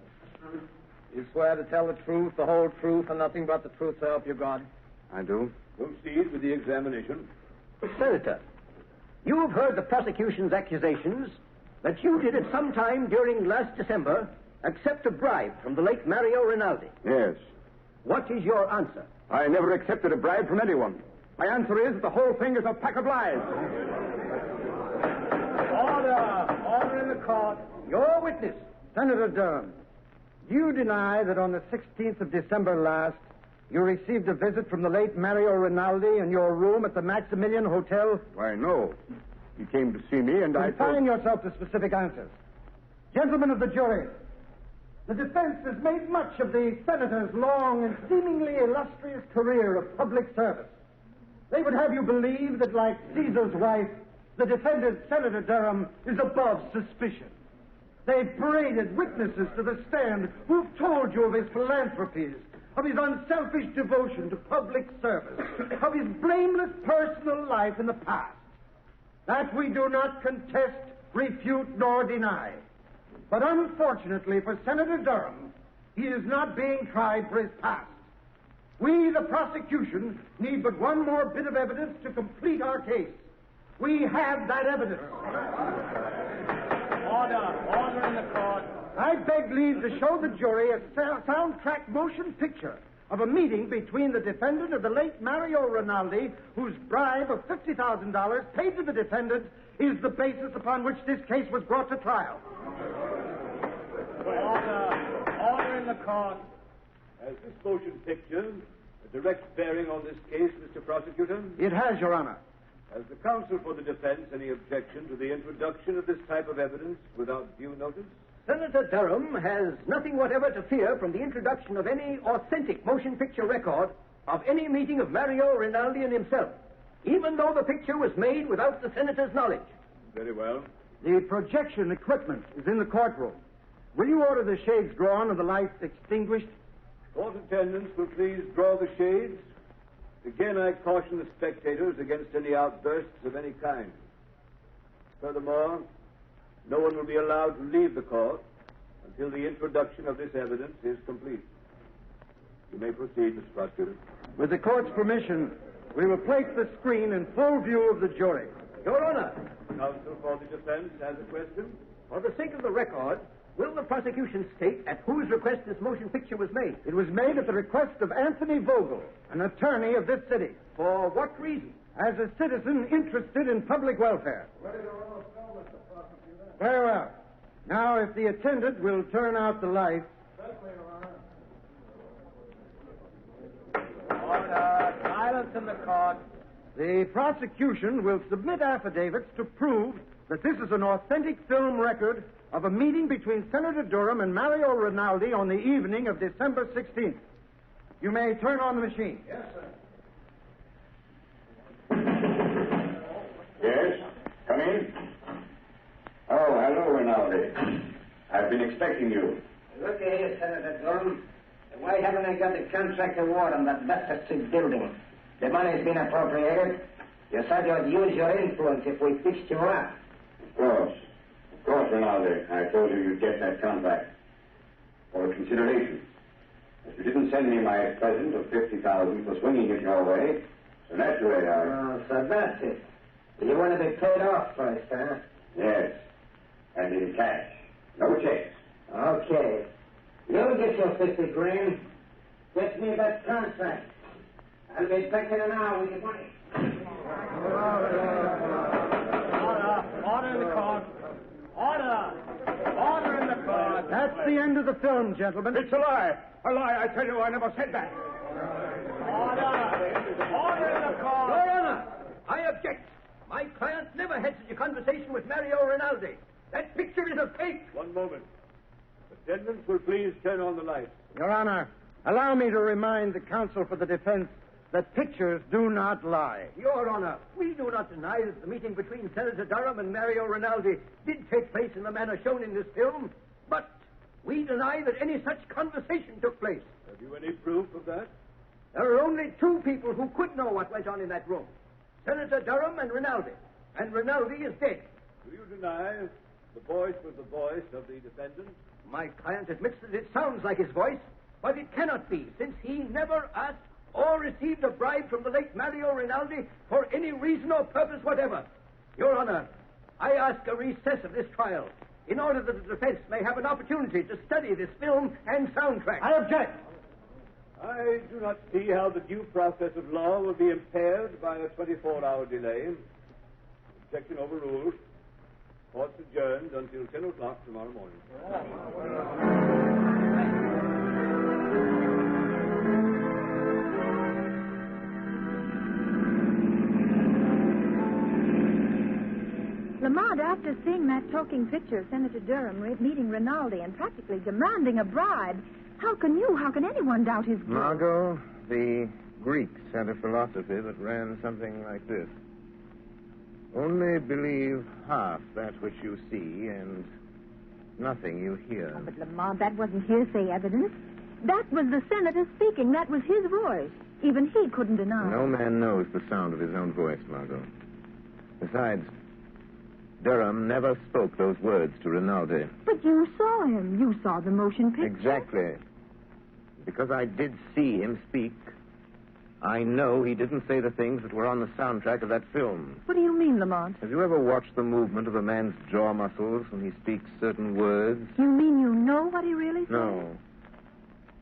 You swear to tell the truth, the whole truth, and nothing but the truth, so help you God? I do. Proceed with the examination. Senator, you have heard the prosecution's accusations that you did at some time during last December accept a bribe from the late Mario Rinaldi. Yes. What is your answer? I never accepted a bribe from anyone. My answer is that the whole thing is a pack of lies. Order in the court. Your witness. Senator Durham, do you deny that on the 16th of December last, you received a visit from the late Mario Rinaldi in your room at the Maximilian Hotel? Why, no. He came to see me, and Confine yourself to specific answers. Gentlemen of the jury, the defense has made much of the senator's long and seemingly illustrious career of public service. They would have you believe that, like Caesar's wife, the defendant, Senator Durham, is above suspicion. They've paraded witnesses to the stand who've told you of his philanthropies, of his unselfish devotion to public service, of his blameless personal life in the past. That we do not contest, refute, nor deny. But unfortunately for Senator Durham, he is not being tried for his past. We, the prosecution, need but one more bit of evidence to complete our case. We have that evidence. Order in the court. I beg leave to show the jury a soundtrack motion picture of a meeting between the defendant and the late Mario Rinaldi, whose bribe of $50,000 paid to the defendant is the basis upon which this case was brought to trial. Order in the court. Has this motion picture a direct bearing on this case, Mr. Prosecutor? It has, Your Honor. Has the counsel for the defense any objection to the introduction of this type of evidence without due notice? Senator Durham has nothing whatever to fear from the introduction of any authentic motion picture record of any meeting of Mario Rinaldi and himself, even though the picture was made without the senator's knowledge. Very well. The projection equipment is in the courtroom. Will you order the shades drawn and the lights extinguished? Court attendants will please draw the shades. Again, I caution the spectators against any outbursts of any kind. Furthermore, no one will be allowed to leave the court until the introduction of this evidence is complete. You may proceed, Mr. Prosecutor. With the court's permission, we will place the screen in full view of the jury. Your Honor. Counsel for the defense has a question. For the sake of the record, will the prosecution state at whose request this motion picture was made? It was made at the request of Anthony Vogel, an attorney of this city. For what reason? As a citizen interested in public welfare. Ready to roll a film, Mr. Prosecutor. Very well. Now, if the attendant will turn out the light. Certainly, Your Honor. Order. Silence in the court. The prosecution will submit affidavits to prove that this is an authentic film record of a meeting between Senator Durham and Mario Rinaldi on the evening of December 16th. You may turn on the machine. Yes, sir. Yes? Come in. Oh, hello, Rinaldi. I've been expecting you. Look here, Senator Durham. Why haven't I got the contract award on that Leicester Street building? The money's been appropriated. You said you'd use your influence if we fixed you up. Of course, Rinaldi. I told you you'd get that contract. For consideration. If you didn't send me my present of $50,000 for swinging it your way, so naturally Oh, so that's it. You want to be paid off first, huh? Yes. And in cash. No checks. Okay. You'll get your 50 grand. Get me that contract. I'll be back in an hour with the money. Order in the court. Order in the court. That's the end of the film, gentlemen. It's a lie. A lie. I tell you, I never said that. Order in the court. Your Honor, I object. My client never had such a conversation with Mario Rinaldi. That picture is a fake. One moment. Attendants will please turn on the lights. Your Honor, allow me to remind the counsel for the defense that pictures do not lie. Your Honor, we do not deny that the meeting between Senator Durham and Mario Rinaldi did take place in the manner shown in this film, but we deny that any such conversation took place. Have you any proof of that? There are only two people who could know what went on in that room. Senator Durham and Rinaldi. And Rinaldi is dead. Do you deny the voice was the voice of the defendant? My client admits that it sounds like his voice, but it cannot be, since he never asked or received a bribe from the late Mario Rinaldi for any reason or purpose whatever. Your Honor, I ask a recess of this trial in order that the defense may have an opportunity to study this film and soundtrack. I object. I do not see how the due process of law will be impaired by a 24-hour delay. Objection overruled. Court's adjourned until 10 o'clock tomorrow morning. Lamont, after seeing that talking picture of Senator Durham meeting Rinaldi and practically demanding a bribe, how can anyone doubt his guilt? Margot, the Greeks had a philosophy that ran something like this. Only believe half that which you see and nothing you hear. Oh, but Lamont, that wasn't hearsay evidence. That was the senator speaking. That was his voice. Even he couldn't deny. No man knows the sound of his own voice, Margot. Besides, Durham never spoke those words to Rinaldi. But you saw him. You saw the motion picture. Exactly. Because I did see him speak, I know he didn't say the things that were on the soundtrack of that film. What do you mean, Lamont? Have you ever watched the movement of a man's jaw muscles when he speaks certain words? You mean you know what he really said? No.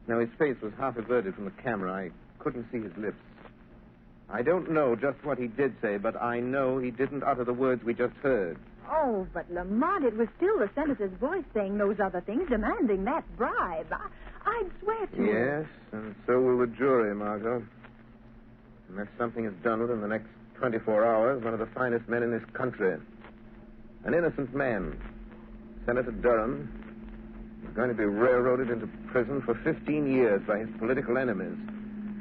No, his face was half averted from the camera. I couldn't see his lips. I don't know just what he did say, but I know he didn't utter the words we just heard. Oh, but Lamont, it was still the senator's voice saying those other things, demanding that bribe. I'd swear to it. Yes, and so will the jury, Margot. Unless something is done within the next 24 hours, one of the finest men in this country, an innocent man, Senator Durham, is going to be railroaded into prison for 15 years by his political enemies.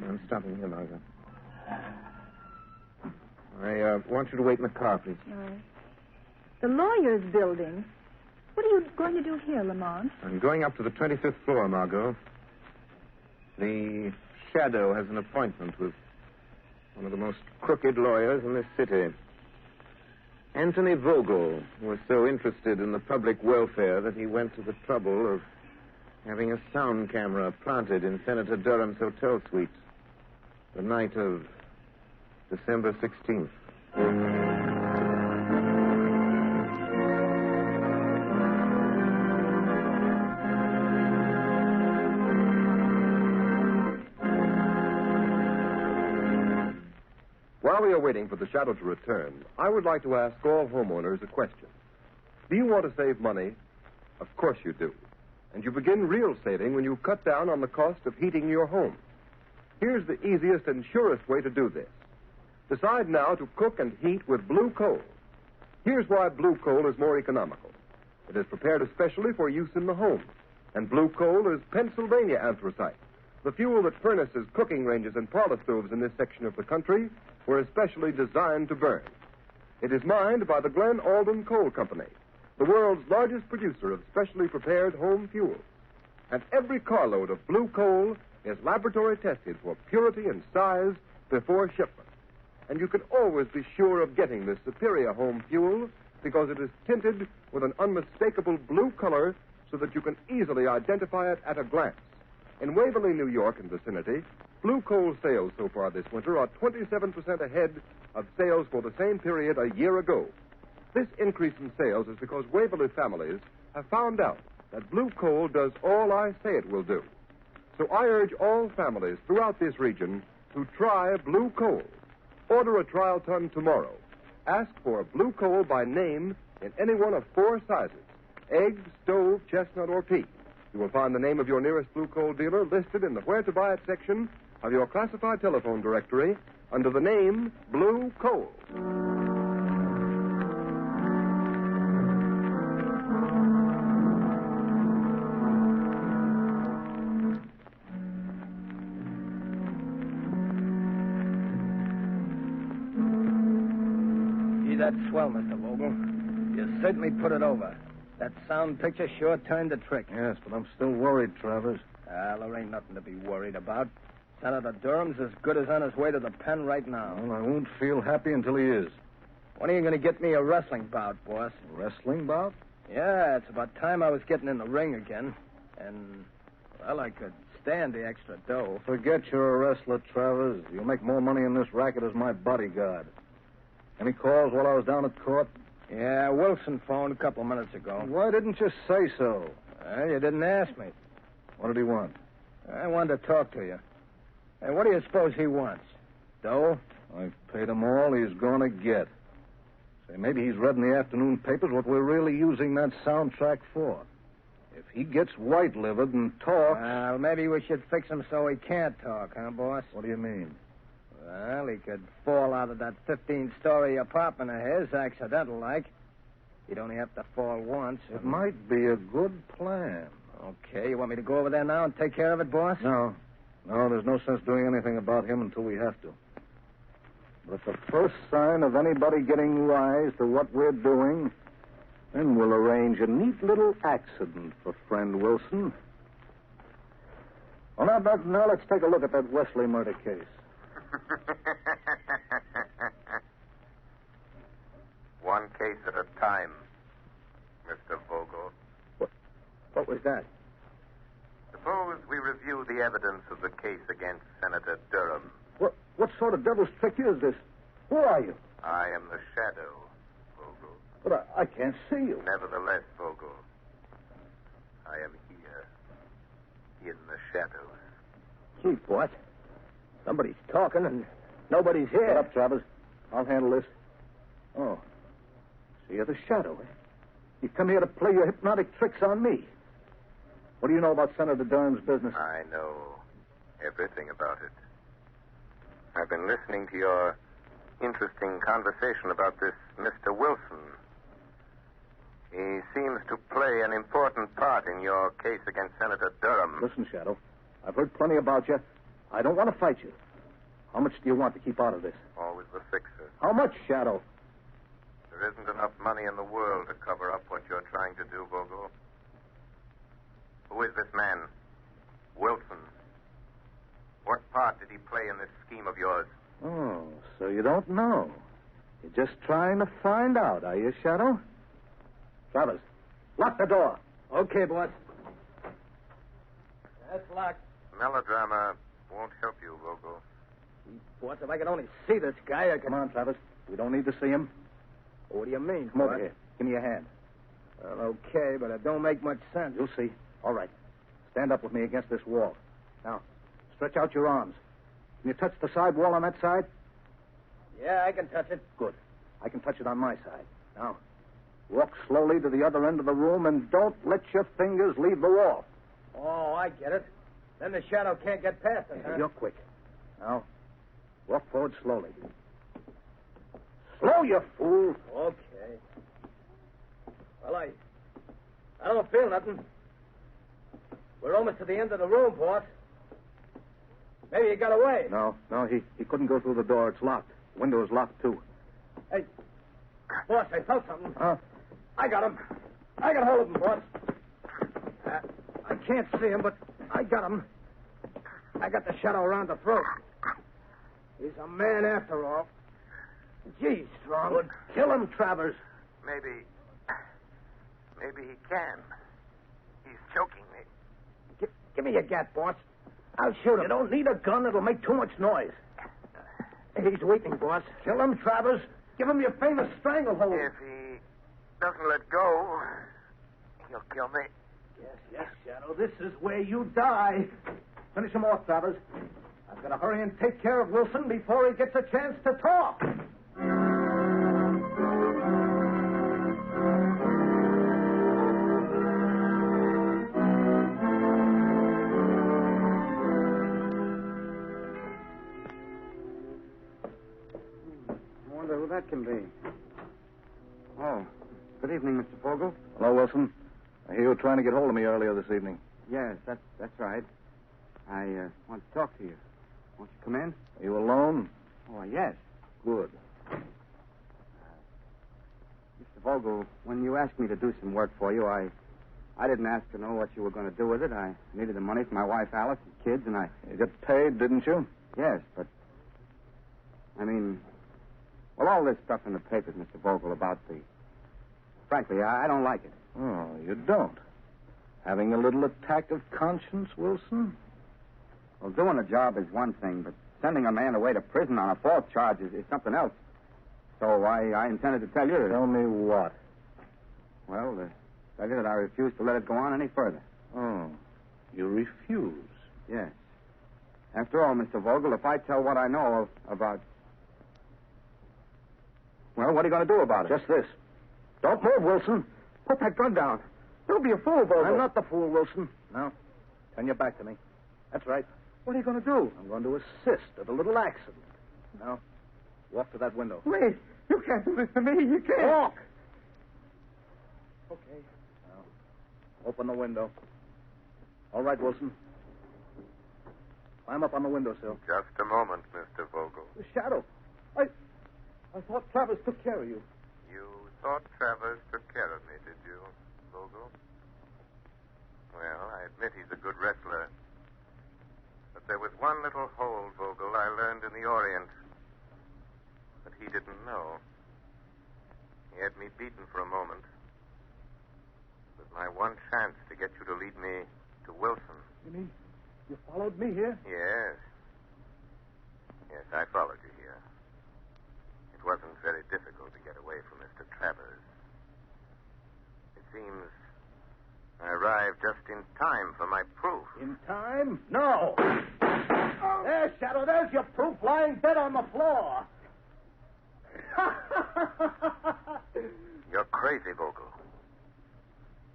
I'm stopping here, Margot. I want you to wait in the car, please. All right. The lawyer's building. What are you going to do here, Lamont? I'm going up to the 25th floor, Margot. The Shadow has an appointment with one of the most crooked lawyers in this city. Anthony Vogel was so interested in the public welfare that he went to the trouble of having a sound camera planted in Senator Durham's hotel suite the night of December 16th. While we are waiting for the Shadow to return, I would like to ask all homeowners a question. Do you want to save money? Of course you do. And you begin real saving when you cut down on the cost of heating your home. Here's the easiest and surest way to do this. Decide now to cook and heat with blue coal. Here's why blue coal is more economical. It is prepared especially for use in the home. And blue coal is Pennsylvania anthracite, the fuel that furnaces, cooking ranges, and parlor stoves in this section of the country were especially designed to burn. It is mined by the Glen Alden Coal Company, the world's largest producer of specially prepared home fuels. And every carload of blue coal is laboratory tested for purity and size before shipment. And you can always be sure of getting this superior home fuel because it is tinted with an unmistakable blue color so that you can easily identify it at a glance. In Waverly, New York and vicinity, blue coal sales so far this winter are 27% ahead of sales for the same period a year ago. This increase in sales is because Waverly families have found out that blue coal does all I say it will do. So I urge all families throughout this region to try Blue Coal. Order a trial ton tomorrow. Ask for Blue Coal by name in any one of 4 sizes: egg, stove, chestnut, or peat. You will find the name of your nearest Blue Coal dealer listed in the Where to Buy It section of your classified telephone directory under the name Blue Coal. That's swell, Mr. Vogel. You certainly put it over. That sound picture sure turned the trick. Yes, but I'm still worried, Travers. Well, there ain't nothing to be worried about. Senator Durham's as good as on his way to the pen right now. Well, I won't feel happy until he is. When are you going to get me a wrestling bout, boss? A wrestling bout? Yeah, it's about time I was getting in the ring again. And, well, I could stand the extra dough. Forget you're a wrestler, Travers. You'll make more money in this racket as my bodyguard. Any calls while I was down at court? Yeah, Wilson phoned a couple of minutes ago. Why didn't you say so? Well, you didn't ask me. What did he want? I wanted to talk to you. Hey, what do you suppose he wants? Dough? I've paid him all he's going to get. Say, maybe he's read in the afternoon papers what we're really using that soundtrack for. If he gets white-livered and talks... Well, maybe we should fix him so he can't talk, huh, boss? What do you mean? Well, he could fall out of that 15-story apartment of his, accidental-like. He'd only have to fall once. It might be a good plan. Okay, you want me to go over there now and take care of it, boss? No, there's no sense doing anything about him until we have to. But at the first sign of anybody getting wise to what we're doing, then we'll arrange a neat little accident for friend Wilson. Well, now let's take a look at that Wesley murder case. One case at a time, Mr. Vogel. What was that? Suppose we review the evidence of the case against Senator Durham. What sort of devil's trick is this? Who are you? I am the Shadow, Vogel. But I can't see you. Nevertheless, Vogel, I am here, in the shadows. Gee, what? Somebody's talking and nobody's here. Shut up, Travers. I'll handle this. Oh. So you're the Shadow, eh? You come here to play your hypnotic tricks on me. What do you know about Senator Durham's business? I know everything about it. I've been listening to your interesting conversation about this Mr. Wilson. He seems to play an important part in your case against Senator Durham. Listen, Shadow, I've heard plenty about you. I don't want to fight you. How much do you want to keep out of this? Always the fixer. How much, Shadow? There isn't enough money in the world to cover up what you're trying to do, Vogel. Who is this man? Wilson. What part did he play in this scheme of yours? Oh, so you don't know. You're just trying to find out, are you, Shadow? Travers, lock the door. Okay, boss. That's locked. Melodrama won't help you, Vogel. Boss, if I could only see this guy, I could... Come on, Travers. We don't need to see him. What do you mean, Come over here. Give me your hand. Well, okay, but it don't make much sense. You'll see. All right. Stand up with me against this wall. Now, stretch out your arms. Can you touch the side wall on that side? Yeah, I can touch it. Good. I can touch it on my side. Now, walk slowly to the other end of the room and don't let your fingers leave the wall. Oh, I get it. Then the Shadow can't get past us, huh? You're quick. Now, walk forward slowly. Slow, you fool. Okay. Well, I don't feel nothing. We're almost to the end of the room, boss. Maybe he got away. No, he couldn't go through the door. It's locked. The window is locked, too. Hey, boss, I felt something. Huh? I got him. I got hold of him, boss. I can't see him, but I got him. I got the Shadow around the throat. He's a man after all. Gee, Strong. Good. Kill him, Travers. Maybe he can. He's choking me. Give me your gat, boss. I'll shoot him. You don't need a gun. It'll make too much noise. He's weakening, boss. Kill him, Travers. Give him your famous stranglehold. If he doesn't let go, he'll kill me. Yes, Shadow. This is where you die. Finish him off, Travers. I've got to hurry and take care of Wilson before he gets a chance to talk. I wonder who that can be. Oh, good evening, Mr. Fogel. Hello, Wilson. I hear you were trying to get hold of me earlier this evening. Yes, that's right. I want to talk to you. Won't you come in? Are you alone? Oh, yes. Good. Mr. Vogel, when you asked me to do some work for you, I didn't ask to know what you were going to do with it. I needed the money for my wife, Alice, and kids, and You got paid, didn't you? Yes, but... Well, all this stuff in the papers, Mr. Vogel, about the... Frankly, I don't like it. Oh, you don't? Having a little attack of conscience, Wilson? Well, doing a job is one thing, but sending a man away to prison on a false charge is something else. So I intended to tell you... Tell me what? Well, tell you that I refuse to let it go on any further. Oh, you refuse? Yes. After all, Mr. Vogel, if I tell what I know about... Well, what are you going to do about it? Just this. Don't move, Wilson. Put that gun down. Don't be a fool, Vogel. I'm not the fool, Wilson. Now, turn your back to me. That's right. What are you going to do? I'm going to assist at a little accident. Now, walk to that window. Wait. You can't do this to me. You can't. Walk. Okay. Now, open the window. All right, Wilson. Climb up on the windowsill. Just a moment, Mr. Vogel. The shadow. I thought Travers took care of you. You thought Travers took care of me, did you, Vogel? Well, I admit he's a good wrestler. But there was one little hold, Vogel, I learned in the Orient that he didn't know. He had me beaten for a moment. It was my one chance to get you to lead me to Wilson. You mean you followed me here? Yes. Yes, I followed you here. It wasn't very difficult to get away from Mr. Travers. It seems I arrived just in time for my proof. In time? No. There, Shadow, there's your proof lying dead on the floor. You're crazy, Vogel.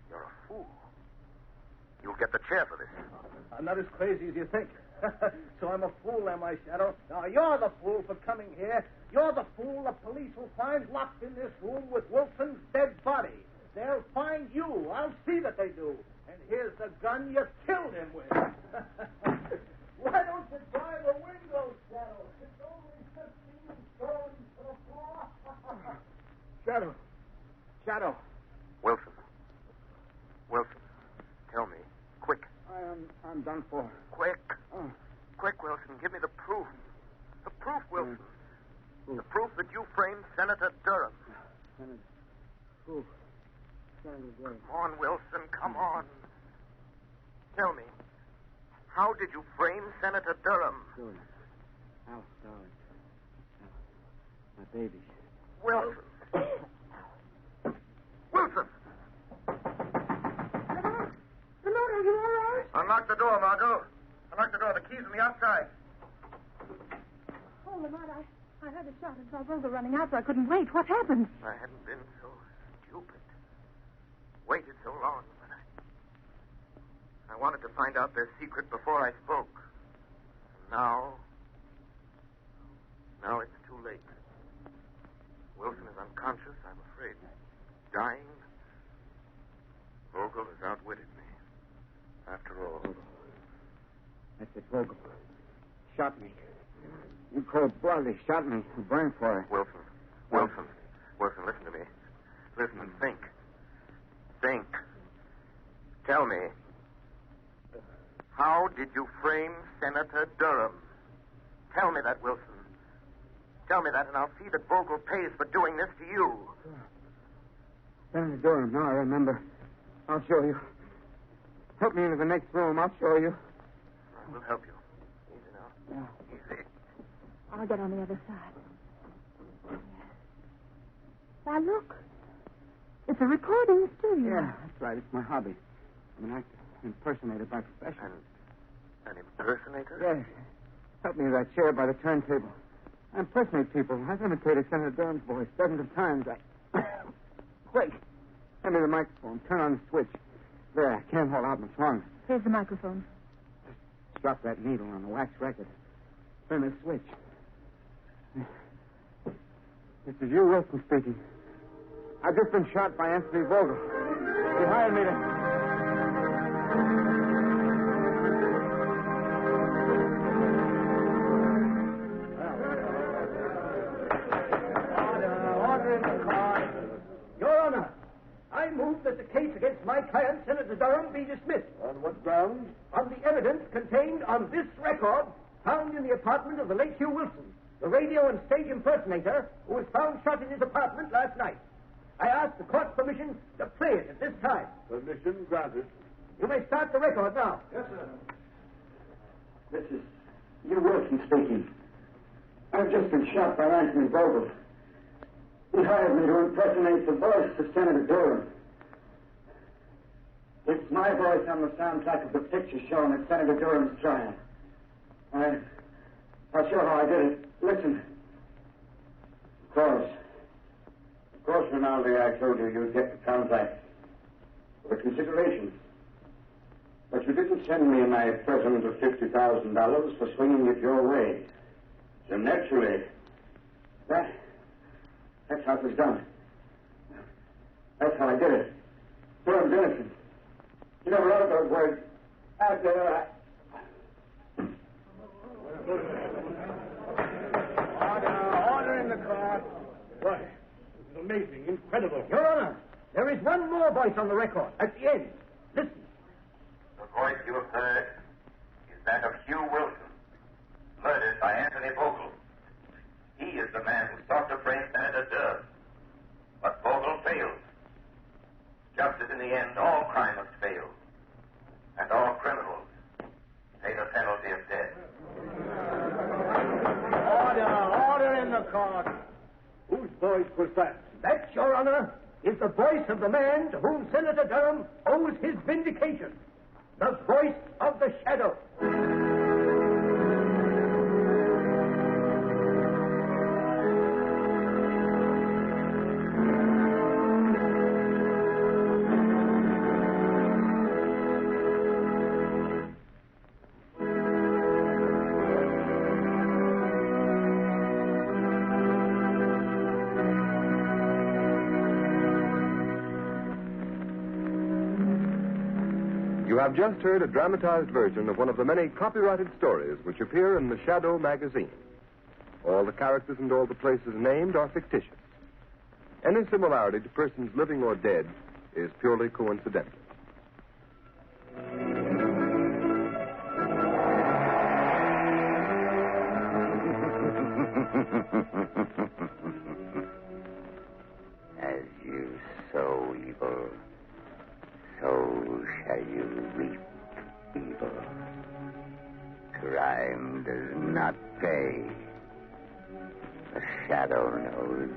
You're a fool. You'll get the chair for this. I'm not as crazy as you think. So I'm a fool, am I, Shadow? Now, you're the fool for coming here. You're the fool the police will find locked in this room with Wilson's dead body. They'll find you. I'll see that they do. And here's the gun you killed him with. Why don't you try the window, Shadow? It's only 15 stones to the floor. Shadow. Shadow. Wilson. Wilson, tell me. Quick. I'm done for. Quick. Quick, Wilson. Give me the proof. The proof, Wilson. The proof that you framed Senator Durham. Proof. Come on, Wilson. Come on. Tell me. How did you frame Senator Durham? Sure. Alice, darling. My baby. Wilson. Wilson! Lamont, are you all right? Unlock the door, Margot. Unlock the door. The key's on the outside. Oh, Lamont, I heard a shot and saw Vogel running out, so I couldn't wait. What happened? I hadn't been so stupid. Waited so long, but I wanted to find out their secret before I spoke. Now it's too late. Wilson is unconscious, I'm afraid. Dying. Vogel has outwitted me. After all. That's it, Vogel. Shot me. You cold-bloodedly shot me. You burned for it. Wilson, listen to me. Listen and think. Think. Tell me. How did you frame Senator Durham? Tell me that, Wilson. Tell me that, and I'll see that Vogel pays for doing this to you. Senator Durham, now I remember. I'll show you. Help me into the next room. I'll show you. I will help you. Easy now. Yeah. Easy. I'll get on the other side. Now, look. It's a recording studio. Yeah, that's right. It's my hobby. I'm an actor, impersonator by profession. An impersonator? Yes. Help me with that chair by the turntable. I impersonate people. I've imitated Senator Durham's voice dozens of times. Quick. Hand me the microphone. Turn on the switch. There, I can't hold out much longer. Here's the microphone. Just drop that needle on the wax record. Turn the switch. This is you, Wilson, speaking. I've just been shot by Anthony Vogel. He hired me to... I move that the case against my client, Senator Durham, be dismissed. On what grounds? On the evidence contained on this record found in the apartment of the late Hugh Wilson, the radio and stage impersonator who was found shot in his apartment last night. I ask the court's permission to play it at this time. Permission granted. You may start the record now. Yes, sir. This is Hugh Wilson speaking. I've just been shot by Anthony Vogel. He hired me to impersonate the voice of Senator Durham. It's my voice on the soundtrack of the picture shown at Senator Durham's trial. I'll show how I did it. Listen. Of course, Rinaldi, I told you you'd get the contract for the consideration. But you didn't send me my present of $50,000 for swinging it your way. So naturally, that's how it was done. That's how I did it. Durham's innocent. You never wrote those words. Order in the court. Why, this is amazing, incredible. Your Honor, there is one more voice on the record at the end. Listen. The voice you have heard is that of Hugh Wilson, murdered by Anthony Vogel. He is the man who sought to frame Senator Durham. But Vogel failed. Just as in the end all crime must fail. And all criminals pay the penalty of death. Order in the court. Whose voice was that? That, Your Honor, is the voice of the man to whom Senator Durham owes his vindication. The voice of the shadow. You have just heard a dramatized version of one of the many copyrighted stories which appear in the Shadow magazine. All the characters and all the places named are fictitious. Any similarity to persons living or dead is purely coincidental. As you sow evil, so shall you reap evil. Crime does not pay. The shadow knows.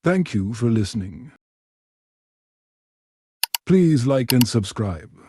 Thank you for listening. Please like and subscribe.